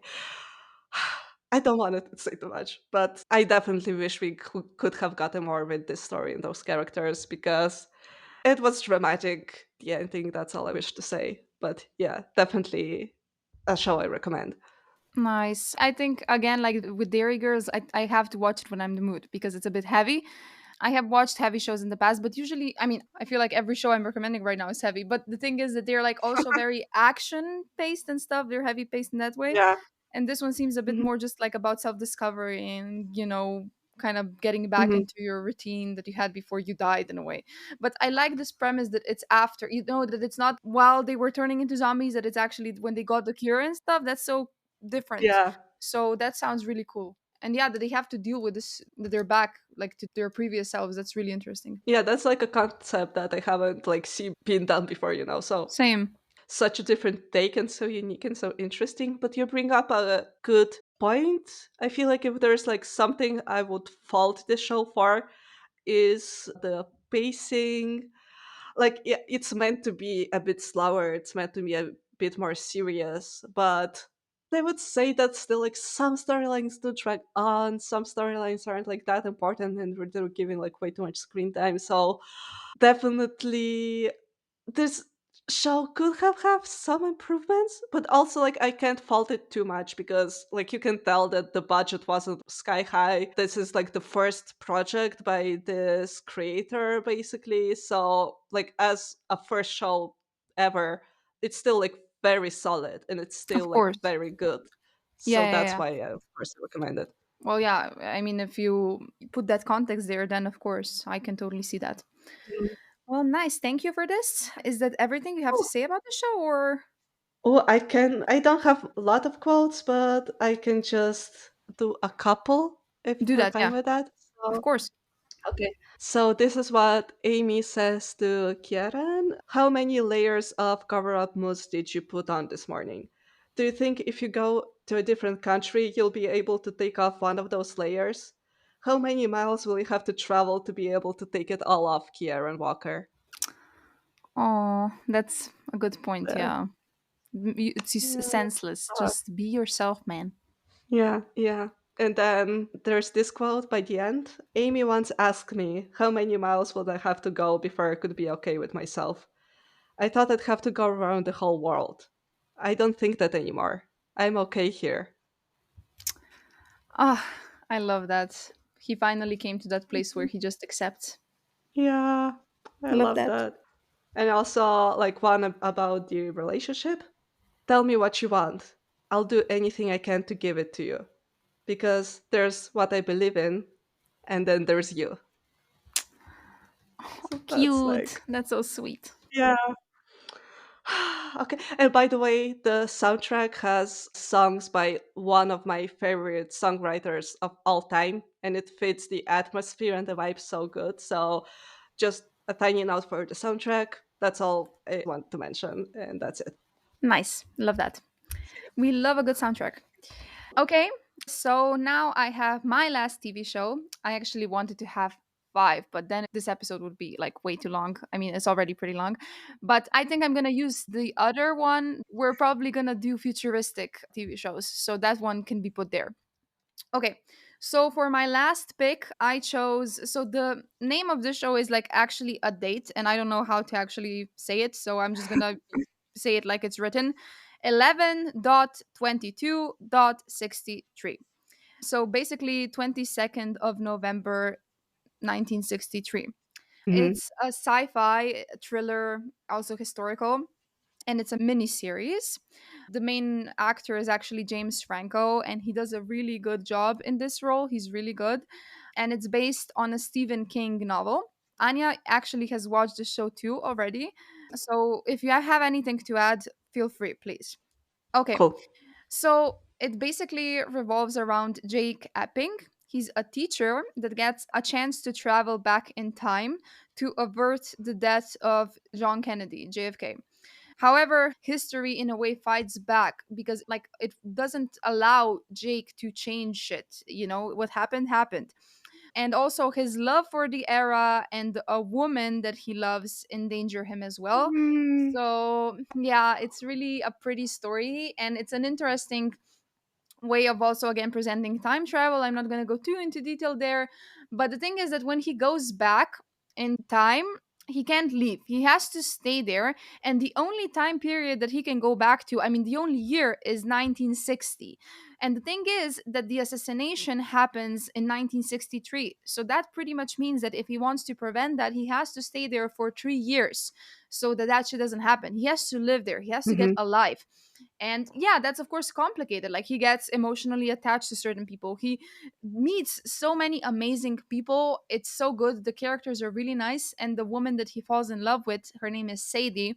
I don't want to say too much, but I definitely wish we could have gotten more with this story and those characters because it was dramatic. The ending, that's all I wish to say. But yeah, definitely a show I recommend. Nice. I think again, like with Dairy Girls, I have to watch it when I'm in the mood because it's a bit heavy. I have watched heavy shows in the past, but usually, I mean, I feel like every show I'm recommending right now is heavy. But the thing is that they're like also very action paced and stuff. They're heavy paced in that way. Yeah. And this one seems a bit Mhm. more just like about self discovery and, kind of getting back Mhm. into your routine that you had before you died in a way. But I like this premise that it's after, that it's not while they were turning into zombies, that it's actually when they got the cure and stuff. That's so different. Yeah. So that sounds really cool. And yeah, that they have to deal with this, that they're back like to their previous selves. That's really interesting. Yeah, that's like a concept that I haven't like seen being done before, So Same. such a different take and so unique and so interesting. But you bring up a good point. I feel like if there's like something I would fault this show for is the pacing. Like yeah, it's meant to be a bit slower, it's meant to be a bit more serious, but I would say that still like some storylines do drag on, some storylines aren't like that important and they're giving like way too much screen time. So definitely there's show could have some improvements, but also like I can't fault it too much because like you can tell that the budget wasn't sky high. This is like the first project by this creator basically. So like as a first show ever, it's still like very solid and it's still Of like course. very good. Yeah, So yeah, that's yeah. why I of course recommend it. Well, yeah, I mean, if you put that context there, then of course I can totally see that. Mm. Well, nice. Thank you for this. Is that everything you have to Oh, say about the show, or I don't have a lot of quotes, but I can just do a couple if do you're that? fine Yeah, with that. of So, course. okay. So this is what Amy says to Kieran. How many layers of cover-up mousse did you put on this morning? Do you think if you go to a different country, you'll be able to take off one of those layers? How many miles will you have to travel to be able to take it all off, Kieran Walker? Oh, that's a good point. Uh, Yeah, it's just yeah. senseless. Just be yourself, man. Yeah, yeah. And then there's this quote by the end. Amy once asked me, how many miles would I have to go before I could be okay with myself? I thought I'd have to go around the whole world. I don't think that anymore. I'm okay here. Ah, I love that. He finally came to that place where he just accepts. Yeah, I Love love that. that. And also, like, one about the relationship. Tell me what you want. I'll do anything I can to give it to you. Because there's what I believe in, and then there's you. So that's Cute. like, That's so sweet. yeah. Okay. And by the way, the soundtrack has songs by one of my favorite songwriters of all time, and it fits the atmosphere and the vibe so good. So, just a tiny note for the soundtrack. That's all I want to mention, and that's it. Nice. Love that. We love a good soundtrack. Okay, so now I have my last TV show. I actually wanted to have five, but then this episode would be like way too long. I mean, it's already pretty long, but I think I'm gonna use the other one. We're probably gonna do futuristic TV shows, so that one can be put there. Okay, so for my last pick, I chose. So the name of this show is like actually a date, and I don't know how to actually say it, so I'm just gonna say it like it's written 11.22.63. So basically, 22nd of November 1963. Hmm. It's a sci fi thriller, also historical, and it's a mini series. The main actor is actually James Franco, and he does a really good job in this role. He's really good. And it's based on a Stephen King novel. Anya actually has watched the show too already. So if you have anything to add, feel free, please. Okay, Cool. so it basically revolves around Jake Epping. He's a teacher that gets a chance to travel back in time to avert the death of John Kennedy, JFK. However, history in a way fights back because like it doesn't allow Jake to change shit. You know, what happened happened. And also his love for the era and a woman that he loves endanger him as well. Mm. So, yeah, it's really a pretty story and it's an interesting way of also again presenting time travel. I'm not going to go too into detail there, but the thing is that when he goes back in time, he can't leave. He has to stay there, and the only time period that he can go back to, I mean the only year, is 1960. And the thing is that the assassination happens in 1963. So that pretty much means that if he wants to prevent that, he has to stay there for 3 years so that that shit doesn't happen. He has to live there. He has to get Hmm. alive. And yeah, that's of course complicated. Like he gets emotionally attached to certain people. He meets so many amazing people. It's so good. The characters are really nice. And the woman that he falls in love with, her name is Sadie.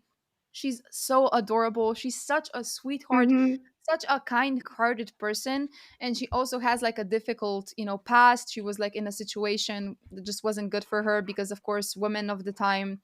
She's so adorable. She's such a sweetheart, Hmm. such a kind-hearted person. And she also has like a difficult, past. She was like in a situation that just wasn't good for her because, of course, women of the time,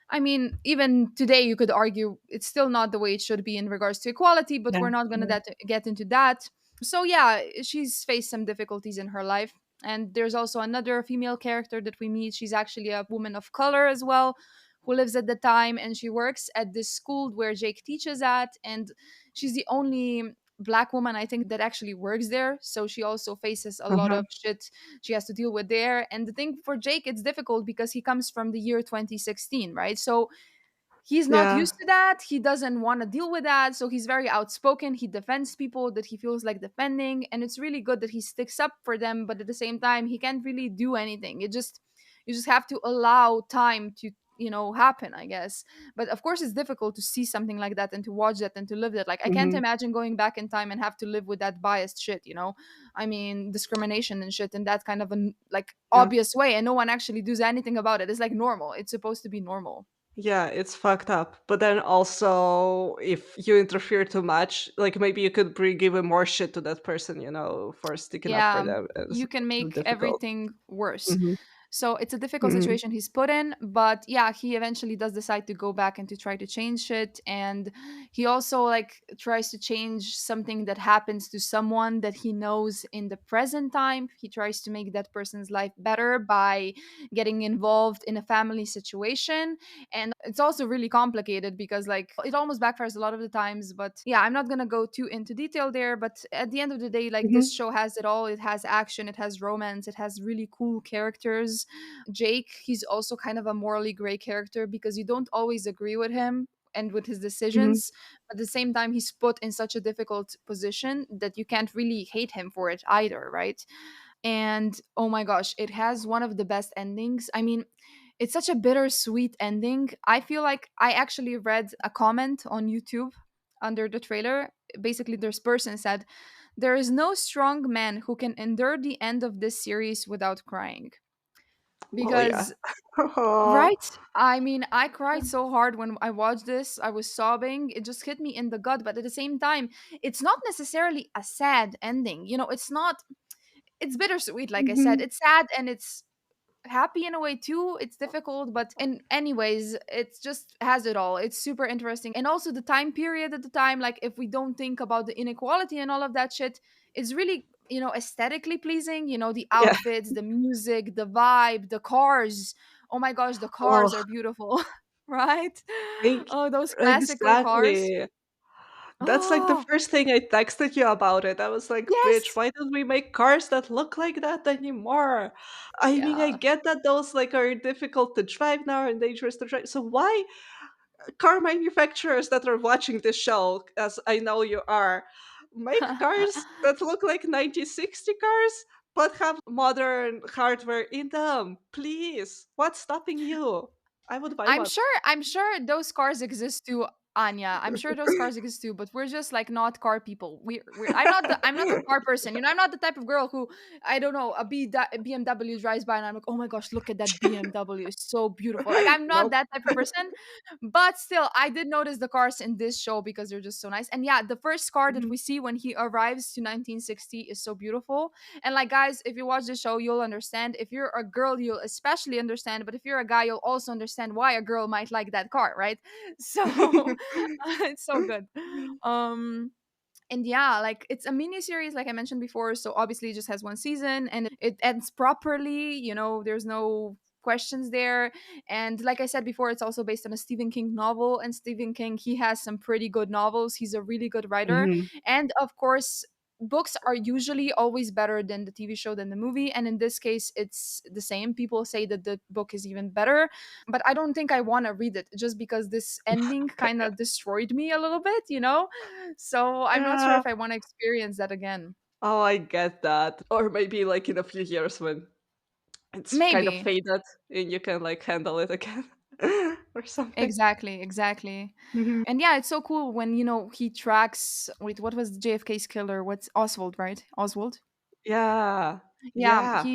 I mean, even today, you could argue it's still not the way it should be in regards to equality, but Yeah. we're not going to Yeah. get into that. So, yeah, she's faced some difficulties in her life. And there's also another female character that we meet. She's actually a woman of color as well, who lives at the time, and she works at this school where Jake teaches at. And she's the only black woman, I think, that actually works there. So she also faces a lot Uh-huh. of shit she has to deal with there. And the thing for Jake, it's difficult because he comes from the year 2016, right? So he's not Yeah. used to that. He doesn't want to deal with that. So he's very outspoken. He defends people that he feels like defending. And it's really good that he sticks up for them. But at the same time, he can't really do anything. You just have to allow time to, happen, I guess. But of course, it's difficult to see something like that and to watch that and to live that. Like, I can't Hmm. imagine going back in time and have to live with that biased shit. I mean, discrimination and shit in that kind of an like Yeah. obvious way. And no one actually does anything about it. It's like normal. It's supposed to be normal. Yeah, it's fucked up. But then also, if you interfere too much, like maybe you could bring even more shit to that person, for sticking up for Yeah, them. It's you can too make difficult. everything worse. Hmm. So it's a difficult Hmm. situation he's put in, but yeah, he eventually does decide to go back and to try to change it. And he also like tries to change something that happens to someone that he knows in the present time. He tries to make that person's life better by getting involved in a family situation. And it's also really complicated because like it almost backfires a lot of the times. But yeah, I'm not gonna go too into detail there. But at the end of the day, like this Hmm. show has it all. It has action, it has romance, it has really cool characters. Jake, he's also kind of a morally gray character because you don't always agree with him and with his Hmm. decisions. But at the same time, he's put in such a difficult position that you can't really hate him for it either, right? And oh my gosh, it has one of the best endings. I mean, it's such a bittersweet ending. I feel like I actually read a comment on YouTube under the trailer. Basically, this person said, "There is no strong man who can endure the end of this series without crying." Oh yeah. Because, right? I mean, I cried so hard when I watched this. I was sobbing. It just hit me in the gut. But at the same time, it's not necessarily a sad ending. It's not, it's bittersweet, like I said. Hmm. It's sad and it's happy in a way too. It's difficult, but in anyways, it just has it all. It's super interesting. And also the time period at the time, like if we don't think about the inequality and all of that shit, it's really, aesthetically pleasing. The Yeah. outfits, the music, the vibe, the cars. Oh my gosh, the Oh, cars are beautiful. Right? thank Oh, those classical cars. exactly. That's like the Oh, first thing I texted you about it. I was like, bitch, yes. why don't we make cars that look like that anymore? I mean, I Yeah. get that those like are difficult to drive now and dangerous to drive. So why car manufacturers that are watching this show, as I know you are, make cars that look like 1960 cars but have modern hardware in them? Please, what's stopping you? I would buy one. I'm sure those cars exist too, Anya. I'm sure those cars exist too, but we're just like not car people. I'm not a car person. I'm not the type of girl who, I don't know, BMW drives by and I'm like, "Oh my gosh, look at that BMW. It's so beautiful." Like I'm not Nope. that type of person, but still I did notice the cars in this show because they're just so nice. And yeah, the first car that Mhm. we see when he arrives to 1960 is so beautiful. And like guys, if you watch the show, you'll understand. If you're a girl, you'll especially understand. But if you're a guy, you'll also understand why a girl might like that car, right? So it's so good. Um and yeah, like it's a mini series, like I mentioned before. So obviously, it just has one season, and it ends properly. There's no questions there. And like I said before, it's also based on a Stephen King novel. And Stephen King, he has some pretty good novels. He's a really good writer. Mhm. And of course, books are usually always better than the TV show, than the movie. And in this case, it's the same. People say that the book is even better, but I don't think I want to read it just because this ending kind Okay. of destroyed me a little bit. So I'm not sure Yeah. if I want to experience that again. Oh, I get that. Or maybe like in a few years when it's kind of Maybe. faded and you can like handle it again or something. Exactly, exactly. Mhm. And yeah, it's so cool when, he tracks, wait, what was JFK's killer? What's Oswald, right? Oswald? Yeah. Yeah, Yeah.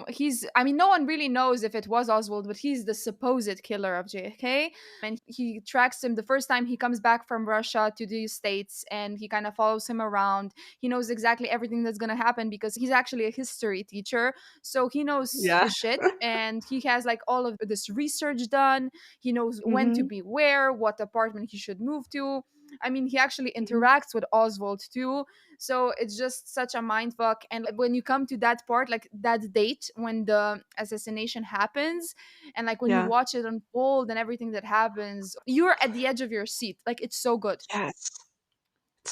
he's, I mean, no one really knows if it was Oswald, but he's the supposed killer of JFK. And he tracks him the first time he comes back from Russia to the States, and he kind of follows him around. He knows exactly everything that's going to happen because he's actually a history teacher. So he knows Yeah. his shit, and he has like all of this research done. He knows when to Mhm. be where, what apartment he should move to. I mean, he actually Mhm. interacts with Oswald too. So it's just such a mind fuck. And like, when you come to that part, like that date when the assassination happens, and like when you Yeah. watch it unfold and everything that happens, you're at the edge of your seat. Like it's so good. Yes.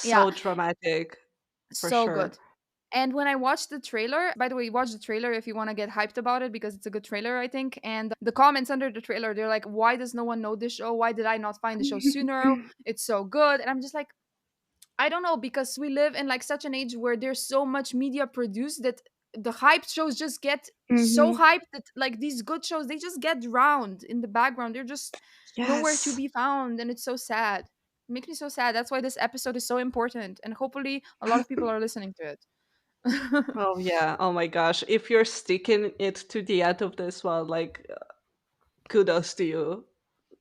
Yeah, So dramatic for so sure. good. And when I watched the trailer, by the way, watch the trailer if you want to get hyped about it because it's a good trailer, I think. And the comments under the trailer, they're like, why does no one know this show? Why did I not find the show sooner? It's so good. And I'm just like, I don't know, because we live in like such an age where there's so much media produced that the hyped shows just get so Mhm. hyped that like these good shows, they just get drowned in the background. They're just nowhere to Yes. be found. And it's so sad. It makes me so sad. That's why this episode is so important. And hopefully a lot of people are listening to it. Oh yeah. Oh my gosh. If you're sticking it to the end of this one, like kudos to you.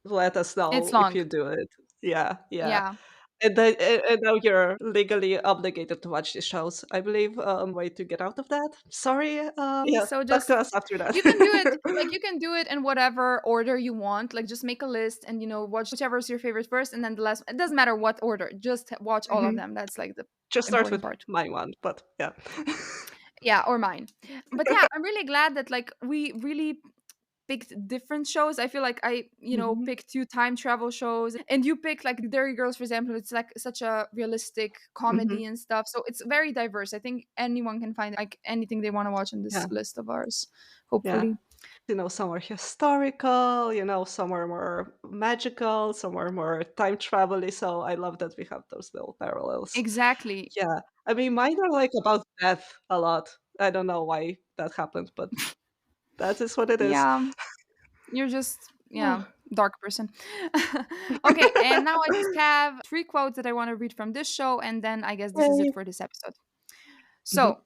Let us It's know if long. you do it. Yeah, yeah. Yeah. And now you're legally obligated to watch the shows. I believe way to get out of that. Sorry. Yeah. So Talk just to us after that. you can do it, like you can do it in whatever order you want. Like just make a list and watch whichever is your favorite first, and then the last. It doesn't matter what order. Just watch all of Mhm. them. That's like the Just start important with part. my one, but yeah. Yeah, or mine. But yeah, I'm really glad that like we really picked different shows. I feel like I Mhm. picked two time travel shows, and you picked like Derry Girls, for example. It's like such a realistic Mhm. comedy and stuff. So it's very diverse. I think anyone can find like anything they want to watch in this Yeah. list of ours. Yeah. Hopefully. Some are historical, some are more magical, some are more time travel so I love that we have those little parallels. Exactly. Yeah. I mean, mine are, like, about death a lot. I don't know why that happened, but that is what it is. Yeah, you're just Oh. yeah, dark person. Okay, and now I just have three quotes that I want to read from this show, and then I guess this is it Yay. for this episode. Mhm. So,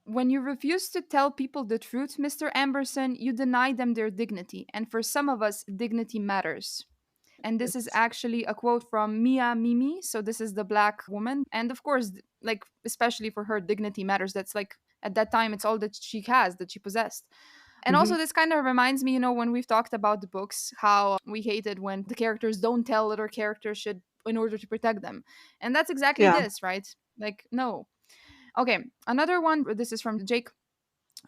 when you refuse to tell people the truth, Mr. Amberson, you deny them their dignity. And for some of us, dignity matters. And this is It's actually a quote from Mia Mimi. So, this is the black woman. And of course, like, especially for her, dignity matters. That's like, at that time, it's all that she has, that she possessed. And also, Mhm. this kind of reminds me, when we've talked about the books, how we hated when the characters don't tell other characters should in order to protect them. And that's exactly Yeah. this, right? Like, no. Okay, another one. This is from Jake.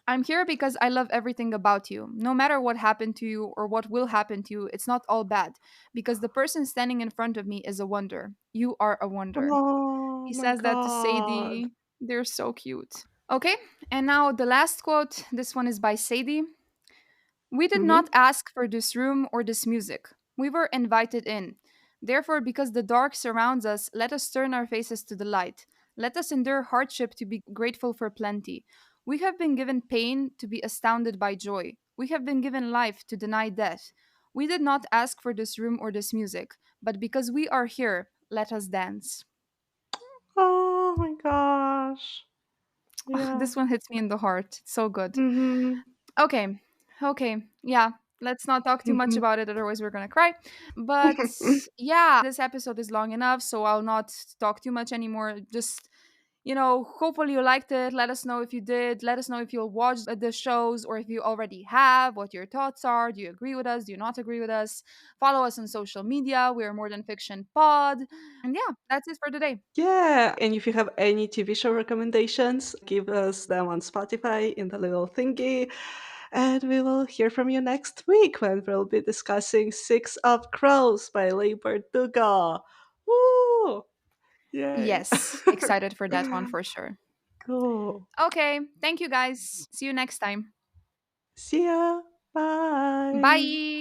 I'm here because I love everything about you. No matter what happened to you or what will happen to you, it's not all bad. Because the person standing in front of me is a wonder. You are a wonder. Oh He my says that to god. Sadie. They're so cute. Okay, and now the last quote. This one is by Sadie. We did not Mhm. ask for this room or this music. We were invited in. Therefore, because the dark surrounds us, let us turn our faces to the light. Let us endure hardship to be grateful for plenty. We have been given pain to be astounded by joy. We have been given life to deny death. We did not ask for this room or this music, but because we are here, let us dance. Oh my gosh. Yeah. This one hits me in the heart. It's so good. Mhm. Okay. Okay. Yeah. Let's not talk too much Mhm. about it, otherwise, we're gonna cry. But yeah, this episode is long enough, so I'll not talk too much anymore. Just, hopefully you liked it. Let us know if you did. Let us know if you'll watch the shows or if you already have, what your thoughts are. Do you agree with us? Do you not agree with us? Follow us on social media. We're More Than Fiction Pod. And yeah, that's it for today. Yeah, and if you have any TV show recommendations, give us them on Spotify in the little thingy. And we will hear from you next week when we'll be discussing Six of Crows by Leigh Bardugo. Woo! Yay. Yes, excited for that one for sure. Cool. Okay. Thank you guys. See you next time. See ya. Bye. Bye.